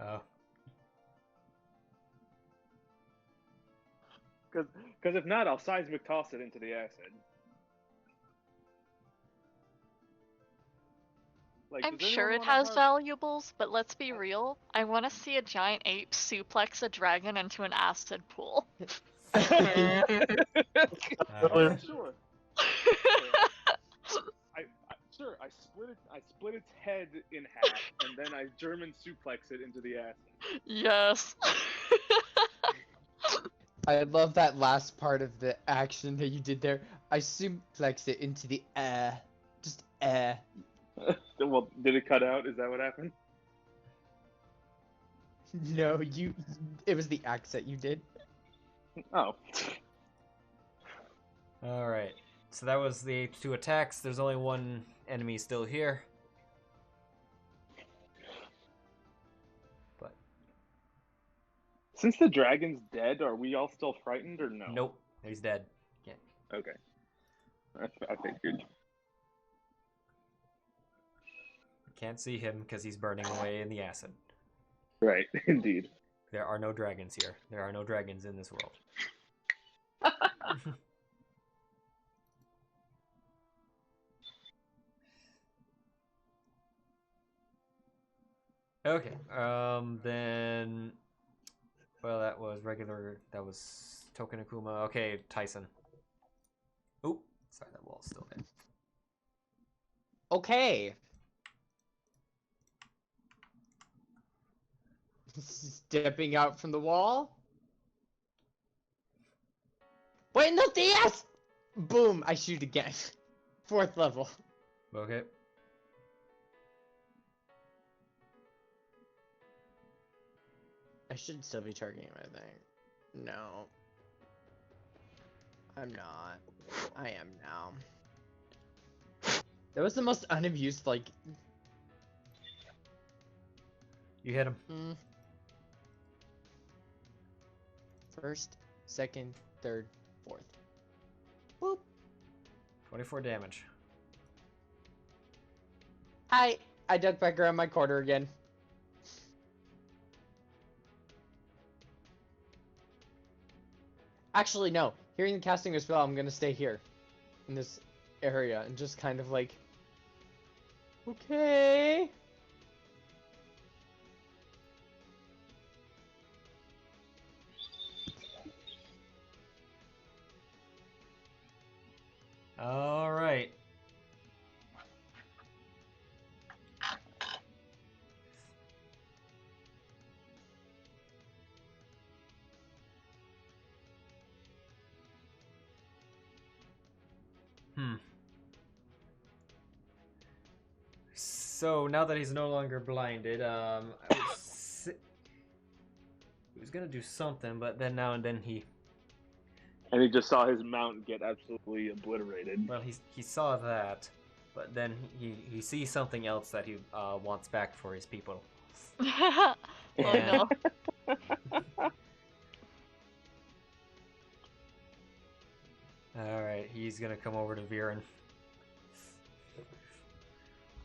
Oh. Because if not, I'll seismic toss it into the acid. Like, I'm does sure anyone it wanna has have- valuables, but let's be real. I want to see a giant ape suplex a dragon into an acid pool. Yeah, sure. Sure, I split its head in half, and then I German suplex it into the acid. Yes. I love that last part of the action that you did there. I suplex it into the air. Just air. Well, did it cut out? Is that what happened? No, it was the accent you did. Oh. Alright. So that was the ape's 2 attacks. There's only one enemy still here. But Since the dragon's dead, are we all still frightened or no? nope, he's dead. Yeah. Okay. I figured. Can't see him because he's burning away in the acid. Right, indeed. There are no dragons here. There are no dragons in this world. Okay. Then. Well, that was regular. That was Token Akuma. Okay, Tycen. Oop. Sorry, that wall's still there. Okay. Stepping out from the wall. Wait, not the ass! Boom, I shoot again. 4th level. Okay. I should still be targeting him, I think. No. I'm not. I am now. That was the most unabused, like... You hit him. First, second, third, 4th. Whoop. 24 damage. Hi! I dug back around my quarter again. Actually, no. Hearing the casting of spell, I'm gonna stay here. In this area, and just kind of like... Okay... Alright. So now that he's no longer blinded, he was gonna do something, but then now and then he And he just saw his mount get absolutely obliterated. Well, he saw that, but then he sees something else that he wants back for his people. Oh no. Alright, he's gonna come over to Viran.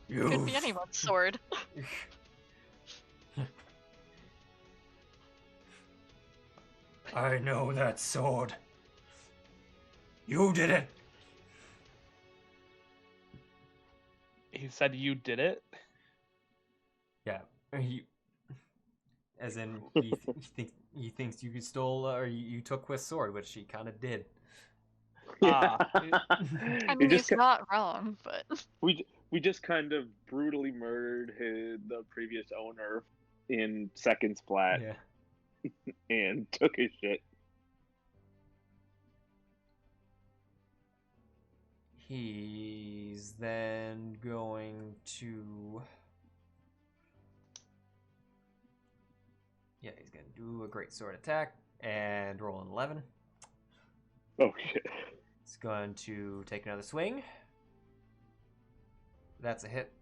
Could be anyone's sword. I know that sword. You did it! He said you did it? Yeah, as in, he thinks you stole, or you took Quist's sword, which he kind of did. I mean, he's not wrong, but... We We just kind of brutally murdered the previous owner in seconds flat Yeah. and took his shit. He's then going to... Yeah, he's going to do a great sword attack and roll an 11. Oh shit. He's going to take another swing. That's a hit.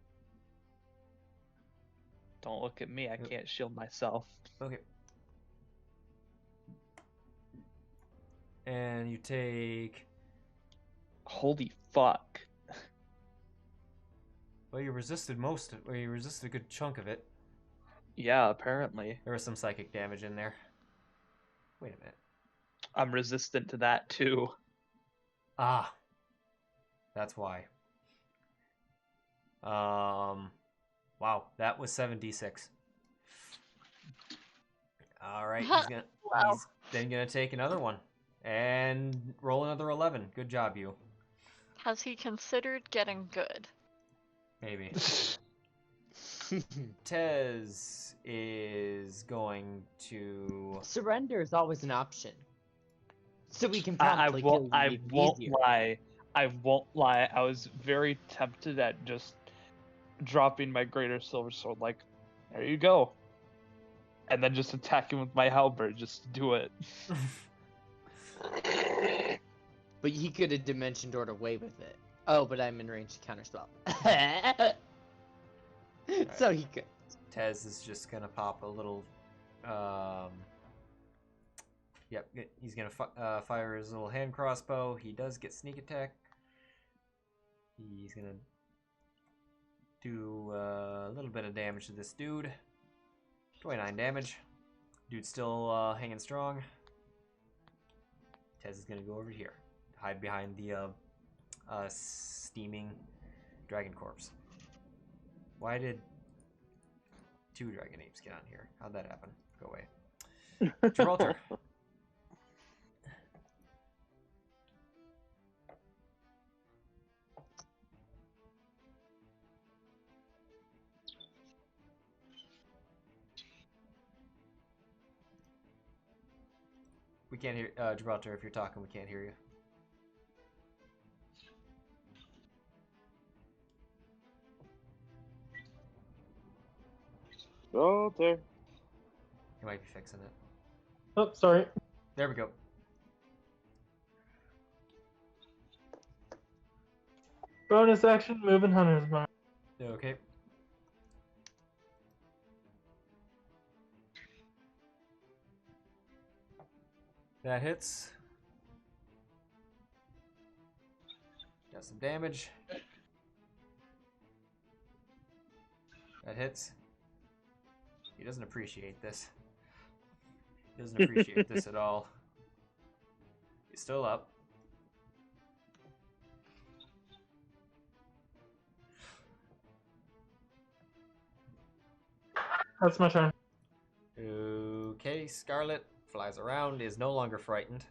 Don't look at me. I can't shield myself. Okay. And you take... Holy fuck. Well, you resisted you resisted a good chunk of it. Yeah, apparently. There was some psychic damage in there. Wait a minute. I'm resistant to that too. Ah. That's why. Wow, that was 7d6. Alright, Wow. he's then gonna take another one. And roll another 11. Good job, you. Has he considered getting good? Maybe. Tez is going to... Surrender is always an option. So we can I promptly won't. kill I you even won't easier. lie. I won't lie. I was very tempted at just dropping my greater silver sword. Like, there you go. And then just attacking with my halberd. Just do it. But he could have dimension doored away with it. Oh, but I'm in range to counterspell. So he could. Tez is just gonna pop a little... Yep, he's gonna fire his little hand crossbow. He does get sneak attack. He's gonna do a little bit of damage to this dude. 29 damage. Dude's still hanging strong. Tez is gonna go over here, hide behind the steaming dragon corpse. Why did 2 dragon apes get on here? How'd that happen? Go away. Gibraltar. We can't hear Gibraltar. If you're talking, we can't hear you. Oh, there. You might be fixing it. Oh, sorry. There we go. Bonus action, moving Hunter's Mark. Okay. That hits. Got some damage. That hits. He doesn't appreciate this. He doesn't appreciate this at all. He's still up. That's my turn. Okay, Scarlet flies around, is no longer frightened.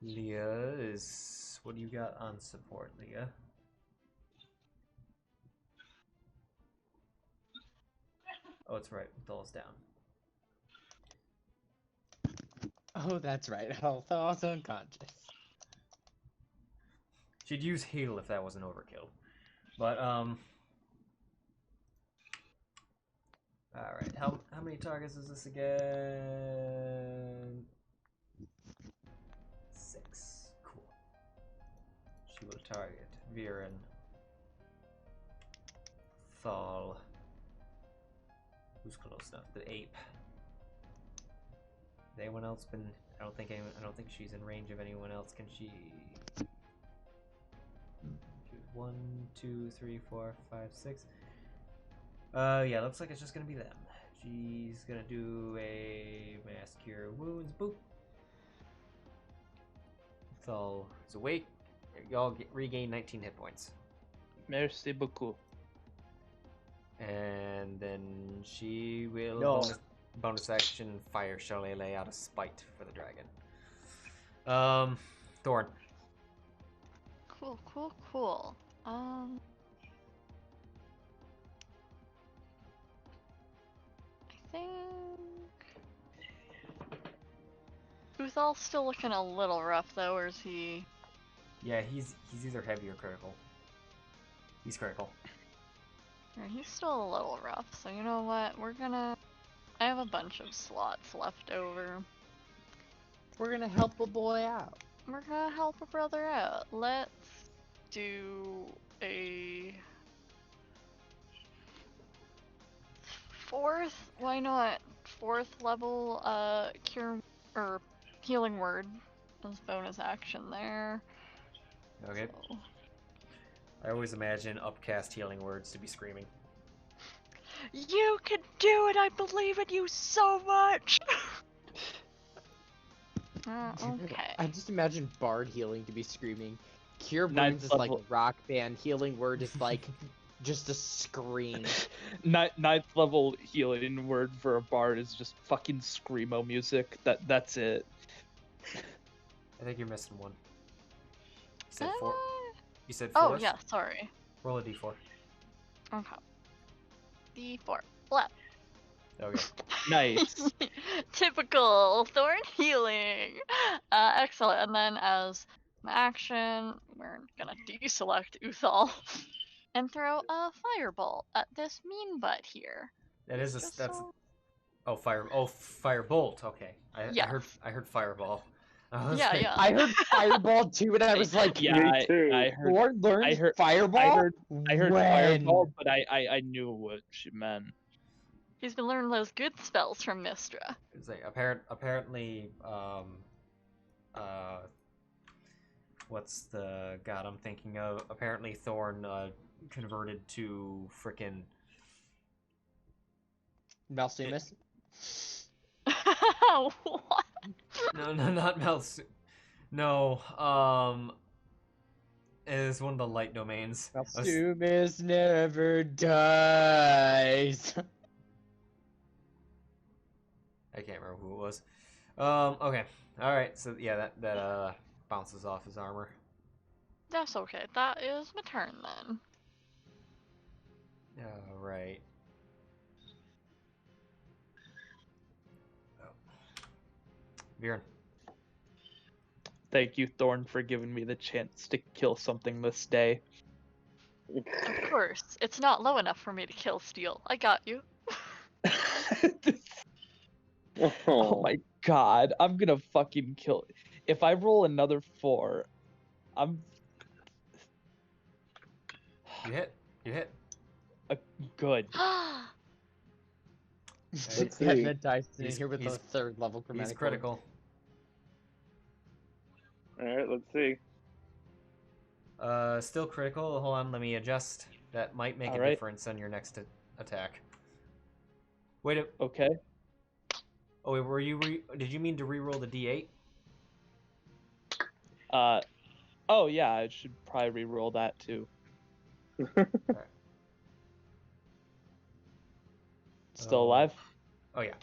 Lia is... What do you got on support, Lia? Oh, it's right. Uthal's down. Oh, that's right. Health also unconscious. She'd use heal if that wasn't overkill. But, Alright, how many targets is this again? 6. Cool. She will target Viran, Thal. Who's close enough? The ape. Has anyone else been... I don't think she's in range of anyone else. Can she... 1, 2, 3, 4, 5, 6. Yeah, looks like it's just gonna be them. She's gonna do a mass cure wounds. Boop. Thal is awake. Y'all regain 19 hit points. Merci beaucoup. And then she will No. bonus action fire ShiniLair out of spite for the dragon. Thorn. Cool. I think Uthal's still looking a little rough though, or is he? Yeah, he's either heavy or critical. He's critical. Yeah, he's still a little rough. So you know what? I have a bunch of slots left over. We're gonna help a boy out. We're gonna help a brother out. Let's do a why not? 4th level cure or healing word as bonus action there. Okay. So. I always imagine upcast healing words to be screaming. You can do it! I believe in you so much! Okay. I just imagine Bard healing to be screaming. Cure Ninth Wounds is like level. rock band. Healing Word is like just a scream. Ninth level healing word for a bard is just fucking screamo music. That's it. I think you're missing one. You said 4. You said 4th? Oh, yeah, sorry. Roll a d4. Okay. D4. Left. Okay. Nice. Typical Thorn healing. Excellent. And then as an action, we're gonna deselect Uthal and throw a fireball at this mean butt here. That is Just that's so- oh firebolt. Okay. Yeah. I heard fireball. I was Yeah, like, yeah. I heard Fireball too, and I was like, Yeah, Me too. I heard. Thorn learned heard- Fireball? I heard When? fireball, but I knew what she meant. He's been learning those good spells from Mistra. It's like apparently what's the god I'm thinking of? Apparently Thorn converted to frickin' Malsumus? What? no, not Mels. No, it is one of the light domains. I was- Malsumus never dies. I can't remember who it was. Okay. Alright, so yeah, that bounces off his armor. That's okay. That is my turn then. Alright. Viran. Thank you, Thorn, for giving me the chance to kill something this day. Of course. It's not low enough for me to kill Steel. I got you. Oh my god, I'm gonna fucking kill. If I roll another 4, I'm You hit. You hit. good. Let's see. And then Tyson in He's- here with the he's- 3rd level chromatic. He's critical. Alright, let's see. Still critical. Hold on, let me adjust. That might make a Alright. difference on your next attack. Wait a... Okay. Oh, wait, were you did you mean to re-roll the d8? Oh yeah, I should probably re-roll that too. Still alive? Oh yeah.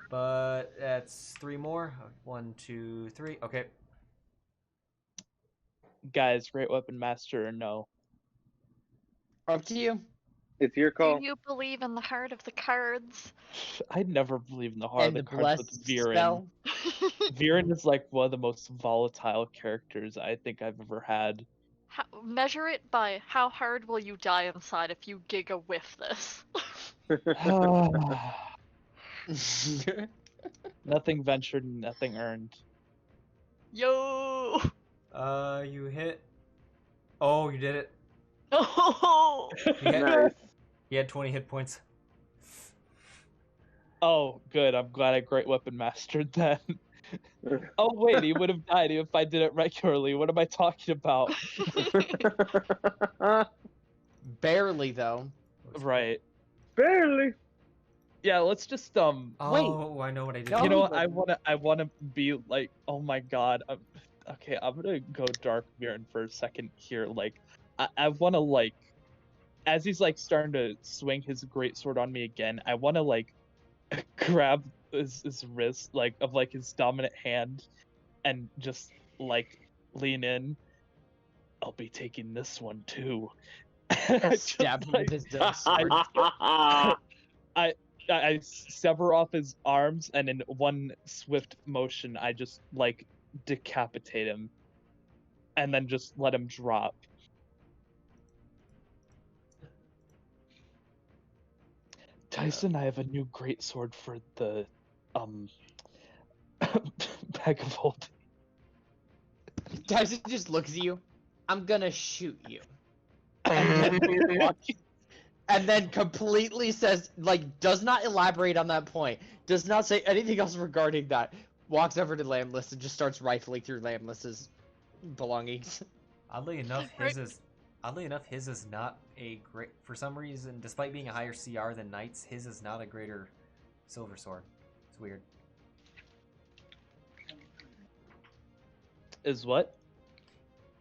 But that's 3 more. 1, 2, 3. Okay. Guys, Great Weapon Master or no? Up to you. It's your call. Do you believe in the heart of the cards? I never believe in the heart And of the the cards blessed with Viran. spell. Viran is like one of the most volatile characters I think I've ever had. Measure it by how hard will you die inside if you giga whiff this. Nothing ventured, nothing earned. Yo! You hit. Oh, you did it. Oh! Nice. He had 20 hit points. Oh, good. I'm glad I Great Weapon Mastered then. Oh, wait, he would have died if I did it regularly. What am I talking about? Barely, though. Right. Barely. Yeah, let's just Oh, I know what I did. No. You know what? I wanna be like, oh my god. Okay, I'm gonna go Dark Viran for a second here. Like, I wanna like, as he's like starting to swing his greatsword on me again, I wanna like grab his wrist, like of like his dominant hand, and just like lean in. I'll be taking this one too. Stab him with his dumb sword. I sever off his arms, and in one swift motion, I just like decapitate him, and then just let him drop. Tycen, I have a new greatsword for the bag of holding. Tyson just looks at you. I'm gonna shoot you. And then completely says, like, does not elaborate on that point. Does not say anything else regarding that. Walks over to Lambless and just starts rifling through Lambless's belongings. Oddly enough, his is not a great. For some reason, despite being a higher CR than Knight's, his is not a greater silver sword. It's weird. Is what?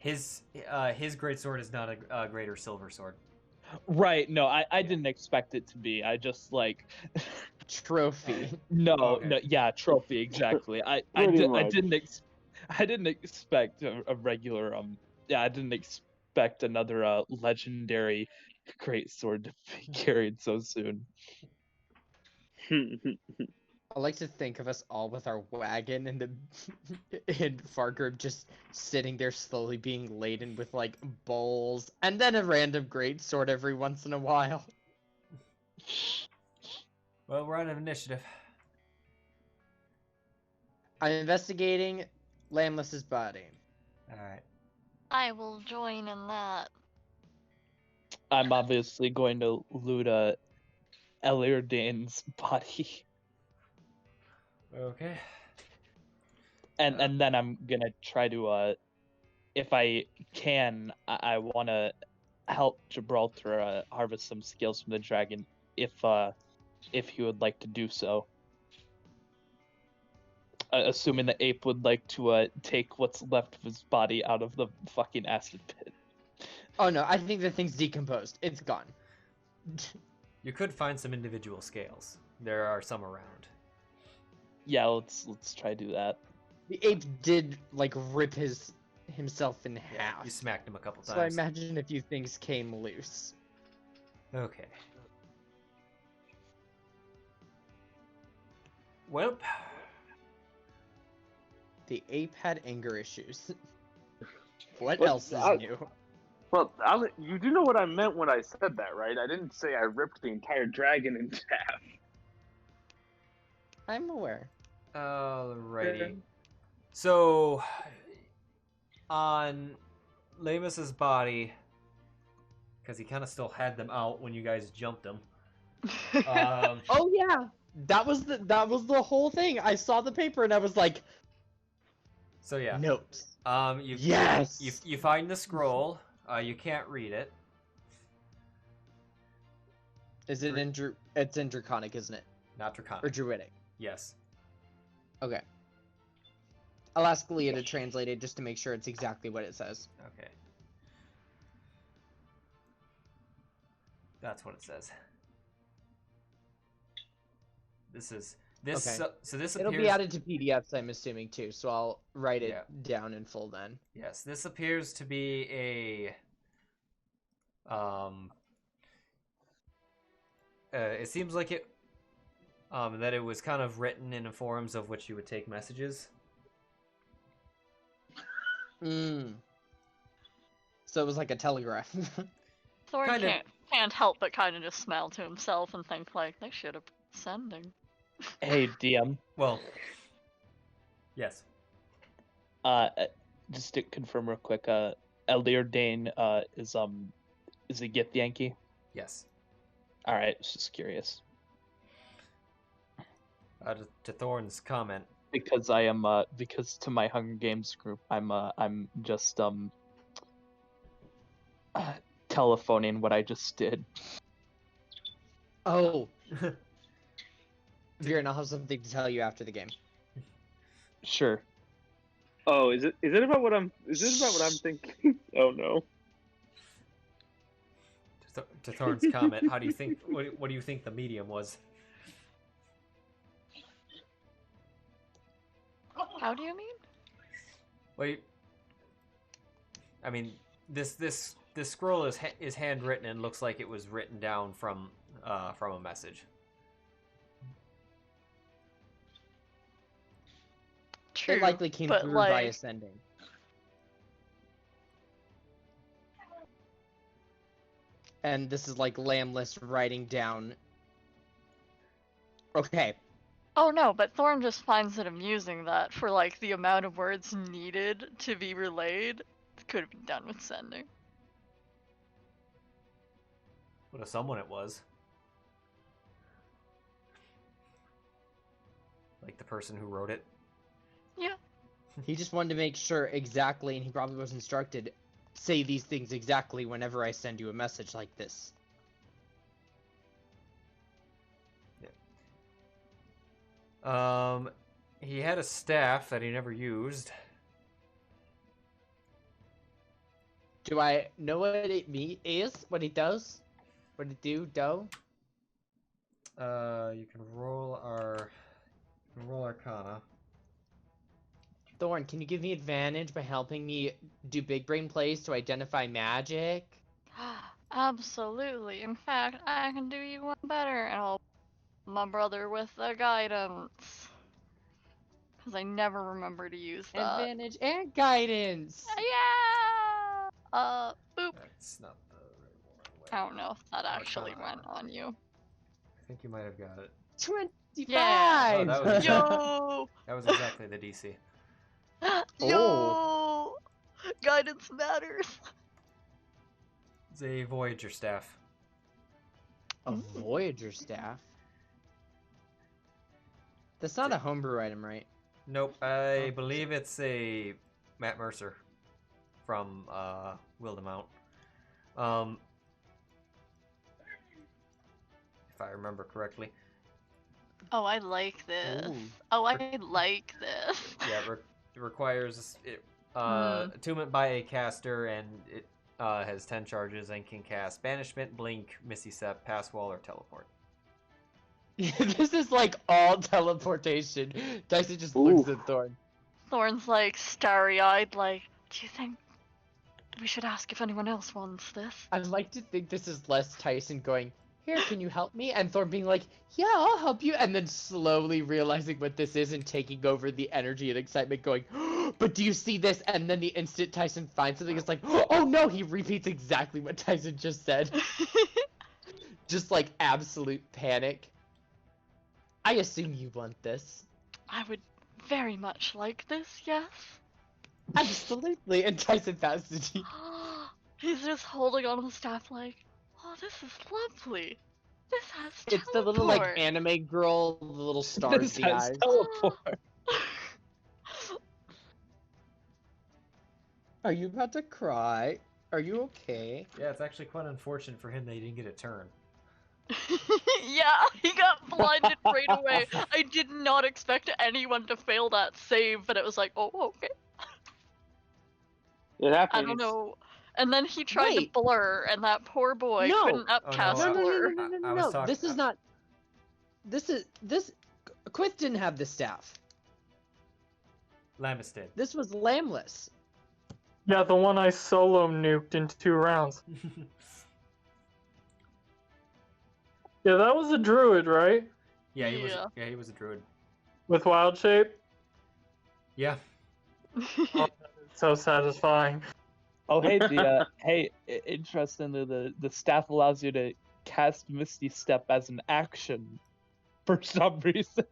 His great sword is not a greater silver sword. Right, no, I didn't expect it to be. I just like Trophy. no, yeah, trophy exactly. I didn't expect a regular I didn't expect another legendary greatsword to be carried so soon. I like to think of us all with our wagon and the and Fargrim just sitting there slowly being laden with like bowls and then a random greatsword every once in a while. Well, we're on an initiative. I'm investigating Lambless's body. Alright. I will join in that. I'm obviously going to loot Elirdane's body. Okay. And then I'm gonna try to if I can, I wanna help Gibraltar harvest some skills from the dragon if he would like to do so. Assuming the ape would like to take what's left of his body out of the fucking acid pit. Oh no, I think the thing's decomposed. It's gone. You could find some individual scales. There are some around. Yeah, let's try to do that. The ape did like rip himself in half. You smacked him a couple So times. I imagine a few things came loose. Okay. Welp. The ape had anger issues. What Well, else is new? Well, you do know what I meant when I said that, right? I didn't say I ripped the entire dragon in half. I'm aware. Alrighty. So, on Lamus's body, because he kind of still had them out when you guys jumped him. Oh yeah, that was the whole thing. I saw the paper and I was like, So yeah. notes. Yes. You find the scroll. You can't read it. Is it in It's in Draconic, isn't it? Not Draconic. Or Druidic? Yes. Okay. I'll ask Leah to translate it just to make sure it's exactly what it says. Okay. That's what it says. Okay. So this It'll appears. be added to PDFs, I'm assuming too. So I'll write it down in full then. Yes, this appears to be a. It seems like it. That it was kind of written in forms of which you would take messages. So it was like a telegraph. Thorn Kind of. can't help but kind of just smile to himself and think like, they should have been sending. Hey, DM. Well. Yes. Just to confirm real quick, Elirdain is a Githyanki? Yes. All right, just curious. To Thorn's comment. Because I am because to my Hunger Games group, I'm just telephoning what I just did. Oh. Viran, I'll have something to tell you after the game. Sure. Oh, is it about what I'm thinking? Oh no. To Thorn's comment, how do you think? What do you think the medium was? How do you mean? Wait. I mean, this scroll is handwritten and looks like it was written down from a message. True, It likely came but through like, by ascending. And this is like Lambless writing down. Okay. oh no, but Thorn just finds it amusing that for like the amount of words needed to be relayed, it could have been done with sending. What if someone it was? Like the person who wrote it? Yeah. He just wanted to make sure exactly, and he probably was instructed, say these things exactly whenever I send you a message like this. He had a staff that he never used. Do I know what it is? What it does? What it do? You can roll Arcana. Thorn, can you give me advantage by helping me do big brain plays to identify magic? Absolutely. In fact, I can do you one better and help my brother with the guidance. Because I never remember to use that. Advantage and guidance! Yeah! Boop. That's not the right one. I don't know if that actually Arcana. went on you. I think you might have got it. 25! Yeah. Oh, that was- Yo! That was exactly the DC. Yo! Guidance matters. It's a Voyager staff. A Voyager staff? That's not a homebrew item, right? Nope, I believe it's a Matt Mercer from Wildemount. If I remember correctly. Oh, I like this. Ooh. Oh, I like this. Yeah, it requires attunement by a caster, and it has 10 charges and can cast Banishment, Blink, Misty Step, Pass Wall, or Teleport. This is like all teleportation. Tycen just looks at Thorn. Thorn's like starry-eyed, like, do you think we should ask if anyone else wants this? I'd like to think this is less Tycen going, here, can you help me? And Thorn being like, yeah, I'll help you. And then slowly realizing what this is and taking over the energy and excitement going, but do you see this? And then the instant Tycen finds something, it's like, oh no, he repeats exactly what Tycen just said. Just like absolute panic. I assume you want this. I would very much like this, yes? Absolutely. And Tycen passes you. He's just holding on to the staff like, oh, this is lovely. This has teleport. It's the little like anime girl, the little stars This the has eyes. teleport. Are you about to cry? Are you okay? Yeah, it's actually quite unfortunate for him that he didn't get a turn. Yeah, he got blinded right away. I did not expect anyone to fail that save, but it was like, oh, okay. It happens. I don't know. And then he tried to Wait. blur, and that poor boy No. couldn't upcast no, blur. I was talking- This is not. This. Quith didn't have this staff. Lamis did. This was Lambless. Yeah, the one I solo nuked in 2 rounds. Yeah, that was a druid, right? Yeah, he was. Yeah. Yeah, he was a druid. With wild shape. Yeah. So satisfying. Oh, hey, interestingly, the staff allows you to cast Misty Step as an action for some reason.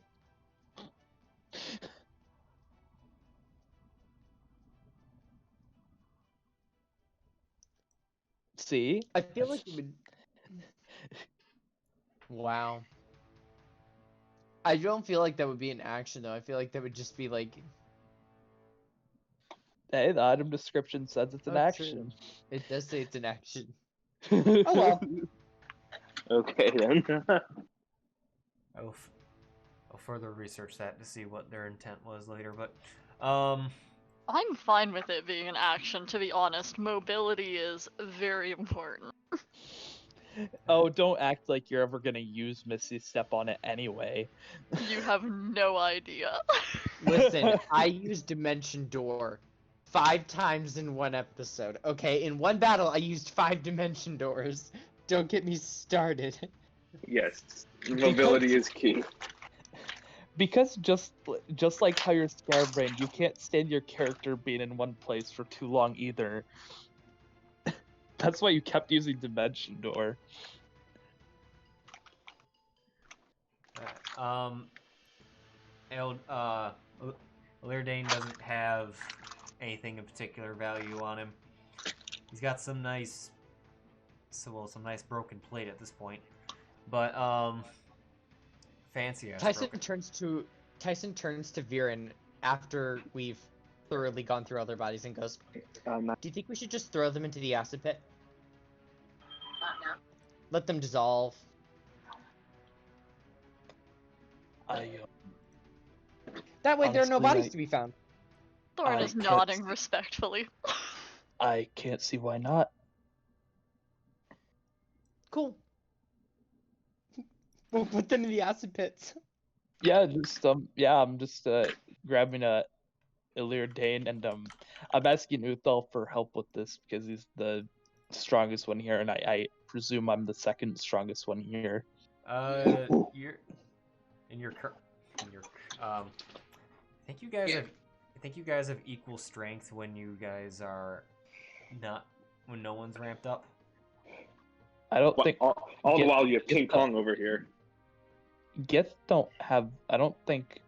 See? I feel like it would. Wow. I don't feel like that would be an action though. I feel like that would just be like. Hey, the item description says it's an Oh, action. It does say it's an action. Oh well. Okay then. I'll further research that to see what their intent was later, but I'm fine with it being an action, to be honest. Mobility is very important. Oh, don't act like you're ever gonna use Misty Step on it anyway. You have no idea. Listen, I use Dimension Door. 5 times in one episode. Okay, in one battle, I used 5 dimension doors. Don't get me started. Yes, mobility is key. Because just like how you're scatterbrained, you can't stand your character being in one place for too long either. That's why you kept using Dimension Door. Lairdane doesn't have anything of particular value on him. He's got some nice broken plate at this point, but fancy ass. Tycen turns to Viran after we've thoroughly gone through other bodies and goes, "Do you think we should just throw them into the acid pit? Not now. Let them dissolve." That way, there are no Honestly, bodies to be found. Thorn I is can't nodding see- respectfully. I can't see why not. Cool. We'll put them in the acid pits. Yeah, I'm just grabbing a Ilir Dane, and I'm asking Uthal for help with this because he's the strongest one here, and I presume I'm the second strongest one here. You're I think you guys have equal strength when you guys are when no one's ramped up. I don't think All the Gith- while you have King Gith- Kong over here. Gith don't have. I don't think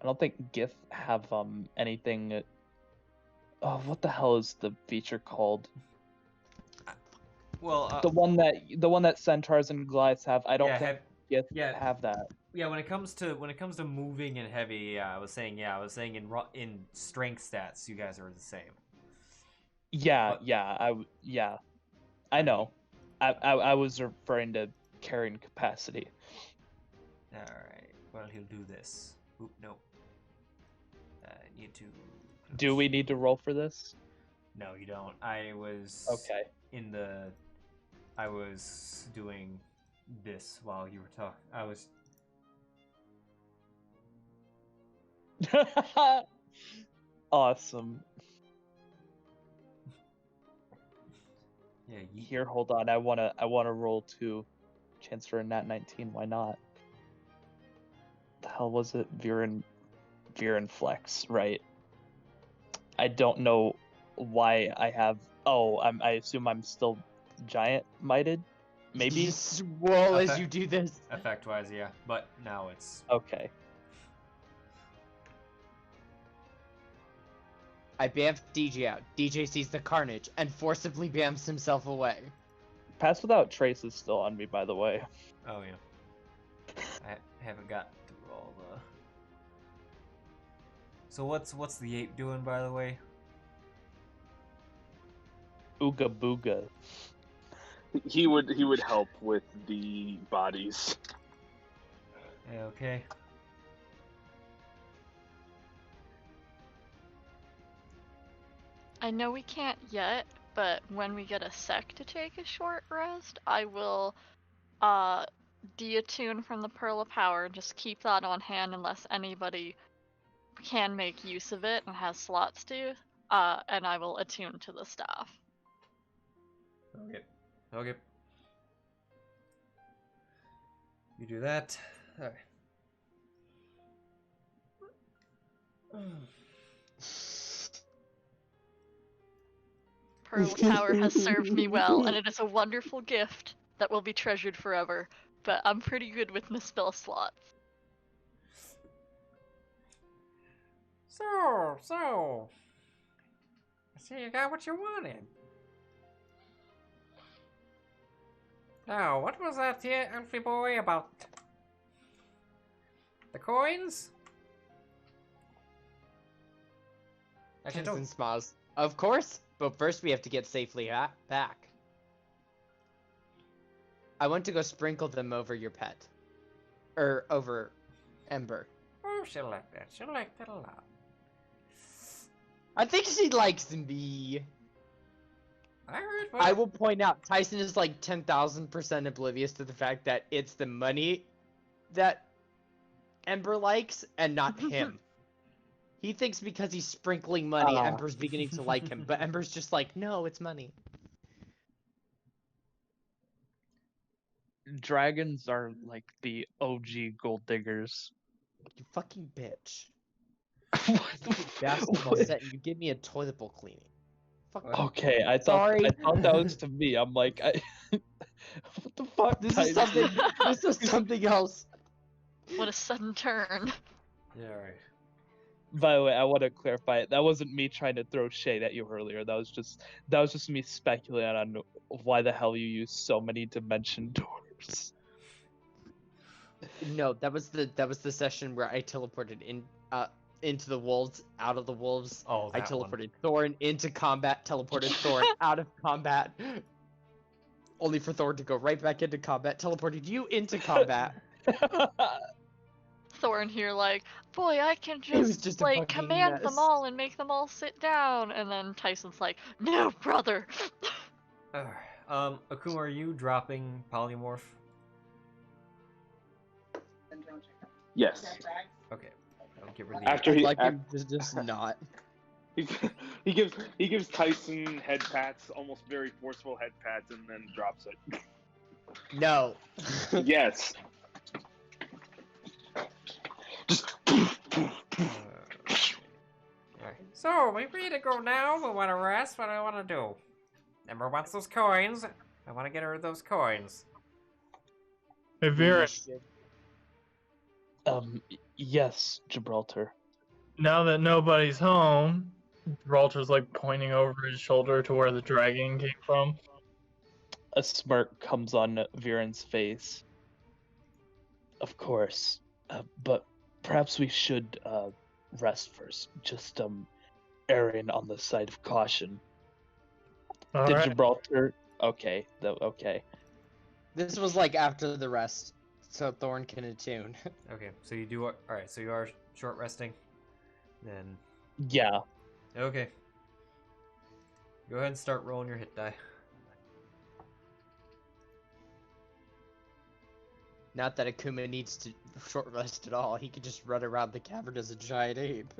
Gith have anything. Oh, what the hell is the feature called? Well, The one that centaurs and Goliaths have. I don't think Gith yeah. have that. Yeah, when it comes to moving and heavy, I was saying in strength stats, you guys are the same. Yeah, But- I know. I was referring to carrying capacity. All right. Well, he'll do this. Oop, no. I need to. Do we need to roll for this? No, you don't. I was Okay. I was doing this while you were talking. I was. Awesome. Yeah. Here, hold on. I wanna roll 2. Chance for a nat 19. Why not? The hell was it? Viran flex, right? I don't know why I have. Oh, I assume I'm still giant mighted. Maybe. Just roll as Okay. you do this. Effect wise, yeah. But now it's. Okay. I bamf DJ out. DJ sees the carnage and forcibly bamfs himself away. Pass Without Trace is still on me, by the way. Oh yeah. I haven't got through all the. So what's the ape doing, by the way? Ooga booga. He would help with the bodies. Yeah, okay. I know we can't yet, but when we get a sec to take a short rest, I will deattune from the Pearl of Power and just keep that on hand unless anybody can make use of it and has slots to, and I will attune to the staff. Okay. You do that. Alright. Pearl of Power has served me well, and it is a wonderful gift that will be treasured forever, but I'm pretty good with misspell slots. So. I see you got what you wanted. Now, what was that here, Elfie boy, about the coins? Actually, Tyson don't. smiles. Of course, but first we have to get safely back. I want to go sprinkle them over your pet. Over Ember. Oh, she'll like that. She'll like that a lot. I think she likes me. Alright, I will point out, Tyson is like 10,000% oblivious to the fact that it's the money that Ember likes and not him. He thinks because he's sprinkling money, Ember's beginning to like him, but Ember's just like, no, it's money. Dragons are like the OG gold diggers. You fucking bitch. What You get basketball set and you give me a toilet bowl cleaning. Fuck. Okay, I Sorry. thought that was to me. I'm like, what the fuck? This is something. This is something else. What a sudden turn. Yeah, alright. By the way, I want to clarify. That wasn't me trying to throw shade at you earlier. That was just me speculating on why the hell you use so many dimension doors. No, that was the session where I teleported into the wolves, out of the wolves. Oh, I that teleported Thorn into combat, teleported Thorn out of combat, only for Thorn to go right back into combat, teleported you into combat. Thorn here like, boy, I can was just, just a like, fucking command mess. them all and make them all sit down. And then Tycen's like, no, brother. Akuma, are you dropping polymorph? Yes. Okay. I'll get rid of the After I'd he like him to just not. he gives Tyson head pats, almost very forceful head pats, and then drops it. No. Yes. Just. Alright. So, we free to go now? We want to rest? What do I want to do? Ember wants those coins. I want to get her those coins. Hey, Viran, Yes, Gibraltar. now that nobody's home, Gibraltar's like pointing over his shoulder to where the dragon came from. A smirk comes on Viren's face. Of course, but perhaps we should rest first. Just erring on the side of caution. All Did right. Gibraltar? Okay, okay. This was like after the rest, so Thorn can attune. Okay, so you do. Alright, so you are short resting. Then. Yeah. Okay. Go ahead and start rolling your hit die. Not that Akuma needs to short rest at all. He could just run around the cavern as a giant ape.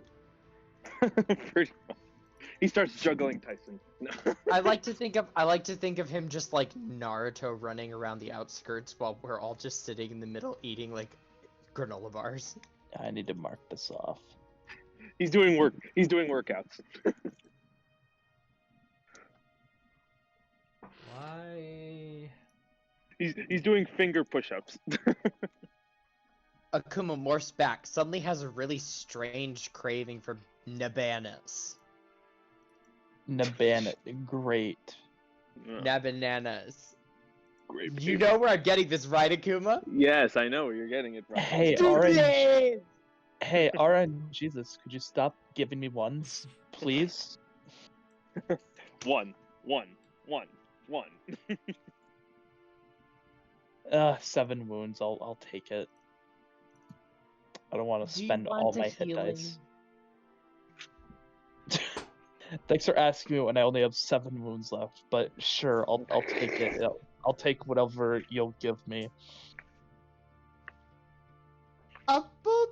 Pretty much. He starts juggling Tyson. No. I like to think of him just like Naruto running around the outskirts while we're all just sitting in the middle eating like granola bars. I need to mark this off. He's doing work. He's doing workouts. Why? He's doing finger push-ups. Akuma morphs back, suddenly has a really strange craving for nabanas. Nabana, great. Nabananas. Great. You know where I'm getting this, right, Akuma? Yes, I know where you're getting it from. Hey, Orange. Hey, Orange. Jesus, could you stop giving me ones, please? One. 7 wounds. I'll take it. I don't want to Do you spend want all a my hit healing? dice. Thanks for asking me when I only have 7 wounds left, but sure, I'll take it. I'll take whatever you'll give me. Boop.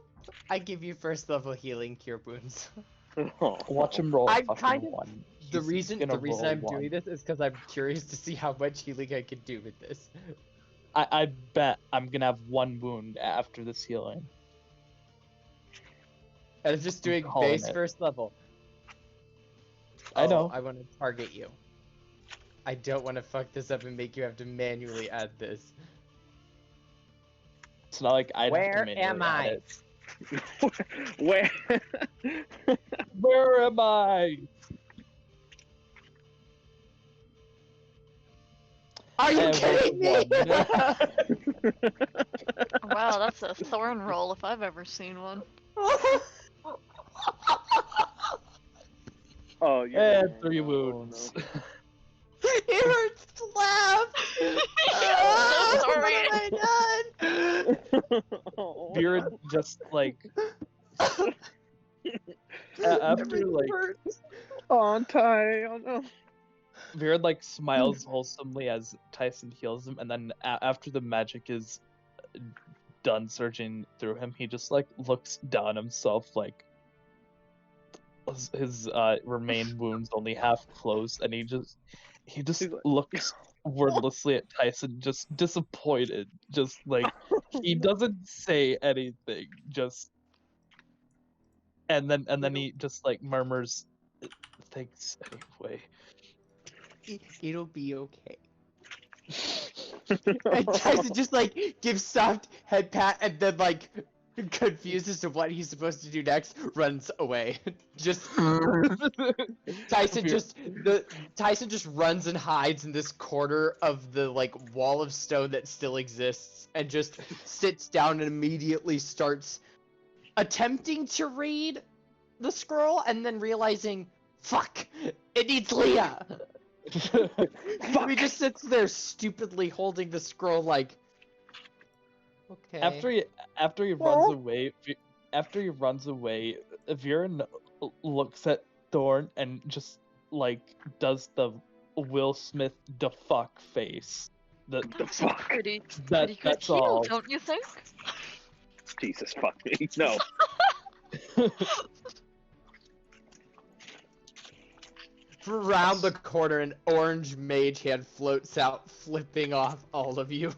I give you first level healing cure wounds. Watch him roll. a I'm fucking kind of- one. The He's reason gonna I'm roll doing one. this is because I'm curious to see how much healing I can do with this. I bet I'm gonna have 1 wound after this healing. I was just doing calling base it. first level. I know. I want to target you. I don't want to fuck this up and make you have to manually add this. It's not like I Where have to am manually I? add it. Where? Where am I? Are you I have kidding me? Wow, that's a Thorn roll if I've ever seen one. Oh, you. And 3 Oh, wounds. no. It hurts to laugh. So sorry. What have I done? You're just like after Everything like hurts. Oh, Ty. Oh no. Viran like smiles wholesomely as Tyson heals him, and then after the magic is done surging through him, he just like looks down himself like, his remain wounds only half closed, and he just He's like- looks wordlessly at Tycen, just disappointed, just like he doesn't say anything, just and then he just like murmurs, "Thanks anyway." It'll be okay. And Tycen just like gives soft head pat and then like confused as to what he's supposed to do next, runs away. Tycen just runs and hides in this corner of the like wall of stone that still exists and just sits down and immediately starts attempting to read the scroll and then realizing, fuck, it needs Lia. He just sits there stupidly holding the scroll like, okay. After he runs away, Viran looks at Thorn and just like does the Will Smith the fuck face. That's a pretty good that's heal, all. don't you think? Jesus fuck me. No. Around the corner, an orange mage hand floats out, flipping off all of you.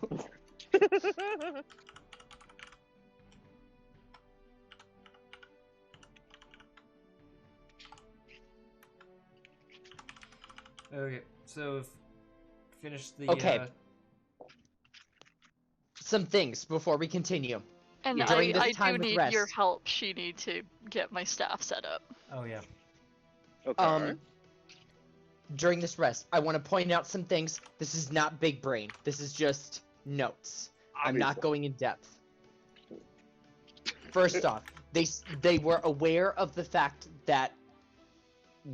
Okay, so finish the. Okay. Some things before we continue. And During this I time do with need rest. your help, Shini, to get my staff set up. Oh yeah. Okay. During this rest, I want to point out some things. This is not big brain. This is just notes. I'm not Obviously. going in depth. First off, they were aware of the fact that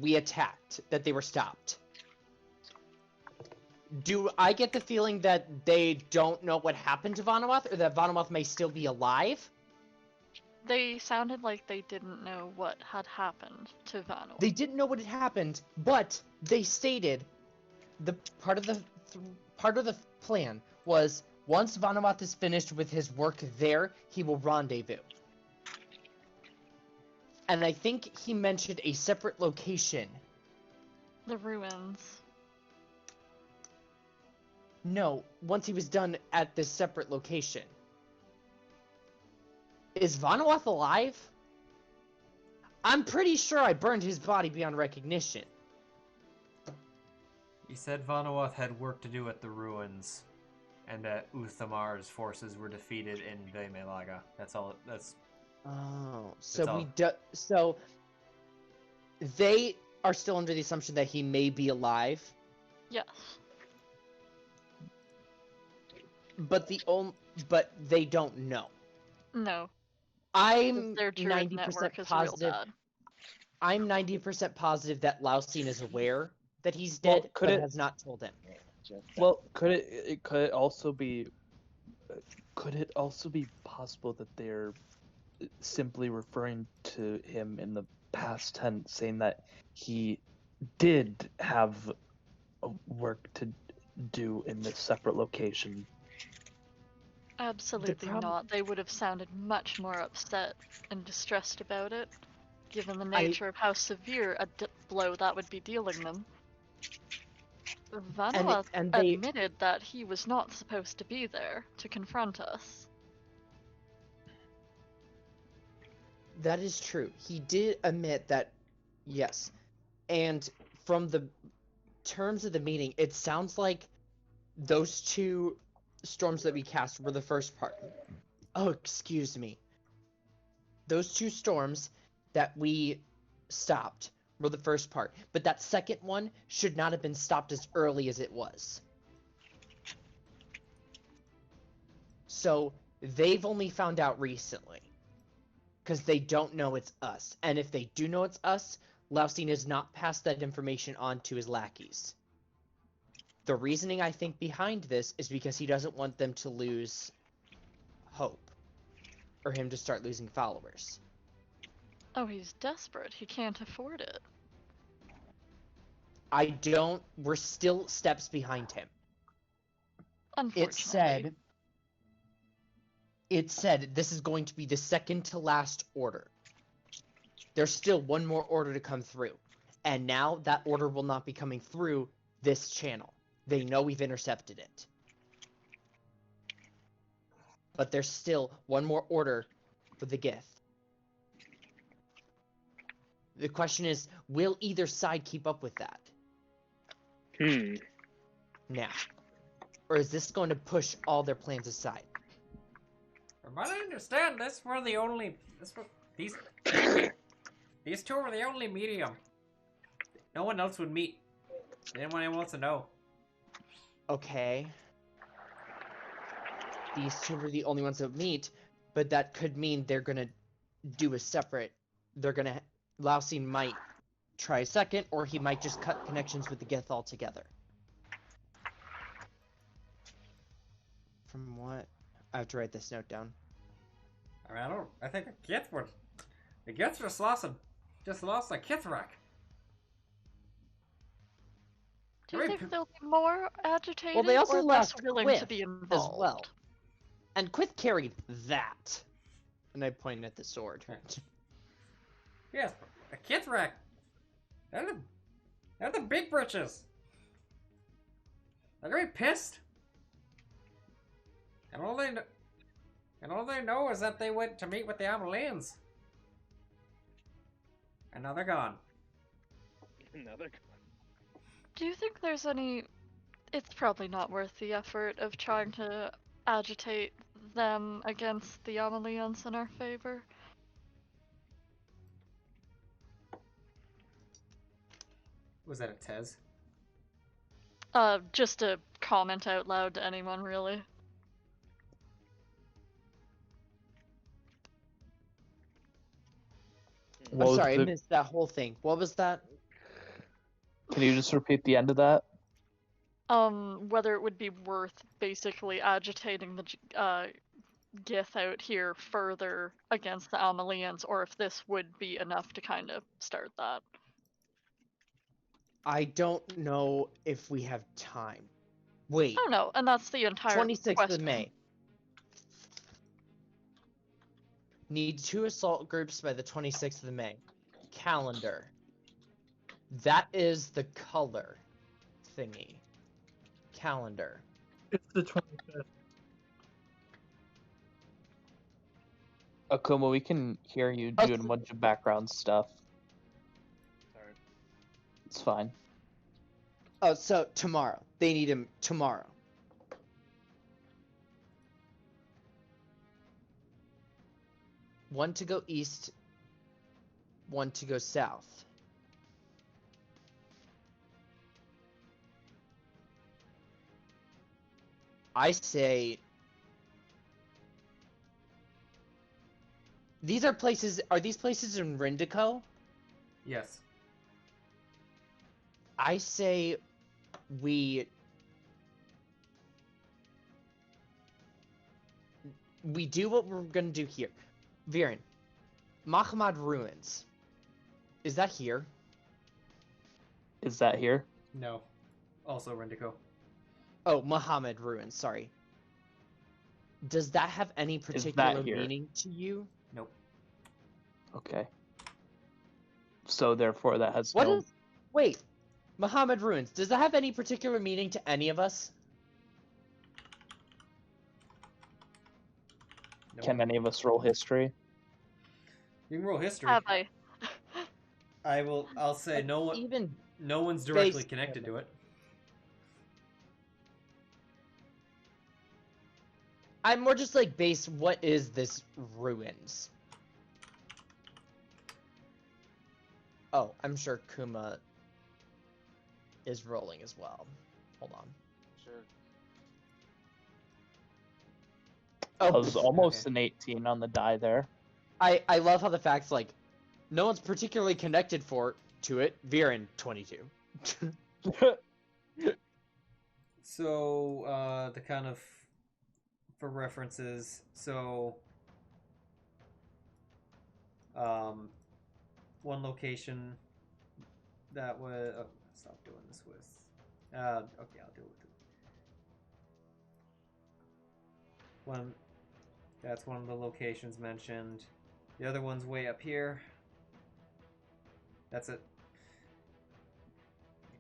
we attacked, that they were stopped. Do I get the feeling that they don't know what happened to Vanowath, or that Vanowath may still be alive? They sounded like they didn't know what had happened to Vanowath. They didn't know what had happened, but they stated the part of the plan was once Vanowath is finished with his work there, he will rendezvous. And I think he mentioned a separate location. The ruins. No, once he was done at this separate location. Is Vanowath alive? I'm pretty sure I burned his body beyond recognition. He said Vanowath had work to do at the ruins, and that Uthamar's forces were defeated in Vaimei-Laga. That's all. That's. Oh, That's so they are still under the assumption that he may be alive, Yes. but they don't know. No. I'm Their druid 90% network is positive. real bad. I'm 90% positive that Lausine is aware that he's Well, dead, could but it- has not told him. Well, could it also be possible that they're simply referring to him in the past tense, saying that he did have work to do in this separate location? Absolutely not. They would have sounded much more upset and distressed about it, given the nature of how severe a blow that would be dealing them. Vanowath and they- admitted that he was not supposed to be there to confront us. That is true. He did admit that, yes. And from the terms of the meeting, it sounds like those two storms that we cast were the first part. Oh, excuse me. Those two storms that we stopped were the first part. But that second one should not have been stopped as early as it was. So, they've only found out recently. Because they don't know it's us. And if they do know it's us, Lausine has not passed that information on to his lackeys. The reasoning I think behind this is because he doesn't want them to lose hope. Or him to start losing followers. Oh, he's desperate. He can't afford it. We're still steps behind him. Unfortunately. It said this is going to be the second to last order. There's still one more order to come through. And now that order will not be coming through this channel. They know we've intercepted it. But there's still one more order for the Gith. The question is, will either side keep up with that? Now. Or is this going to push all their plans aside? From what I understand, these two are the only medium. No one else would meet. Anyone wants to know. Okay. These two are the only ones that meet, but that could mean they're gonna do a separate. Lousy might try a second, or he might just cut connections with the Gith altogether. From what? I have to write this note down. I mean, I think the Gith just lost a Kithrak. Do you think they'll be more agitated? Well, they also or less lost willing Quith to be as involved? well. And Quith carried that. And I pointed at the sword. Yes, a Kithrak. They're the big britches. They're gonna be pissed. And all they know is that they went to meet with the Amalians. And now they're gone. Do you think there's any... It's probably not worth the effort of trying to agitate them against the Amalians in our favor. Was that a Tez? Just a comment out loud to anyone, really. I'm sorry, I missed that whole thing. What was that? Can you just repeat the end of that? Whether it would be worth basically agitating the Gith out here further against the Amalians, or if this would be enough to kind of start that. I don't know if we have time. Wait. I don't know, and that's the entire 26th question. of May. Need 2 assault groups by the 26th of May. Calendar. That is the color thingy. Calendar. It's the 25th. Akuma, we can hear you doing a bunch of background stuff. Sorry. It's fine. Oh, so tomorrow. They need him tomorrow. One to go east, one to go south. I say... These are places... Are these places in Rindico? Yes. I say we do what we're gonna do here. Viran, Mahmad Ruins. Is that here? Is that here? No. Also Rendico. Oh, Muhammad Ruins, sorry. Does that have any particular here? meaning to you? Nope. Okay. So therefore that has What no... is... Wait. Muhammad Ruins. Does that have any particular meaning to any of us? Nope. Can any of us roll history? You can roll history. Have I? I'll say no one. Even No one's directly based- connected to it. I'm more just like base. What is this ruins? Oh, I'm sure Kuma is rolling as well. Hold on. Sure. I Oh, was almost okay. an 18 on the die there. I love how the fact's like, no one's particularly connected to it. Viran 22. So, the kind of, for references, so, one location that was, oh, stop doing this with, okay, I'll do it with that's one of the locations mentioned. The other one's way up here. That's it.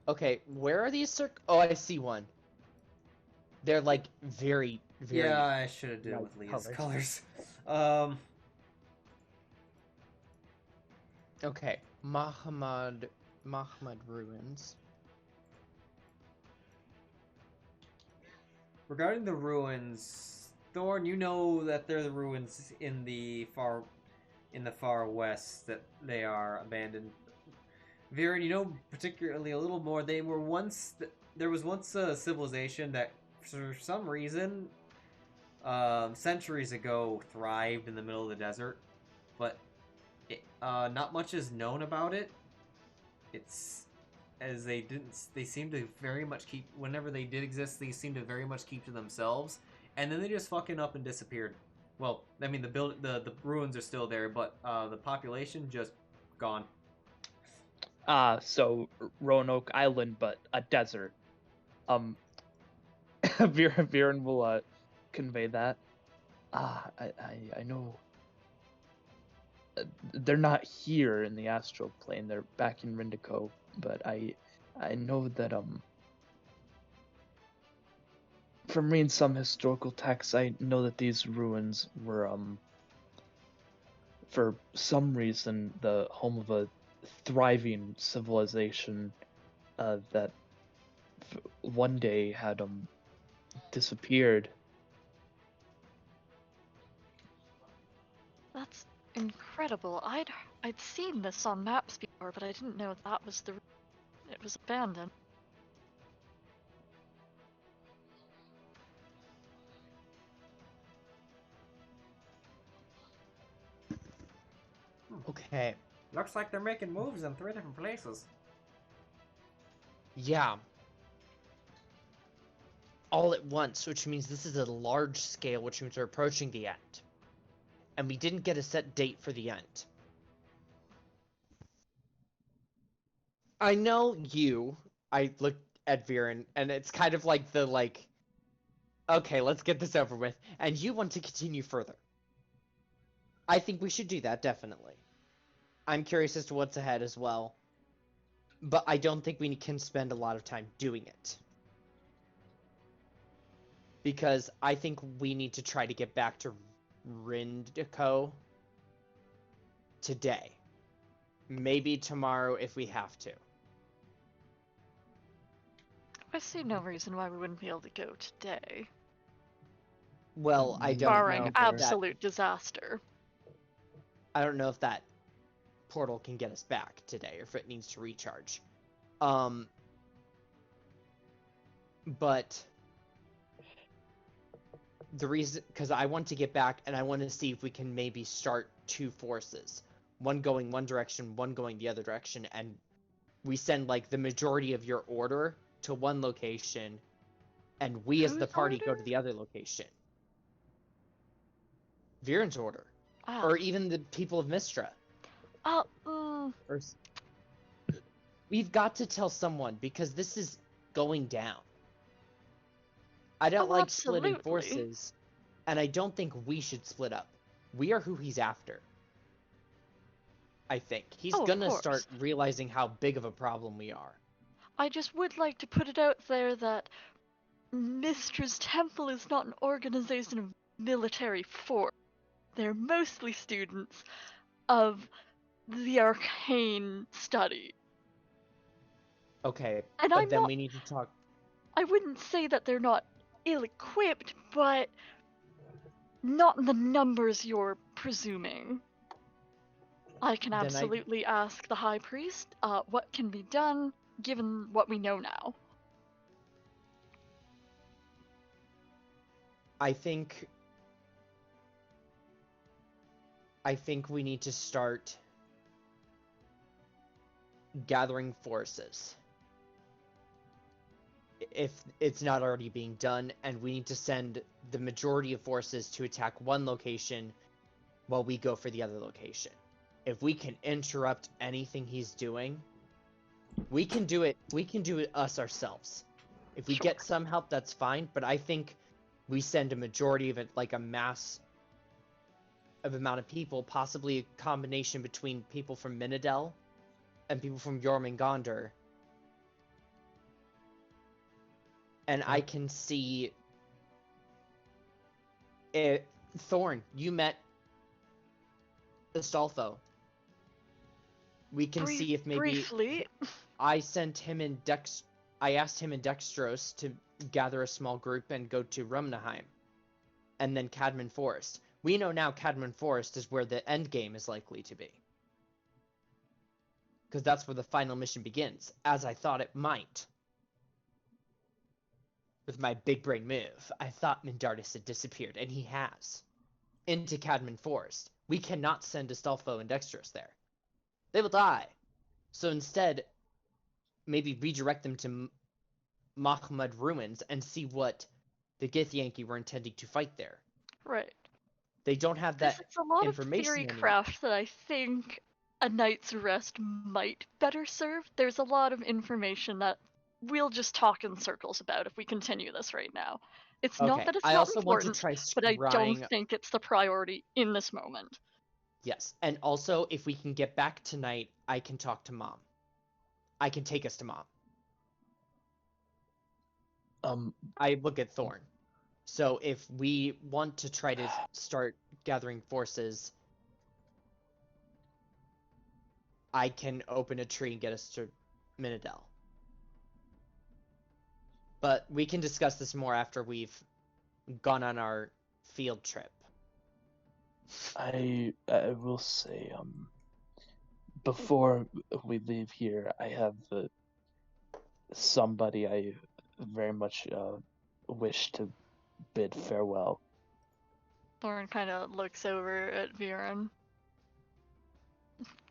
Okay, where are these Oh, I see one. They're like very, very. Yeah, I should have done light with Lia's colored. colors. Okay, Mahmud ruins. Regarding the ruins, Thorn, you know that they're the ruins in the far west, that they are abandoned. Viran, you know particularly a little more. There was once a civilization that, for some reason, centuries ago, thrived in the middle of the desert, but not much is known about it. It's as they seem to very much keep, whenever they did exist, they seem to very much keep to themselves, and then they just fucking up and disappeared. Well, I mean, the ruins are still there, but the population just gone. So Roanoke Island, but a desert. Viran will convey that. I know. They're not here in the astral plane. They're back in Rindico, but I know that from reading some historical texts, I know that these ruins were for some reason the home of a thriving civilization that one day had disappeared. That's incredible. I'd seen this on maps before, but I didn't know that was it was abandoned. Okay. Looks like they're making moves in 3 different places. Yeah. All at once, which means this is a large scale, which means we're approaching the end. And we didn't get a set date for the end. I know I looked at Viran, and it's kind of like okay, let's get this over with, and you want to continue further. I think we should do that, definitely. I'm curious as to what's ahead as well. But I don't think we can spend a lot of time doing it. Because I think we need to try to get back to Rindico today. Maybe tomorrow if we have to. I see no reason why we wouldn't be able to go today. Well, I don't Barring know. absolute disaster. I don't know if that portal can get us back today, or if it needs to recharge. But the reason, because I want to get back and I want to see if we can maybe start 2 forces, one going one direction, one going the other direction, and we send like the majority of your order to one location, and we as the party go to the other location. Viran's order. Or even the people of Mistra. We've got to tell someone, because this is going down. I don't like splitting forces, and I don't think we should split up. We are who he's after. I think. He's gonna start realizing how big of a problem we are. I just would like to put it out there that Mistra's Temple is not an organization of military force. They're mostly students of the arcane study. Okay, and but then we need to talk. I wouldn't say that they're not ill-equipped, but not in the numbers you're presuming. I can absolutely ask the High Priest what can be done, given what we know now. I think we need to start gathering forces. If it's not already being done, and we need to send the majority of forces to attack one location while we go for the other location. If we can interrupt anything he's doing, we can do it. We can do it us ourselves. If we get some help, that's fine, but I think we send a majority of it, like a mass of amount of people, possibly a combination between people from Minadel and people from Jormungandr. And I can see it. Thorn, you met Astolfo. We can see if maybe briefly. I sent him in I asked him and Dextros to gather a small group and go to Rumnaheim, and then Cadman Forest. We know now Cadman Forest is where the end game is likely to be, because that's where the final mission begins, as I thought it might. With my big brain move, I thought Mindardus had disappeared, and he has. Into Cadman Forest. We cannot send Astolfo and Dextros there. They will die. So instead, maybe redirect them to Mahmud Ruins and see what the Githyanki were intending to fight there. Right. They don't have that It's a lot of information theory anymore. craft that I think a night's rest might better serve. There's a lot of information that we'll just talk in circles about if we continue this right now. It's not Okay, that it's I not also want to important, try but I don't scrying. think it's the priority in this moment. Yes, and also if we can get back tonight, I can talk to Mom. I can take us to Mom. I look at Thorn. So if we want to try to start gathering forces, I can open a tree and get us to Minadel. But we can discuss this more after we've gone on our field trip. I will say, before we leave here, I have somebody I very much wish to bid farewell. Thorn kind of looks over at Viran,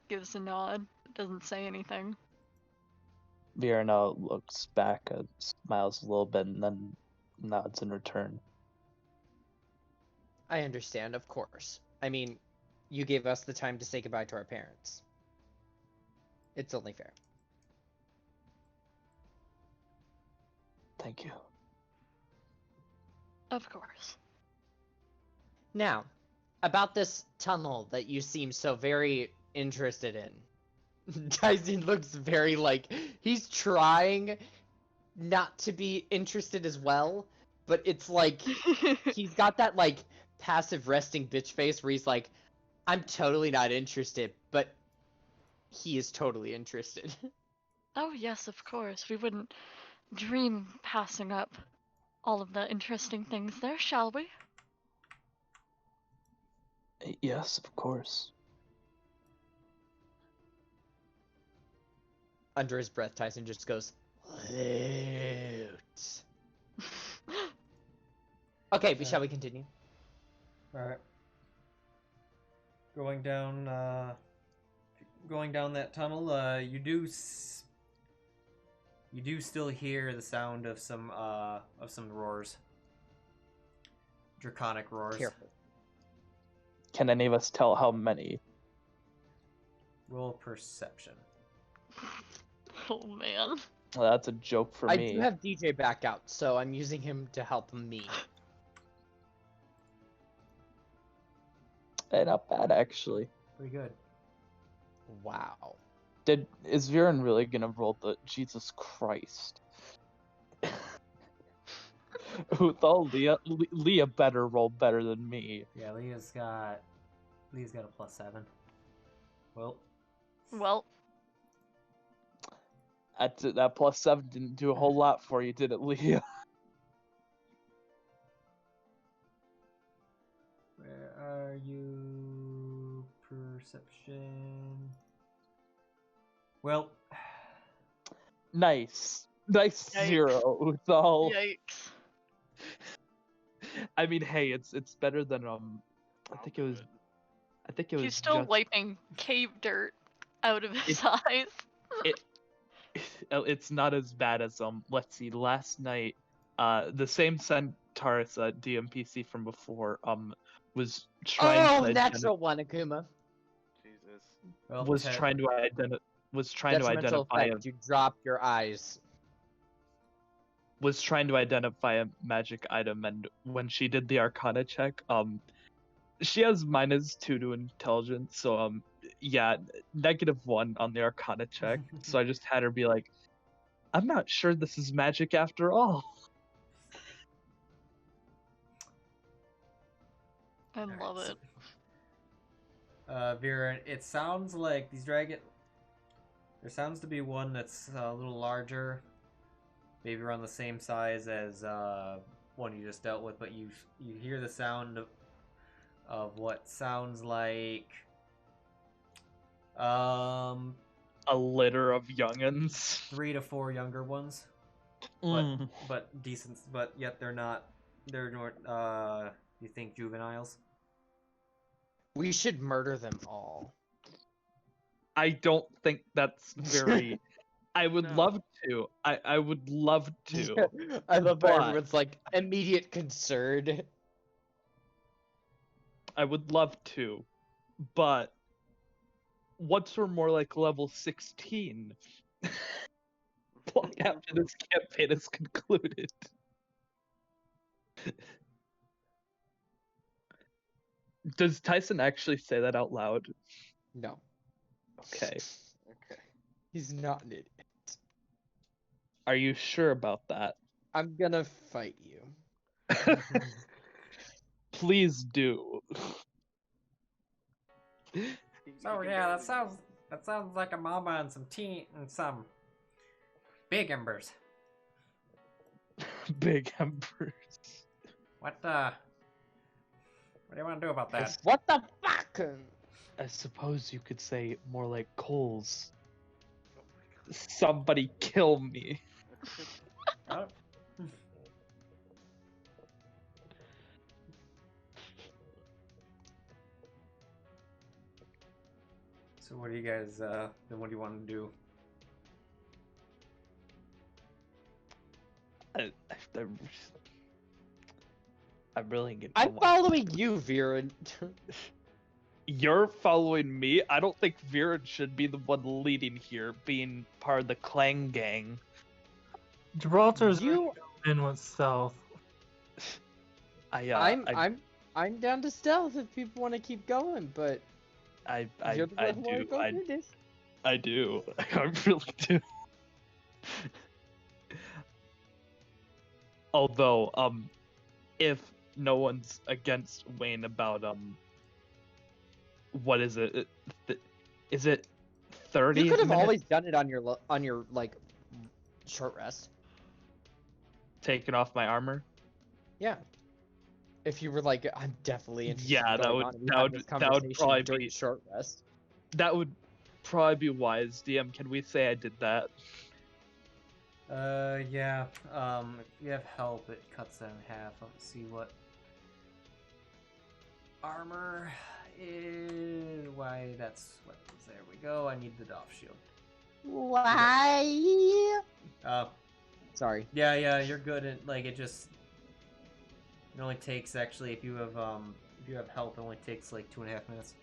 gives a nod, doesn't say anything. Viran looks back, smiles a little bit, and then nods in return. I understand, of course. I mean, you gave us the time to say goodbye to our parents. It's only fair. Thank you. Of course. Now, about this tunnel that you seem so very interested in. Tyson looks very like he's trying not to be interested as well, but it's like he's got that like passive resting bitch face where he's like, I'm totally not interested, but he is totally interested. Oh yes, of course. We wouldn't dream passing up all of the interesting things there, shall we? Yes, of course. Under his breath, Tyson just goes, loot. Okay, but shall we continue? Alright. Going down that tunnel, you do still hear the sound of some roars. Draconic roars. Careful. Can any of us tell how many? Roll perception. Oh man. Well, that's a joke for I me. do have DJ back out, so I'm using him to help me. Not bad, actually. Pretty good. Wow. Is Viran really gonna roll the Jesus Christ? Uthal, Lia better roll better than me. Yeah, Leah's got a +7. Well, That +7 didn't do a whole lot for you, did it, Lia? where are you? Perception. Well, Nice Yikes. 0, Uthal. Yikes. I mean, hey, it's better than I think it was He's still just, wiping cave dirt out of his eyes. it's not as bad as let's see, last night the same Centaurus DMPC from before was trying to natural one, Akuma. Jesus. well was Ted- trying to Detrimental identify effect. You drop your eyes. was trying to identify a magic item, and when she did the Arcana check, she has -2 to intelligence, so yeah, -1 on the Arcana check. So I just had her be like, I'm not sure this is magic after all. I Alright, love it. Viran, it sounds like these dragon. There sounds to be one that's a little larger, maybe around the same size as one you just dealt with, but you hear the sound of what sounds like A litter of young'uns. 3 to 4 younger ones, Mm. but decent, but yet they're not. They're not. You think juveniles? We should murder them all. I don't think that's very. I would No. love to. I would love to. I love how but- everyone's like immediate concern. I would love to, but once we're more like level 16, long after this campaign is concluded. Does Tycen actually say that out loud? No, Okay. Okay. he's not an idiot. Are you sure about that? I'm gonna fight you. Please do. Oh yeah, that sounds like a mama and some tea and some big embers. Big embers. What do you want to do about that? What the fuck? I suppose you could say more like coals. Somebody kill me. Oh. So what do you guys then what do you want to do? I'm really getting. I'm following you, Viran. You're following me. I don't think Viran should be the one leading here, being part of the clan gang. Gibraltar's You, in with stealth. I'm down to stealth if people want to keep going, but I you're the one who wanna do. go through this. I do. I really do. Although, if no one's against Wayne about what is it? Is it 30? You could have minutes always done it on your like short rest. taken off my armor? Yeah. If you were like, I'm definitely interested. Yeah, in that going would- on, and we that had would- this that would conversation probably during be- short rest. That would probably be wise. DM, can we say I did that? Yeah. If you have help, it cuts that in half. Let's see what armor is. Why? That's what. There we go. I need the Doff shield. Why? Sorry. Yeah. You're good at like it. Just it only takes actually if you have help, it only takes like 2.5 minutes.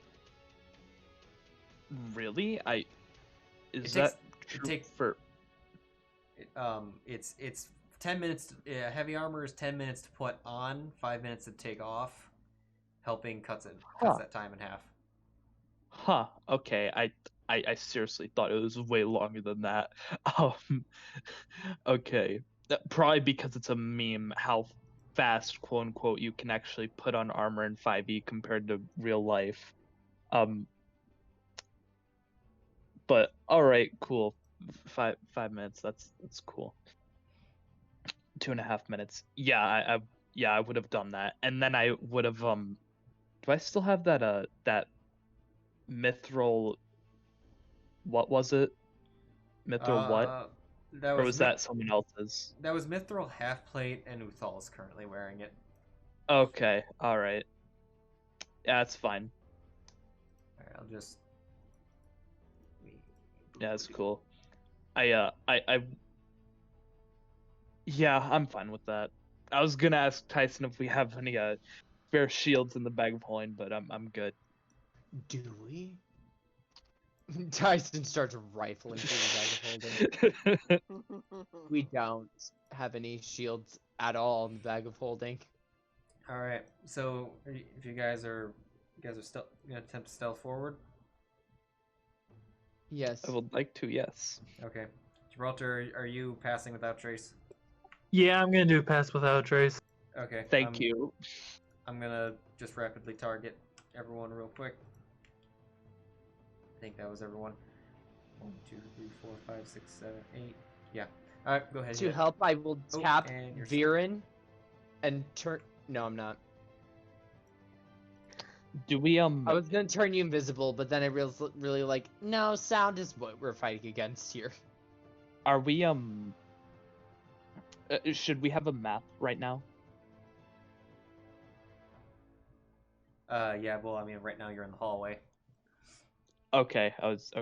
Really? Is It that takes- true takes- for? It's 10 minutes. Heavy armor is 10 minutes to put on, 5 minutes to take off. Helping cuts Huh. that time in half. Huh. Okay. I seriously thought it was way longer than that. Okay. Probably because it's a meme how fast, quote unquote, you can actually put on armor in 5e compared to real life. But all right, cool. 5 minutes. That's cool. 2.5 minutes. Yeah, I would have done that, and then I would have Do I still have that that mithril? What was it? Mithril what? That Or was that someone else's? That was Mithril Halfplate, and Uthal is currently wearing it. Okay, all right. Yeah, that's fine. Alright, I'll just. Yeah, that's cool. Yeah, I'm fine with that. I was gonna ask Tycen if we have any spare shields in the bag of holding, but I'm good. Do we? Tycen starts rifling through the bag of holding. We don't have any shields at all in the bag of holding. Alright, so if you guys are still gonna attempt to stealth forward? Yes. I would like to, yes. Okay. Gibraltar, are you passing without trace? Yeah, I'm gonna do pass without trace. Okay. Thank you. I'm gonna just rapidly target everyone real quick. I think that was everyone. 1, 2, 3, 4, 5, 6, 7, 8. Yeah. Alright, go ahead. To hit. help, I will Oh, tap and you're Viran and turn. No, I'm not. Do we I was gonna turn you invisible, but then I really like, no, sound is what we're fighting against here. are we should we have a map right now? Yeah, well, I mean, right now you're in the hallway. Okay, I was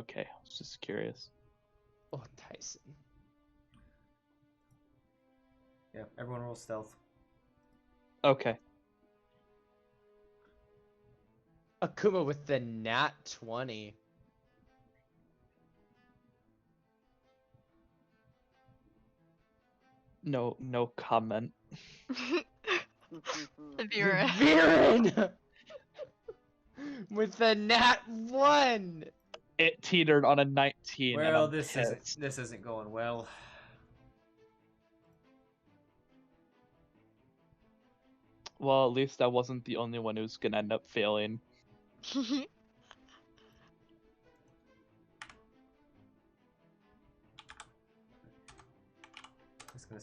just curious. Oh, Tycen. Yeah, everyone roll stealth. Okay. Akuma with the nat 20. No comment. Viran. Viran! With the nat 1! It teetered on a 19. and Well, I'm this pissed. isn't going well. Well, at least I wasn't the only one who's gonna end up failing. Just gonna.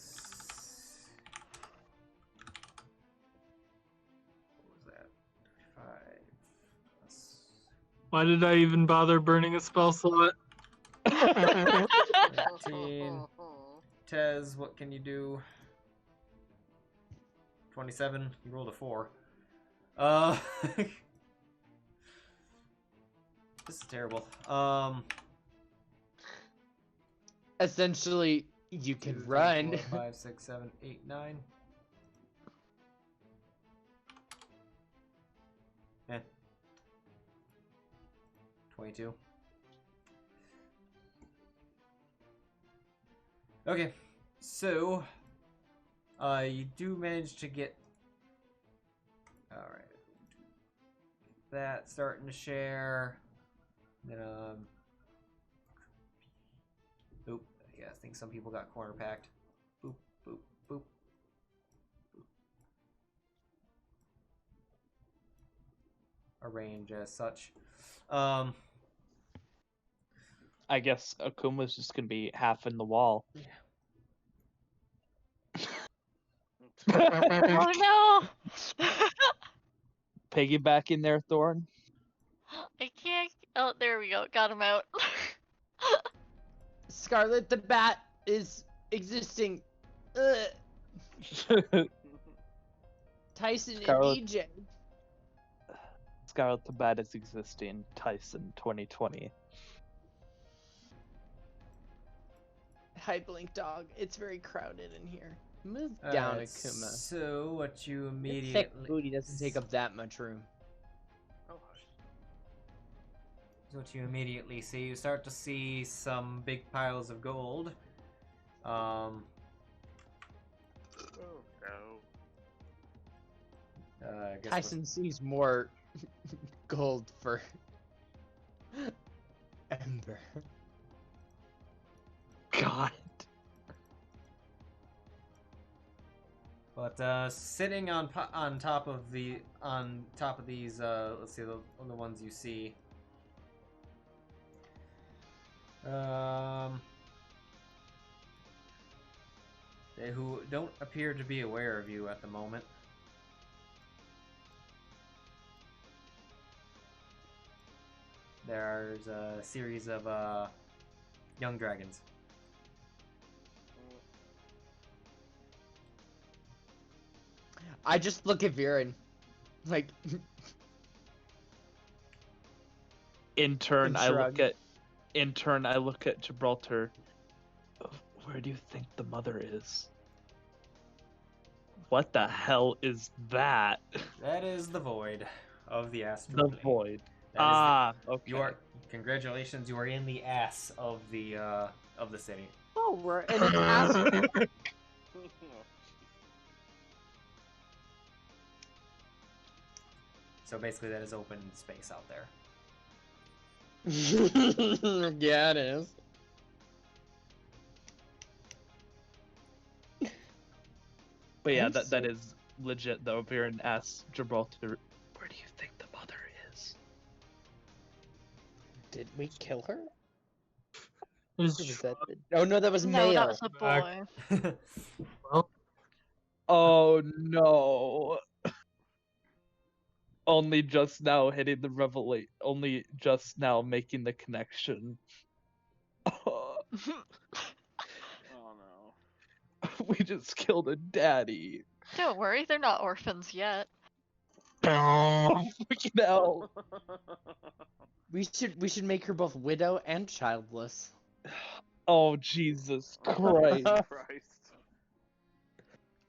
What was that? 5 plus Why did I even bother burning a spell slot? 13. Tez, what can you do? 27. You rolled a 4. This is terrible. Essentially, you can 2, 3, run. 4, 5, 6, 7, 8, 9. Eh. 22. Okay, so you do manage to get. All right, that starting to share. Then oop. Yeah, I think some people got corner packed. Boop, boop, boop, boop. Arrange as such. I guess Akuma's just gonna be half in the wall. Oh no! Piggyback in there, Thorn. I can't. Oh, there we go. Got him out. Scarlet the Bat is existing. Ugh. Tycen Scarlet- and EJ. Scarlet the Bat is existing. Tycen 2020. Hi, Blink Dog. It's very crowded in here. Move down, Akuma. So what you Your thick immediately booty doesn't take up that much room. What you immediately see, you start to see some big piles of gold. Oh no. I guess Tycen sees more gold for Ember. God. But sitting on top of these, let's see the ones you see. They who don't appear to be aware of you at the moment. There's a series of young dragons. I just look at Viran. Like, In turn, And I shrug. look at Gibraltar. Where do you think the mother is? What the hell is that? That is the void of the The astral plane. void. That is Okay. you are congratulations. You are in the ass of the city. oh, we're in an ass. So basically, that is open space out there. Yeah, it is. But yeah, I'm that so- is legit though. Viran asks Gibraltar, "Where do you think the mother is?" Did we kill her? It's Or was that Oh no, that was No, that male. was a Back. boy. well, Oh no! Only just now hitting the revelation. Only just now making the connection. Oh no. We just killed a daddy. Don't worry, they're not orphans yet. Fucking hell. We should make her both widow and childless. Oh Jesus Christ. Christ.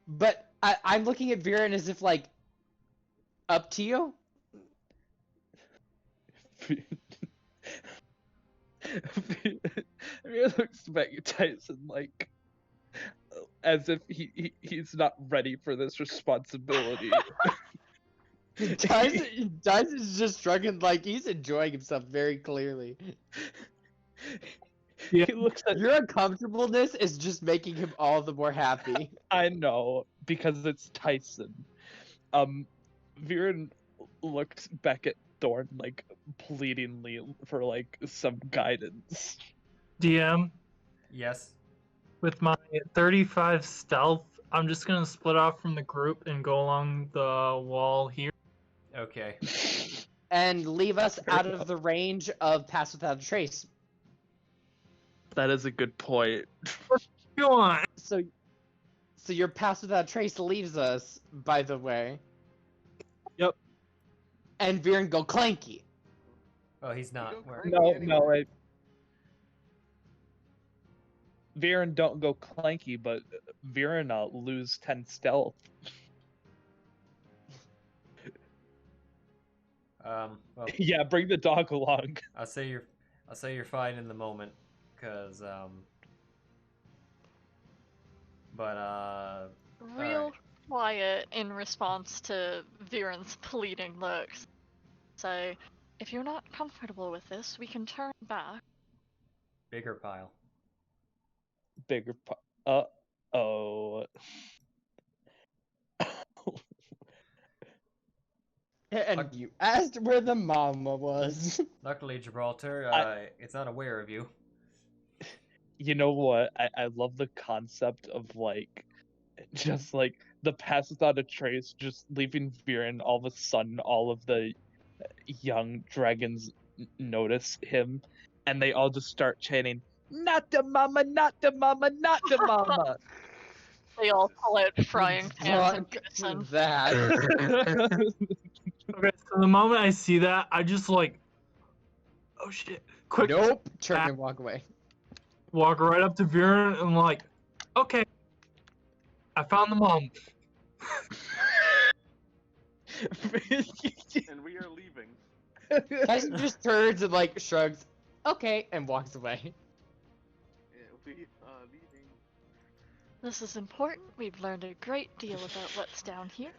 But I'm looking at Viren as if like, up to you. He looks back at Tycen like as if he's not ready for this responsibility. Tyson's just shrugging like he's enjoying himself very clearly. He looks at Your uncomfortableness is just making him all the more happy. I know, because it's Tycen. Viren looks back at Thorn like pleadingly for like some guidance. DM, Yes. with my 35 stealth, I'm just gonna split off from the group and go along the wall here. Okay. And leave us out of the range of Pass Without a Trace. That is a good point. Go on. So your Pass Without a Trace leaves us, by the way. Yep. And Viren go clanky. Oh, he's not. go Where? cranky. No, wait. Viren don't go clanky, but Viren lose 10 stealth. Well, Yeah, bring the dog along. I'll say you're fine in the moment, cause Real quiet in response to Viren's pleading looks. Say, if you're not comfortable with this, we can turn back. bigger pile. Bigger oh. And you asked where the mama was. Luckily, Gibraltar, it's not aware of you. You know what? I love the concept of like just like the pass without a trace, just leaving Viren. All of a sudden, all of the young dragons notice him, and they all just start chanting, "Not the mama, not the mama, not the mama." They all pull out frying pans and Fuck medicine. that. Okay, so the moment I see that, I just like, oh shit, quick, Nope. Turn and walk away. walk right up to Viren and like, okay, I found the mom. And we are leaving. Tyson just turns and like shrugs, okay, and walks away. Yeah, we leaving. This is important. We've learned a great deal about what's down here.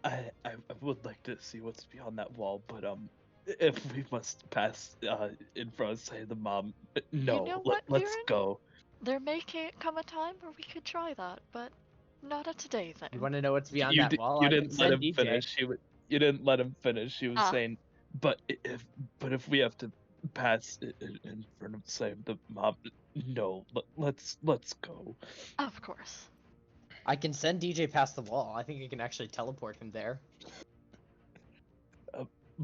I would like to see what's beyond that wall, but if we must pass in front of say the mom, no, know what, let's Viren? go. There may come a time where we could try that, but not at today then. You want to know what's beyond You, that di- wall? you I can didn't let send him DJ. finish. You didn't let him finish. He was Ah. saying, but if we have to pass in front of say the mom, no, let's go. Of course. I can send DJ past the wall. I think I can actually teleport him there.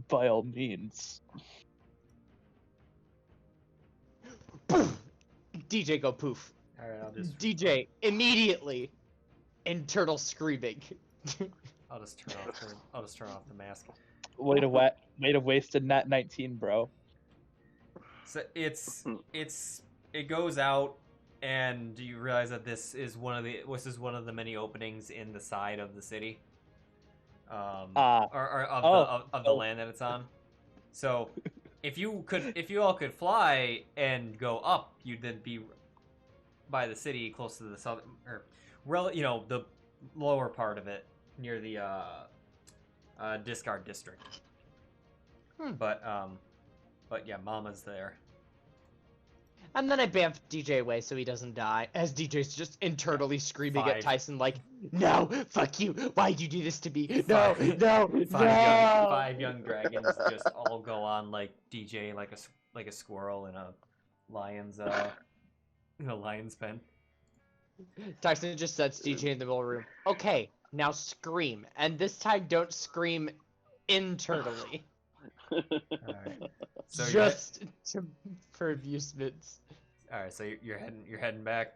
By all means. Poof! DJ go poof. All right, DJ immediately. And turtle screaming. I'll just turn off the mask. Way to waste a nat 19, bro. So it goes out, and you realize that this is one of the many openings in the side of the city, or of the land that it's on. So if you all could fly and go up, you'd then be by the city, close to the southern, or the lower part of it, near the discard district. But But yeah, Mama's there. And then I bamf DJ away so he doesn't die, as DJ's just internally screaming at Five. Tycen like, "No, fuck you! Why'd you do this to me? Five- No, Five young dragons just all go on like DJ, like a squirrel in a lion's pen. Tycen just sets DJ in the middle room. Okay, now scream, and this time don't scream internally. Alright. So Just for amusements. Alright, so you're heading back?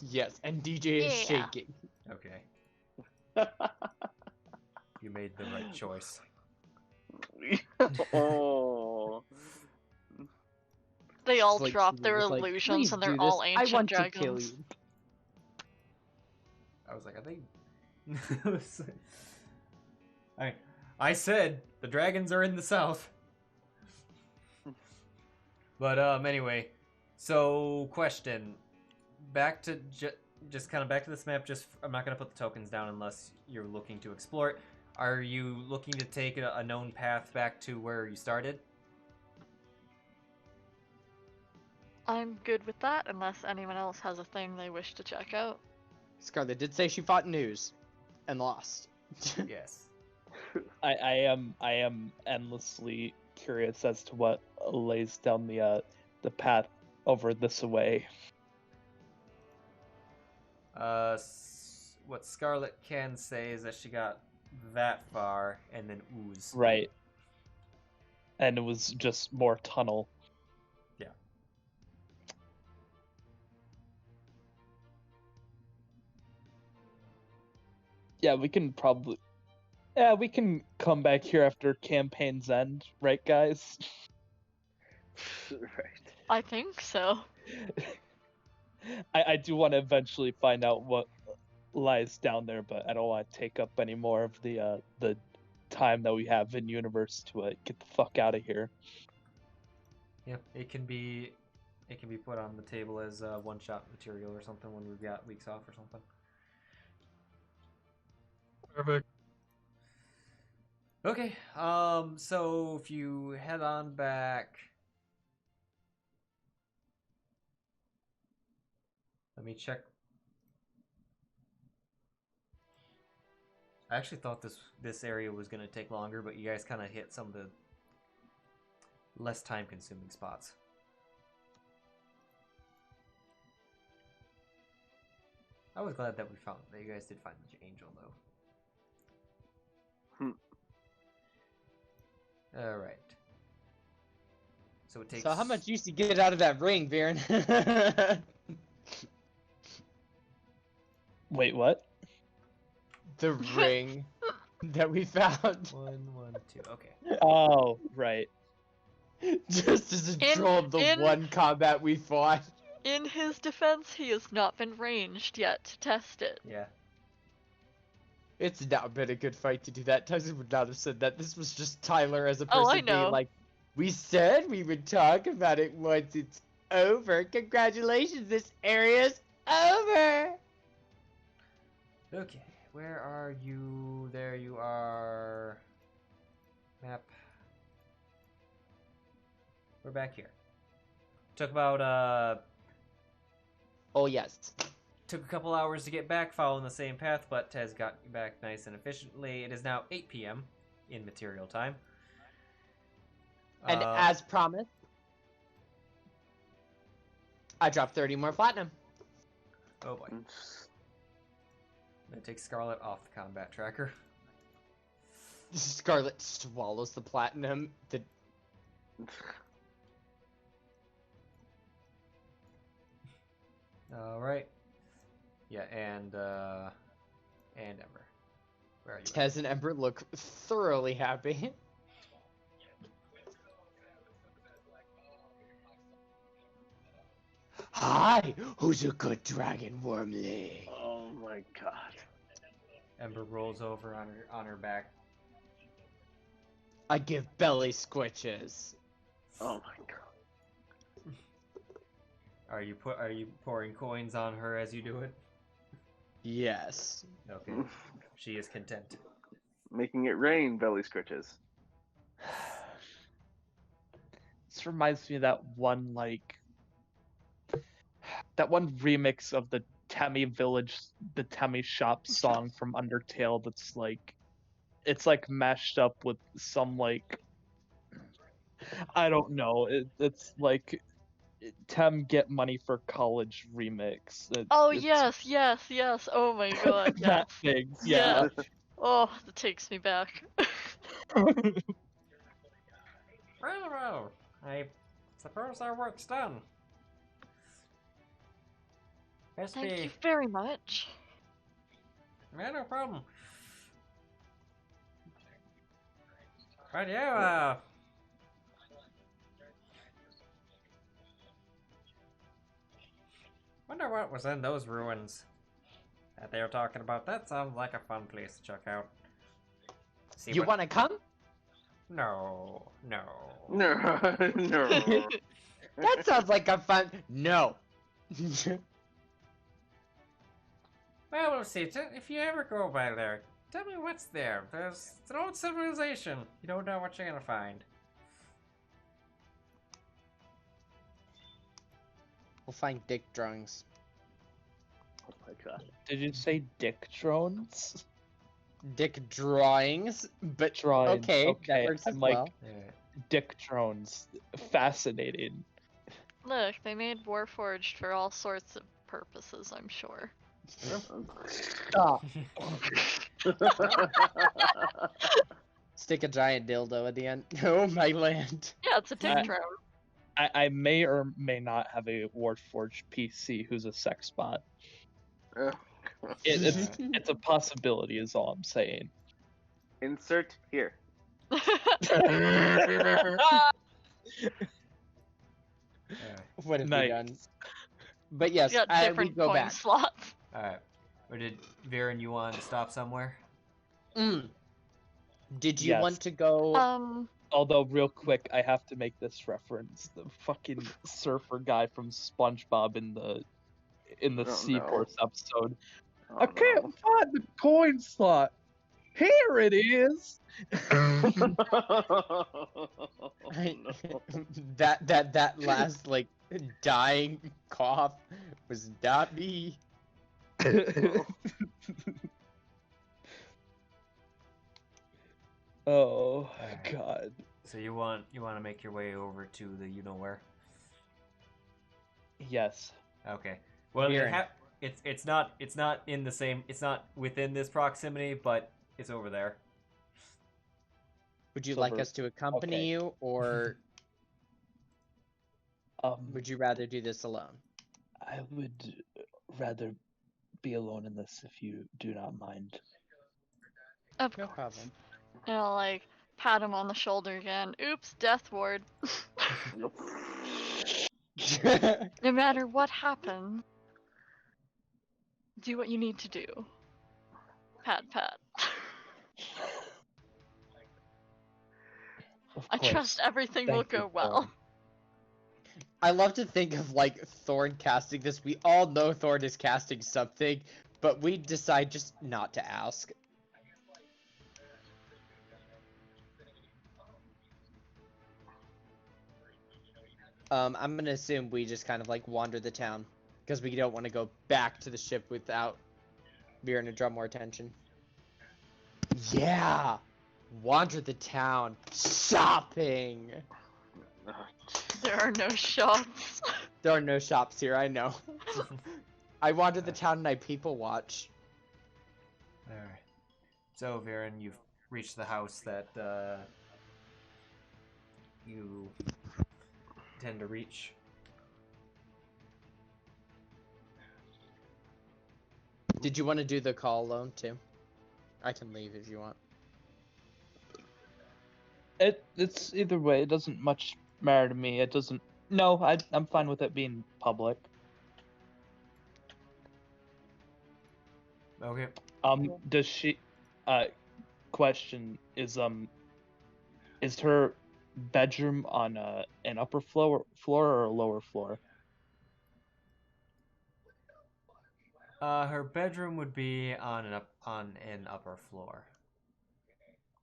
Yes, and DJ is Yeah. shaking. Okay. You made the right choice. Oh. They all It's like drop she their was like, illusions "Please and they're do all this. ancient I want dragons. to kill you." I was like, I think. I said the dragons are in the south. But anyway, so question, back to just kind of back to this map. Just I'm not gonna put the tokens down unless you're looking to explore it. Are you looking to take a known path back to where you started? I'm good with that, unless anyone else has a thing they wish to check out. Scarlet did say she fought News and lost. Yes. I am endlessly curious as to what lays down the path over this way. What Scarlet can say is that she got that far and then ooze. Right. And it was just more tunnel. Yeah. Yeah, we can probably... Yeah, we can come back here after campaign's end, right, guys? Right. I think so. I do want to eventually find out what lies down there, but I don't want to take up any more of the time that we have in universe to get the fuck out of here. Yep, it can be put on the table as one-shot material or something when we've got weeks off or something. Perfect. Okay, so if you head on back, let me check. I actually thought this area was going to take longer, but you guys kind of hit some of the less time-consuming spots. I was glad that you guys did find the angel, though. All right. So it takes. So how much use you get out of that ring, Viran? Wait, what? The ring that we found. 1, 1, 2. Okay. Oh, right. Just as a troll of the in- one combat we fought. In his defense, he has not been ranged yet to test it. Yeah. It's not been a good fight to do that. Tycen would not have said that. This was just Tyler as a person Oh, I know. being like, we said we would talk about it once it's over. Congratulations, this area's over. Okay. Where are you? There you are. Map. We're back here. Took about Oh, yes. took a couple hours to get back following the same path, but has got you back nice and efficiently. It is now 8 p.m. in material time. And as promised, I dropped 30 more platinum. Oh boy. That takes Scarlet off the combat tracker. Scarlet swallows the platinum. All right. Yeah, and Ember. Where are you? Tez and Ember look thoroughly happy. Hi, who's a good dragon wormling? Oh my god. Ember rolls over on her back. I give belly squitches. Oh my god. Are you pouring coins on her as you do it? Yes. Okay. She is content. Making it rain, belly scritches. this reminds me of that one remix of the Temmie Village, the Temmie Shop song from Undertale. That's like, it's like mashed up with some like, I don't know. It's like Tem Get Money for College remix. Oh It's yes. Oh my god, that yes. thing. Yeah. Oh, that takes me back. Well, I suppose our work's done. Best Thank be... you very much. Yeah, no problem. But yeah, wonder what was in those ruins that they were talking about. That sounds like a fun place to check out. See You what- want to come? No. No, no. That sounds like a fun. No. Well, we'll see. If you ever go by there, tell me what's there. It's an old civilization. You don't know what you're gonna find. We'll find dick drawings. Oh my god. Did you say dick drones? Dick drawings, but Drawings, okay, that okay, works as I'm like- well. Yeah. Dick drones. Fascinating. Look, they made Warforged for all sorts of purposes, I'm sure. Stop. Stick a giant dildo at the end. Oh my land. Yeah, it's a dick Uh, drone. I may or may not have a Warforged PC who's a sex bot. It's a possibility, is all I'm saying. Insert here. Yeah. What have we Nice. done? But yes, You got we different go coin back. slots. Alright. Or did Viran, you want to stop somewhere? Did you Yes. want to go? Although, real quick, I have to make this reference: the fucking surfer guy from SpongeBob in the Oh, Seaports episode. Oh, I can't find the coin slot. Here it is. no. that last like dying cough was not me. Oh Alright. God. So you want to make your way over to the you-know-where? Yes. Okay. Well, Viran. it's not in the same. It's not within this proximity, but it's over there. Would you like Silver. us to accompany Okay. you, or Um, would you rather do this alone? I would rather be alone in this if you do not mind. Of No course. problem. And I'll like pat him on the shoulder again. Oops, death ward. No matter what happens, do what you need to do. Pat. Of I course. trust everything will Thank you, go well. I love to think of like Thorn casting this. We all know Thorn is casting something, but we decide just not to ask. I'm gonna assume we just kind of like wander the town because we don't want to go back to the ship without Viran to draw more attention. Yeah, wander the town, shopping. There are no shops. There are no shops here. I know. I wander the town and I people watch. Alright. So, Viran, you've reached the house that you tend to reach. Did you want to do the call alone too? I can leave if you want. It's either way. It doesn't much matter to me. It doesn't. No, I'm fine with it being public. Okay. Does she? Question is her bedroom on an upper floor or a lower floor? Her bedroom would be on an upper floor.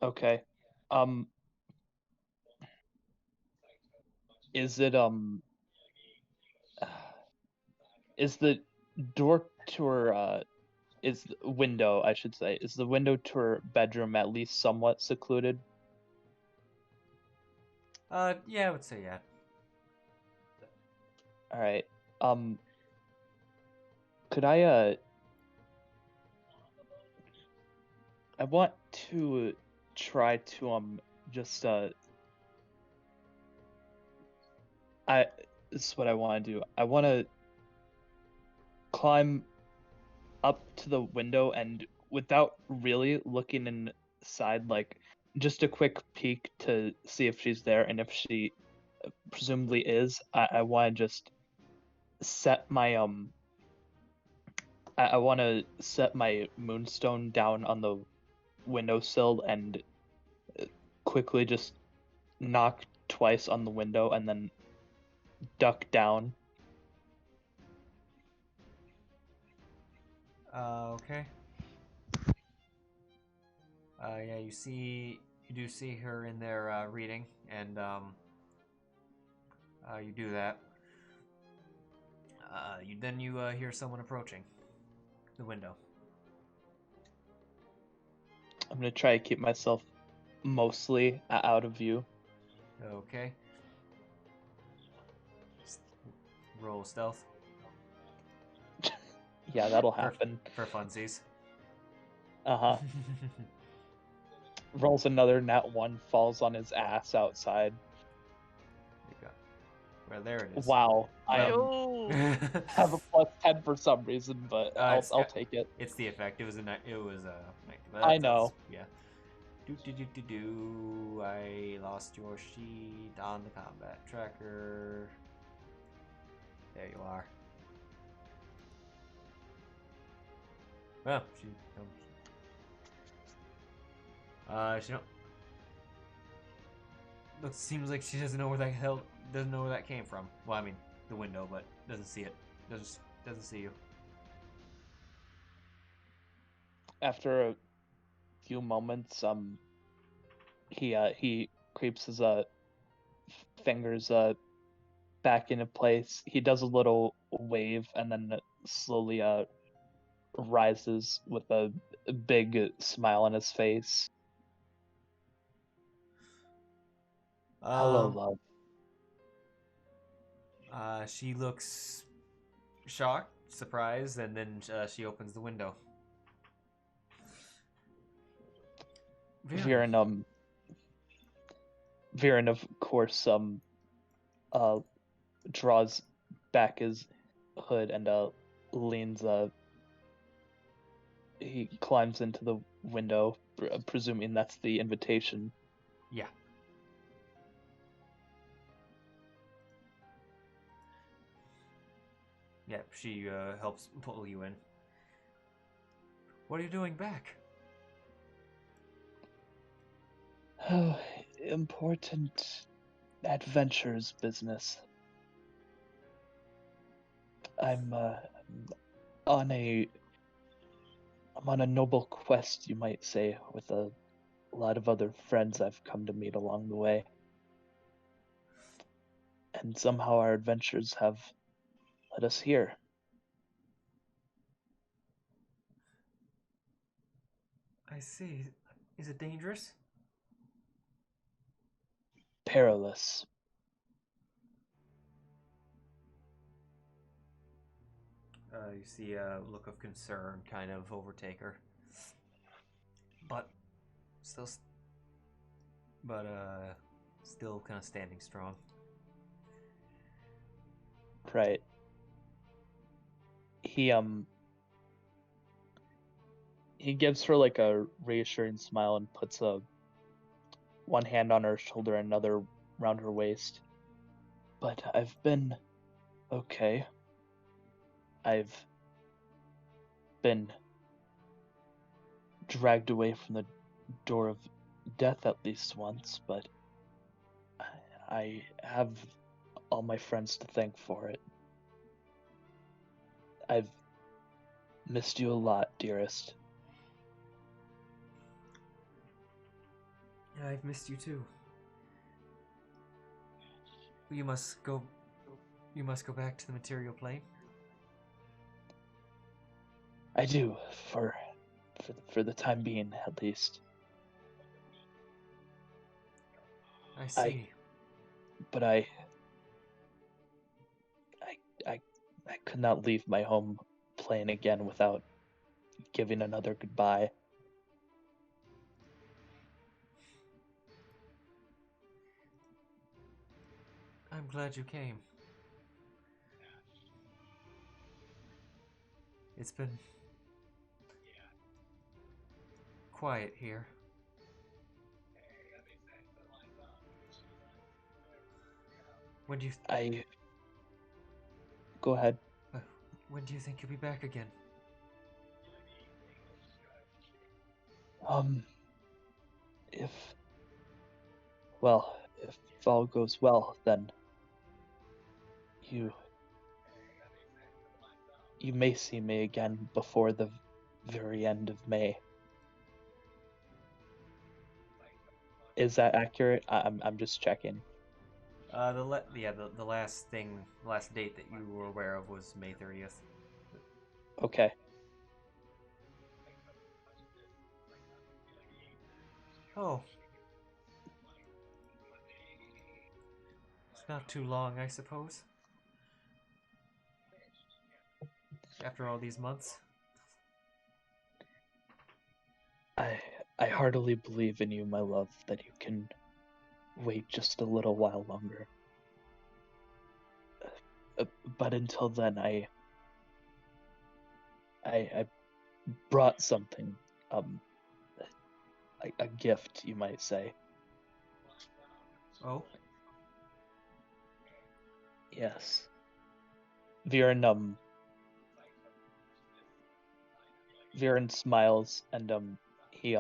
Okay. Is it is the door to her is the window, I should say, is the window to her bedroom at least somewhat secluded? Yeah, I would say yeah. All right. Could I want to try to just this is what I want to do. I want to climb up to the window and without really looking inside, like just a quick peek to see if she's there, and if she presumably is, I want to just set my I want to set my moonstone down on the windowsill and quickly just knock twice on the window and then duck down. Okay. Yeah, you do see her in there reading, and you do that. You hear someone approaching the window. I'm gonna try to keep myself mostly out of view. Okay. Roll stealth. Yeah, that'll happen. For funsies. Uh-huh. Rolls another nat 1, falls on his ass outside. There you go. Well, there it is. Wow. I Yo. have a plus 10 for some reason, but I'll take it. It's the effect. It was I know. Yeah. Do. I lost your sheet on the combat tracker. There you are. Well, she don't. It seems like she doesn't know where that came from. Well, I mean, the window, but doesn't see it. Doesn't see you. After a few moments, he creeps his fingers back into place. He does a little wave and then slowly rises with a big smile on his face. Hello, love. She looks shocked, surprised, and then she opens the window. Viran, of course, draws back his hood and leans. He climbs into the window, presuming that's the invitation. Yeah. Yeah, she helps pull you in. What are you doing back? Oh, important adventures business. I'm on a noble quest, you might say, with a lot of other friends I've come to meet along the way. And somehow our adventures have led us here. I see. Is it dangerous? Perilous. You see a look of concern kind of overtake her. But still kind of standing strong. Right. He gives her like a reassuring smile and puts one hand on her shoulder and another around her waist. But I've been okay. I've been dragged away from the door of death at least once, but I have all my friends to thank for it. I've missed you a lot, dearest. Yeah, I've missed you too. You must go. You must go back to the material plane. I do, for the time being, at least. I see. But I could not leave my home plane again without giving another goodbye. I'm glad you came. It's been quiet here. When do you? Go ahead. When do you think you'll be back again? If all goes well, then you may see me again before the very end of May. Is that accurate? I'm just checking. The last date that you were aware of was May 30th. Okay. Oh. It's not too long, I suppose. After all these months. I heartily believe in you, my love, that you can wait just a little while longer. But until then, I brought something, a gift, you might say. Oh? Yes. Viran smiles and he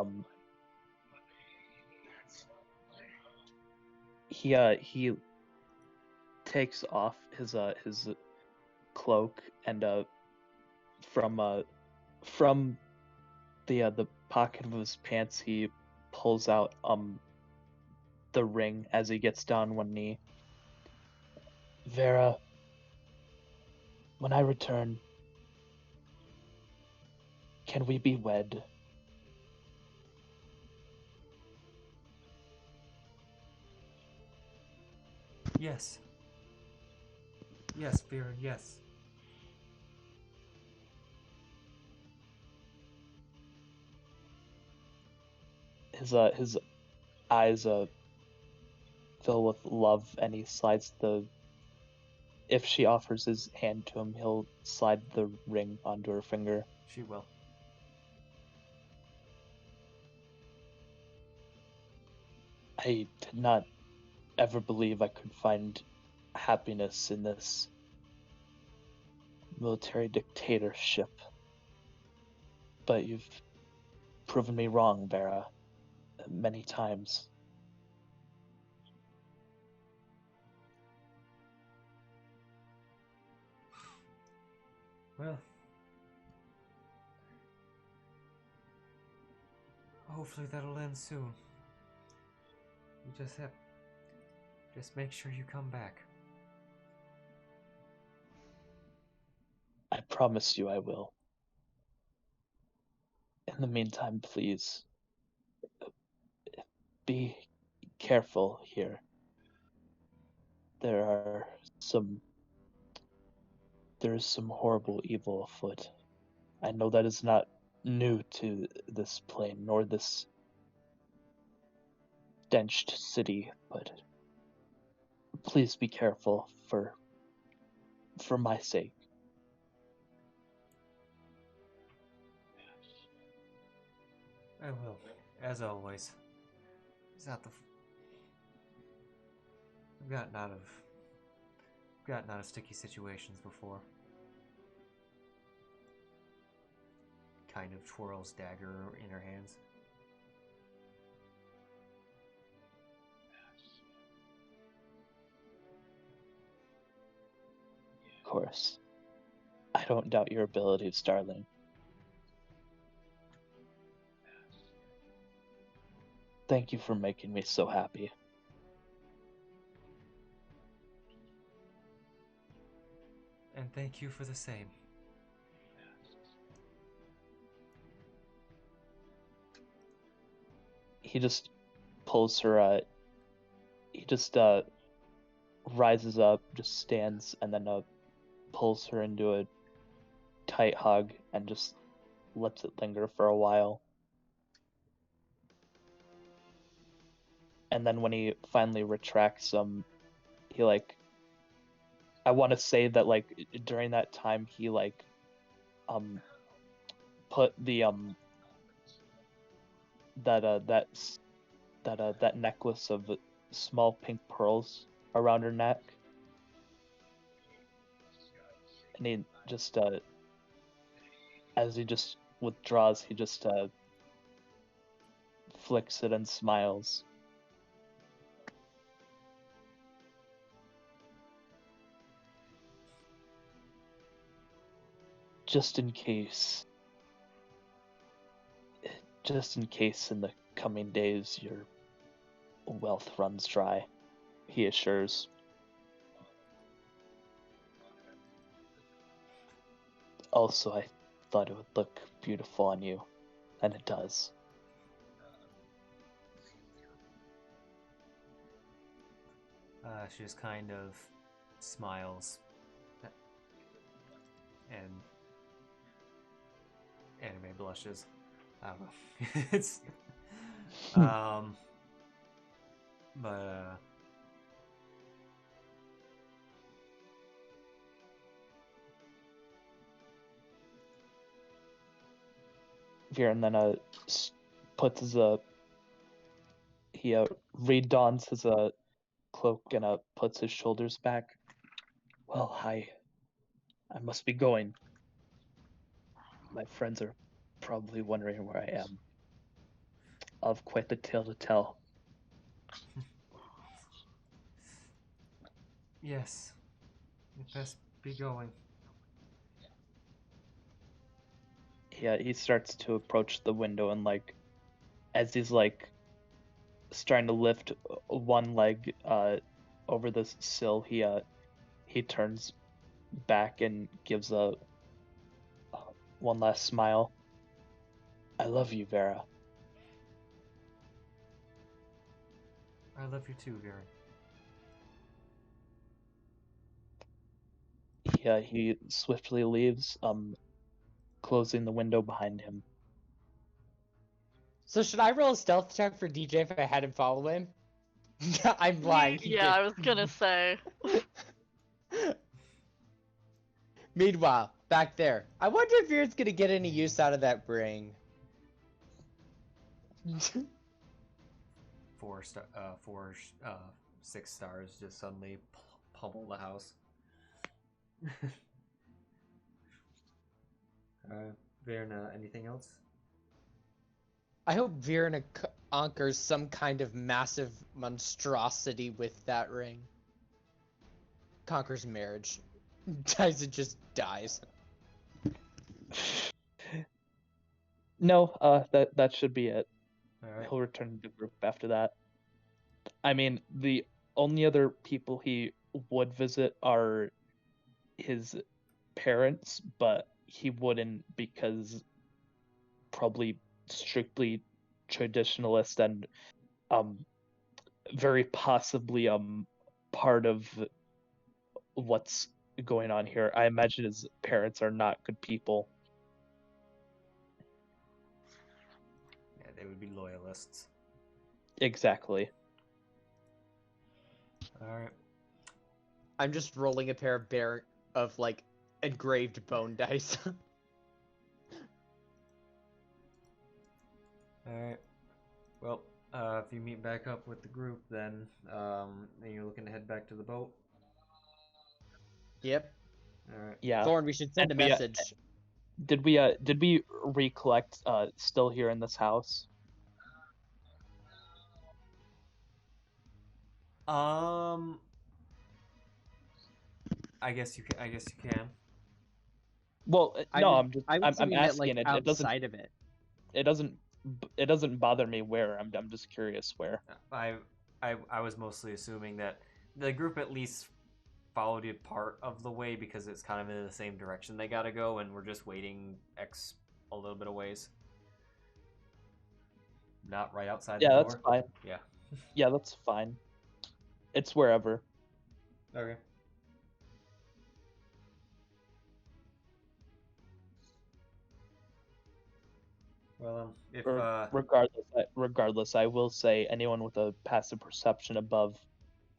takes off his cloak and from the pocket of his pants he pulls out the ring as he gets down on one knee. Vera, when I return, can we be wed? Yes. Yes, Viran, yes. His eyes fill with love, and he slides if she offers his hand to him, he'll slide the ring onto her finger. She will. I did not ever believe I could find happiness in this military dictatorship. But you've proven me wrong, Vera, many times. Well, hopefully that'll end soon. You just make sure you come back. I promise you I will. In the meantime, please, be careful here. There is some horrible evil afoot. I know that is not new to this plane, nor this stenched city, but please be careful for my sake. I will, as always. I've gotten out of sticky situations before. Kind of twirls dagger in her hands. Of course. I don't doubt your abilities, darling. Thank you for making me so happy. And thank you for the same. He just pulls her, he just rises up, just stands, and then pulls her into a tight hug and just lets it linger for a while. And then when he finally retracts he like, I want to say that like during that time he like put the that necklace of small pink pearls around her neck, and he just as he just withdraws, he just flicks it and smiles. Just in case in the coming days your wealth runs dry, he assures. Also, I thought it would look beautiful on you, and it does. She just kind of smiles and anime blushes. I don't know. It's but Viran then puts his he redons his cloak and puts his shoulders back. Well, I must be going. My friends are probably wondering where I am. I've quite the tale to tell. yes, you best be going. Yeah, he starts to approach the window, and like as he's like starting to lift one leg over the sill, he turns back and gives a one last smile. I love you, Vera. I love you too, Viran. Yeah, he swiftly leaves, closing the window behind him. So should I roll a stealth check for DJ if I had him follow him? I'm lying. He Yeah, I was gonna say. Meanwhile, back there, I wonder if Viren's gonna get any use out of that ring. 6 stars just suddenly pummel the house. Viran, anything else? I hope Viren conquers some kind of massive monstrosity with that ring. Conquers marriage. Tycen just dies. No, that should be it. All right. He'll return to the group after that. I mean, the only other people he would visit are his parents, but he wouldn't because probably strictly traditionalist and very possibly part of what's going on here. I imagine his parents are not good people. Yeah, they would be loyalists. Exactly. All right. I'm just rolling a pair of like engraved bone dice. All right. Well, if you meet back up with the group, then you're looking to head back to the boat. Yep. All right. Yeah. Thorn, we should send a message. Did we recollect still here in this house? I guess you can. Well, no, I'm asking asking like, it. It doesn't. outside of it. It doesn't bother me where. I'm just curious where. I was mostly assuming that the group at least followed you part of the way because it's kind of in the same direction they gotta go, and we're just waiting a little bit of ways. Not right outside the Yeah, door. that's fine. Yeah. Yeah, that's fine. It's wherever. Okay. Well, if Regardless, I will say anyone with a passive perception above,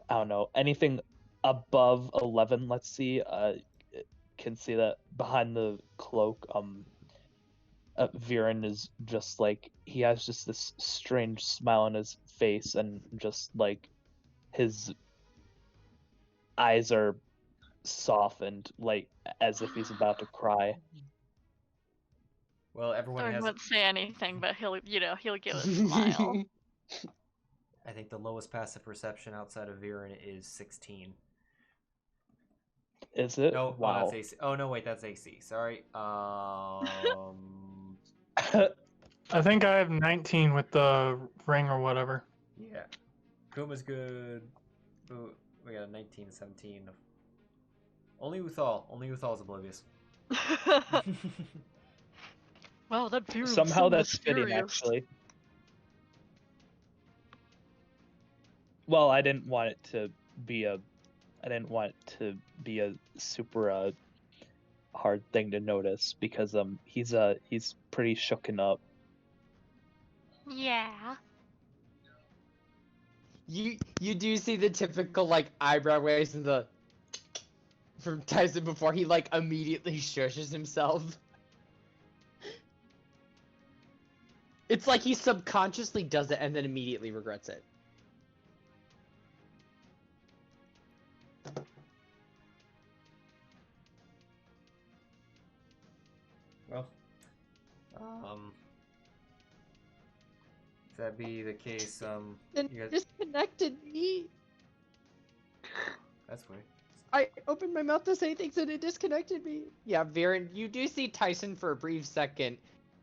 I don't know, anything above 11, let's see, can see that behind the cloak, Viran is just like, he has just this strange smile on his face, and just like his eyes are softened, like as if he's about to cry. well, everyone Thorn has. won't say anything, but he'll give a smile. I think the lowest passive perception outside of Viran is 16. Is it? No, Wow. oh, that's AC. Oh no, wait, that's AC. Sorry. I think I have 19 with the ring or whatever. Yeah. Kuma's good. Ooh, we got a 19, 17. Only Uthal's oblivious. Wow, that Viran's Somehow so that's fitting, mysterious. actually. Well, I didn't want it to be a super hard thing to notice, because he's pretty shooken up. Yeah. You do see the typical like eyebrow raise in the from Tyson before he like immediately shushes himself. It's like he subconsciously does it and then immediately regrets it. Well, if that be the case, Then you guys. disconnected me. That's weird. I opened my mouth to say things and it disconnected me. Yeah, Viran, you do see Tyson for a brief second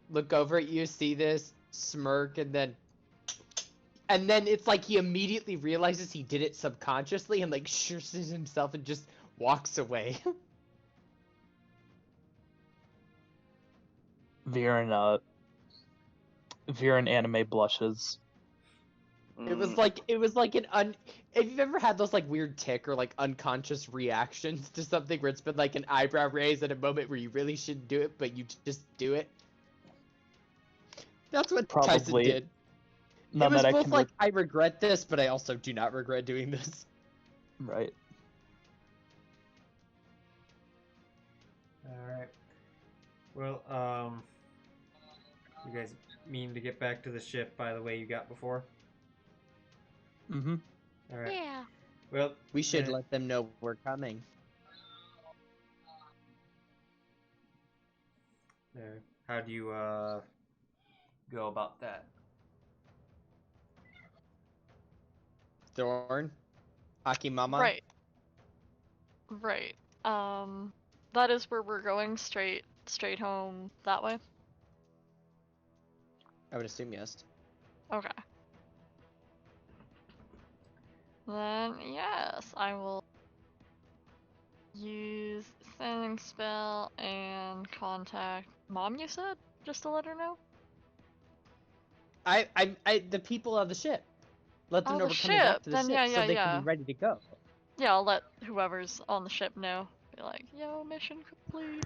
look over at you, see this, smirk, and then it's like he immediately realizes he did it subconsciously and like shushes himself and just walks away. Viran anime blushes. It was like if you've ever had those like weird tick or like unconscious reactions to something where it's been like an eyebrow raise at a moment where you really shouldn't do it, but you just do it. That's what Tyson Probably. did. None It was that I both can like, I regret this, but I also do not regret doing this. Right. Alright. Well, you guys mean to get back to the ship by the way you got before? Mm-hmm. Alright. Yeah. Well, We should then- let them know we're coming. There. How do you go about that? Thorn? Akimama? Right. That is where we're going, straight home that way. I would assume yes. Okay. Then yes, I will use sending spell and contact Mom. You said just to let her know. The people of the ship. Let them Oh, know the we're coming back ship. to the Then ship yeah, so they yeah. can be ready to go. Yeah, I'll let whoever's on the ship know. Be like, yo, mission complete.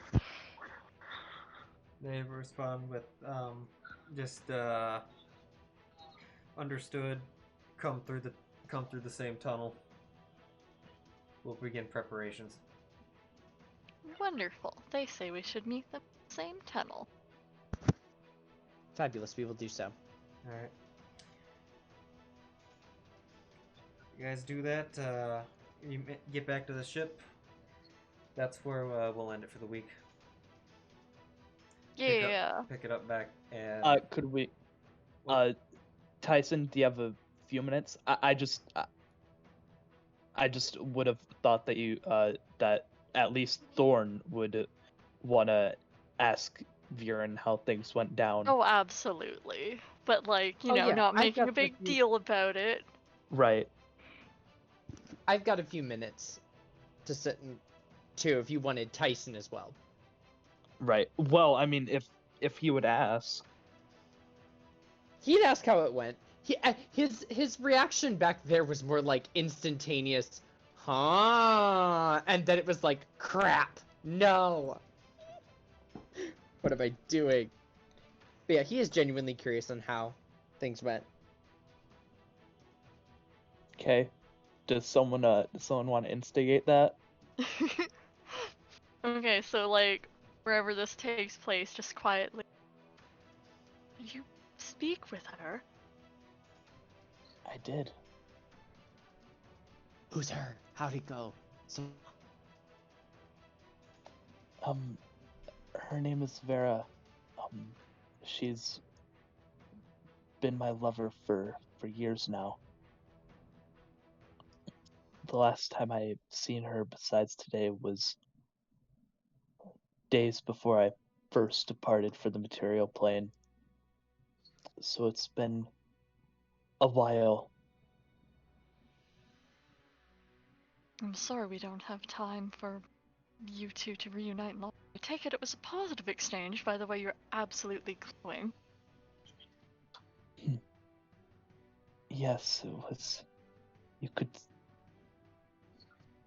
They respond with just understood. Come through the same tunnel. We'll begin preparations. Wonderful. They say we should meet the same tunnel. Fabulous, we will do so. Alright. You guys do that. Get back to the ship. That's where we'll end it for the week. Yeah. Pick it up back and. Could we? Tyson, do you have a few minutes? I just would have thought that you that at least Thorn would want to ask Viran how things went down. Oh, absolutely. But like, Oh, yeah, not I've making a got big the few- deal about it. Right. I've got a few minutes. to sit in too if you wanted Tycen as well. Right. Well, I mean, if he would ask. He'd ask how it went. His reaction back there was more like instantaneous, huh? And then it was like, crap, no. What am I doing? But yeah, he is genuinely curious on how things went. Okay. Does someone want to instigate that? Okay, so like wherever this takes place, just quietly. You speak with her. I did. Who's her? How'd it go? Her name is Vera. She's been my lover for years now. The last time I seen her besides today was days before I first departed for the material plane. So it's been a while. I'm sorry we don't have time for you two to reunite. I take it was a positive exchange, by the way you're absolutely glowing. Yes, it was.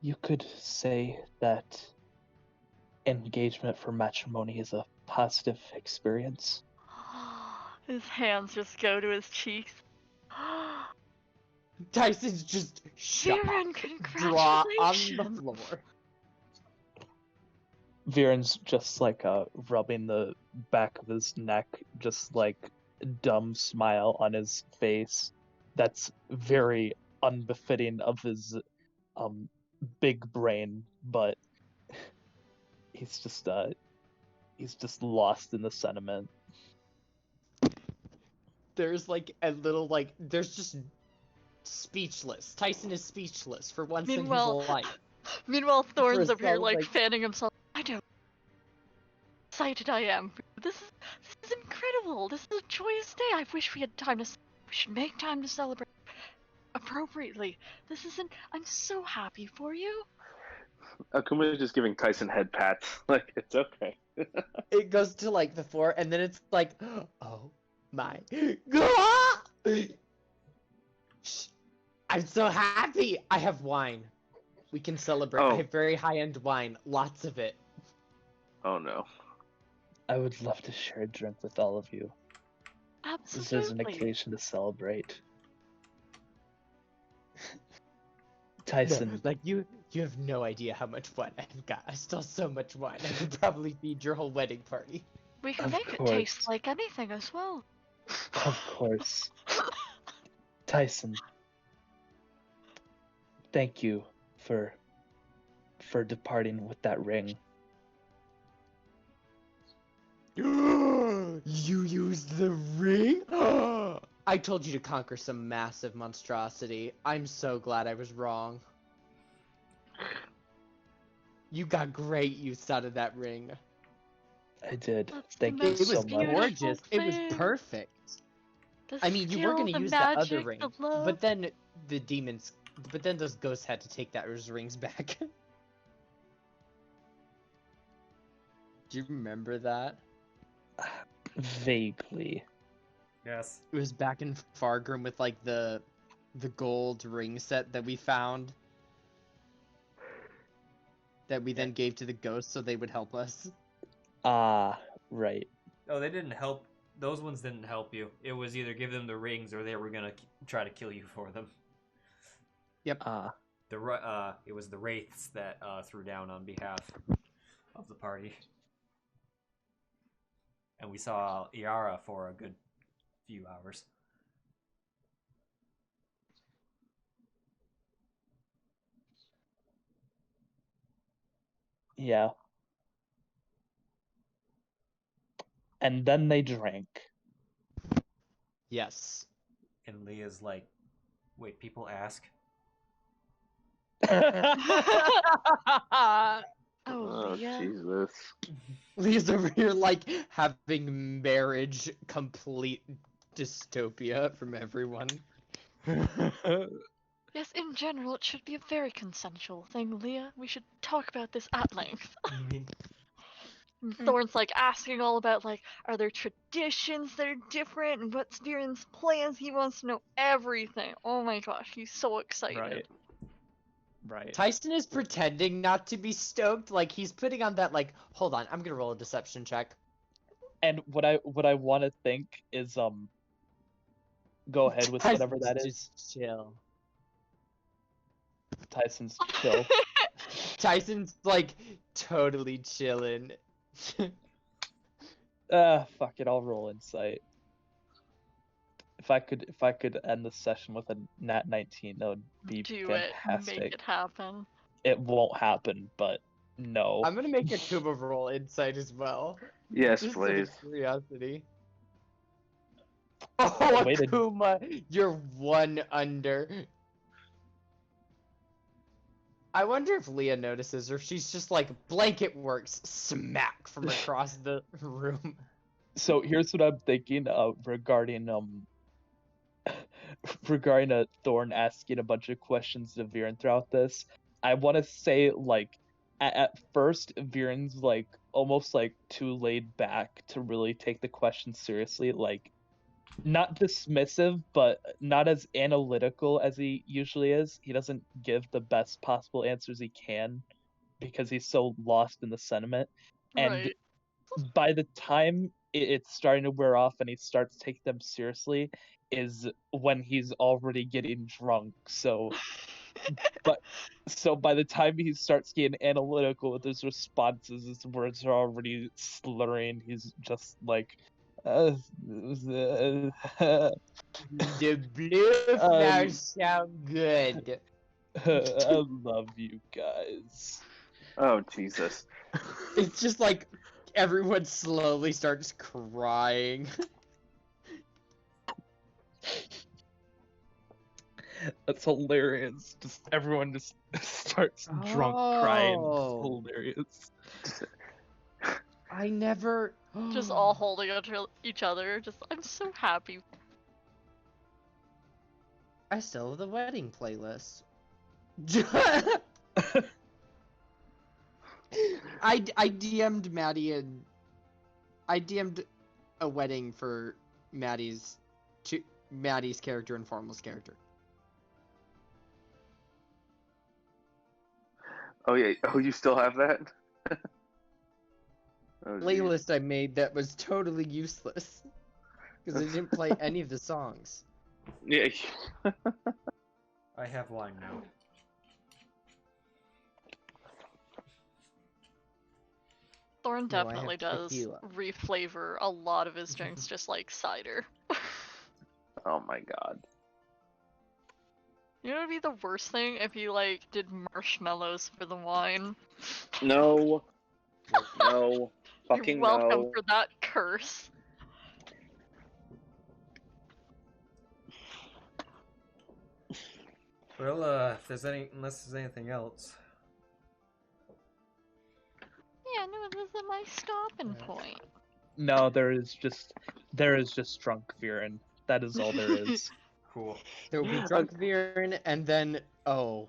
You could say that engagement for matrimony is a positive experience. His hands just go to his cheeks. Tycen's just Viran, draw on the congratulations! floor. Viren's just like rubbing the back of his neck, just like a dumb smile on his face. That's very unbefitting of his big brain, but he's just lost in the sentiment. There's like a little like there's just speechless. Tycen is speechless for once in his life. Meanwhile, Thorn's up here Sounds like like- fanning himself. I don't. Excited I am. This is incredible. This is a joyous day. I wish we had time to. We should make time to celebrate appropriately. This isn't. I'm so happy for you. Akuma is just giving Tycen head pats. Like, it's okay. It goes to like the floor, and then it's like, oh my god! Shh. I'm so happy. I have wine. We can celebrate. Oh. I have very high-end wine, lots of it. Oh no. I would love to share a drink with all of you. This is an Absolutely. occasion to celebrate. Tycen, No, like you have no idea how much wine I've got. I still have so much wine. I could probably feed your whole wedding party. We can Of make it course. taste like anything as well. of course. Tycen, thank you for departing with that ring. You used the ring? I told you to conquer some massive monstrosity. I'm so glad I was wrong. You got great use out of that ring. I did. That's Thank the you It most so was much. beautiful gorgeous. It was thing. perfect. The I mean, you were skill, gonna the use the other magic, ring, the love. but then the demons, but then those ghosts had to take those rings back. Do you remember that? Vaguely. Yes. It was back in Fargrim with like the gold ring set that we found. That we then gave to the ghosts so they would help us. Ah, right. Oh, they didn't help. Those ones didn't help you. It was either give them the rings or they were gonna try to kill you for them. Yep. Ah, It was the wraiths that threw down on behalf of the party. And we saw Iara for a good few hours. yeah. And then they drank. Yes. And Leah's like, wait, people ask? Oh, yeah. Jesus. Leah's over here like having marriage complete dystopia from everyone. Yes, in general, it should be a very consensual thing, Leah. We should talk about this at length. And Thorn's like asking all about like, are there traditions that are different, and what's Viran's plans? He wants to know everything. Oh my gosh, he's so excited. Right. Tycen is pretending not to be stoked, like he's putting on that like, hold on, I'm gonna roll a deception check. And what I want to think is go ahead with whatever that is. Just chill. Tyson's chill. Tyson's like totally chilling. Fuck it, I'll roll insight. If I could end the session with a nat 19, that would be Do fantastic. it. Make it happen. It won't happen, but no. I'm gonna make Akuma roll insight as well. Yes, Just please. out of curiosity. Oh, Way to- Akuma, you're 1 under. I wonder if Leah notices, or if she's just like, blanket works, smack from across the room. So here's what I'm thinking regarding Thorn asking a bunch of questions to Viran throughout this. I want to say like at first Viran's like almost like too laid back to really take the question seriously, like not dismissive but not as analytical as he usually is. He doesn't give the best possible answers he can because he's so lost in the sentiment. And Right. by the time it's starting to wear off and he starts taking them seriously is when he's already getting drunk. So by the time he starts getting analytical with his responses, his words are already slurring. He's just like The blues now sound good. I love you guys. Oh, Jesus. It's just like everyone slowly starts crying. That's hilarious. Just everyone just starts drunk crying. Oh. It's hilarious. I never. Just all holding each other. Just, I'm so happy. I still have the wedding playlist. I DM'd Maddie and I DM'd a wedding for Maddie's character and Formal's character. Oh, yeah. Oh, you still have that? Oh, geez. Playlist I made that was totally useless because I didn't play any of the songs. Yeah. I have wine now. Thorn No, I have definitely does tequila. reflavor a lot of his drinks just like cider. Oh, my God. You know what would be the worst thing if you like did marshmallows for the wine? No. No. Fucking You're welcome no. for that curse. Well, if there's unless there's anything else. Yeah, no, this is my stopping point. No, there is just drunk Viran. That is all there is. Cool. There will be drunk Viran, and then oh,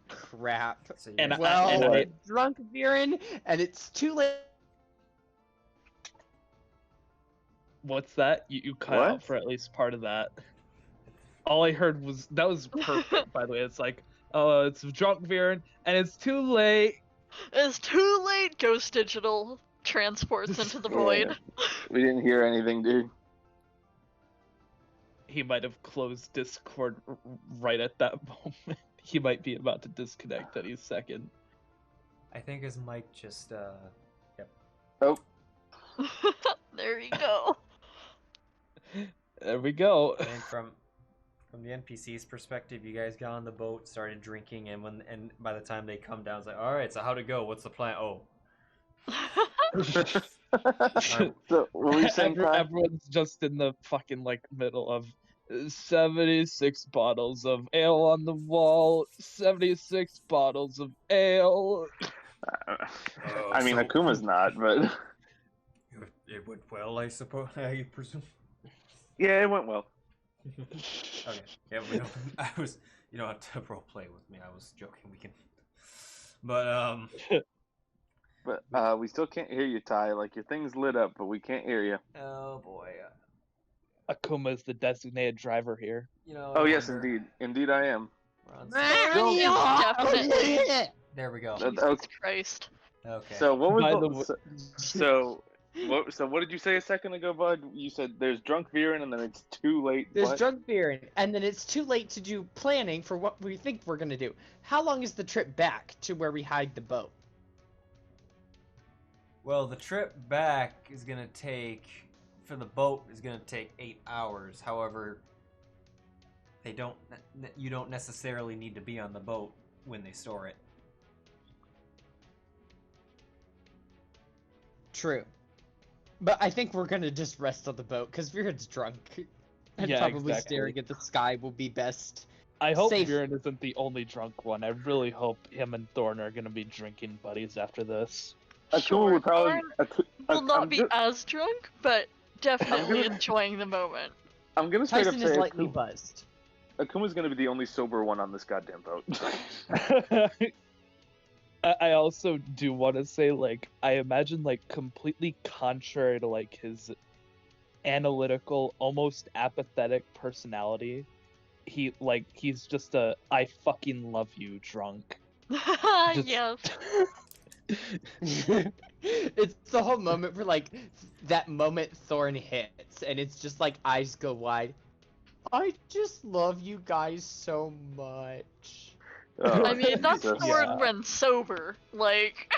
crap. So you And guys- Well, I- drunk Viran, and it's too late. What's that? You cut What? out for at least part of that. All I heard was that was perfect. By the way, it's like, oh, it's drunk Viran, and it's too late. It's too late. Ghost Digital transports into the void. We didn't hear anything, dude. He might have closed Discord right at that moment. He might be about to disconnect any second. I think his mic just yep. Oh. There you go. There we go. I think from the NPC's perspective, you guys got on the boat, started drinking, and by the time they come down, it's like, all right, so how'd it go? What's the plan? Oh, So, what were you saying, Kai? Everyone's just in the fucking like middle of 76 bottles of ale on the wall, 76 bottles of ale. I mean, so- Akuma's not, but it went well, I suppose. I presume. yeah, it went well. Okay. Yeah, You don't have to role play with me. I was joking. We can, but But we still can't hear you, Ty. Like your thing's lit up, but we can't hear you. oh boy. Akuma is the designated driver here. You know. Oh yes, indeed I am. We're on Definitely. there we go. Jesus Okay. Christ. Okay. So what By was the so what did you say a second ago, Bud? You said there's drunk Viran and then it's too late. There's what? drunk Viran, and then it's too late to do planning for what we think we're gonna do. How long is the trip back to where we hide the boat? Well, the trip back is gonna take, for the boat, is gonna take 8 hours. However, you don't necessarily need to be on the boat when they store it. True. But I think we're gonna just rest on the boat, because Viran's drunk. And Yeah, probably exactly. staring at the sky will be best. I hope Safe. Viran isn't the only drunk one. I really hope him and Thorn are gonna be drinking buddies after this. Akuma would probably. Will not I'm be ju- as drunk, but definitely enjoying the moment. I'm gonna straight Tyson up is say lightly buzzed. Akuma's gonna be the only sober one on this goddamn boat. I also do want to say, like, I imagine, like, completely contrary to, like, his analytical, almost apathetic personality, he's just a I fucking love you drunk. Just- Yes. It's the whole moment where, like, that moment Thorn hits, and it's just like eyes go wide. I just love you guys so much. Oh, I mean, that's Jesus. Thorn when sober. Like.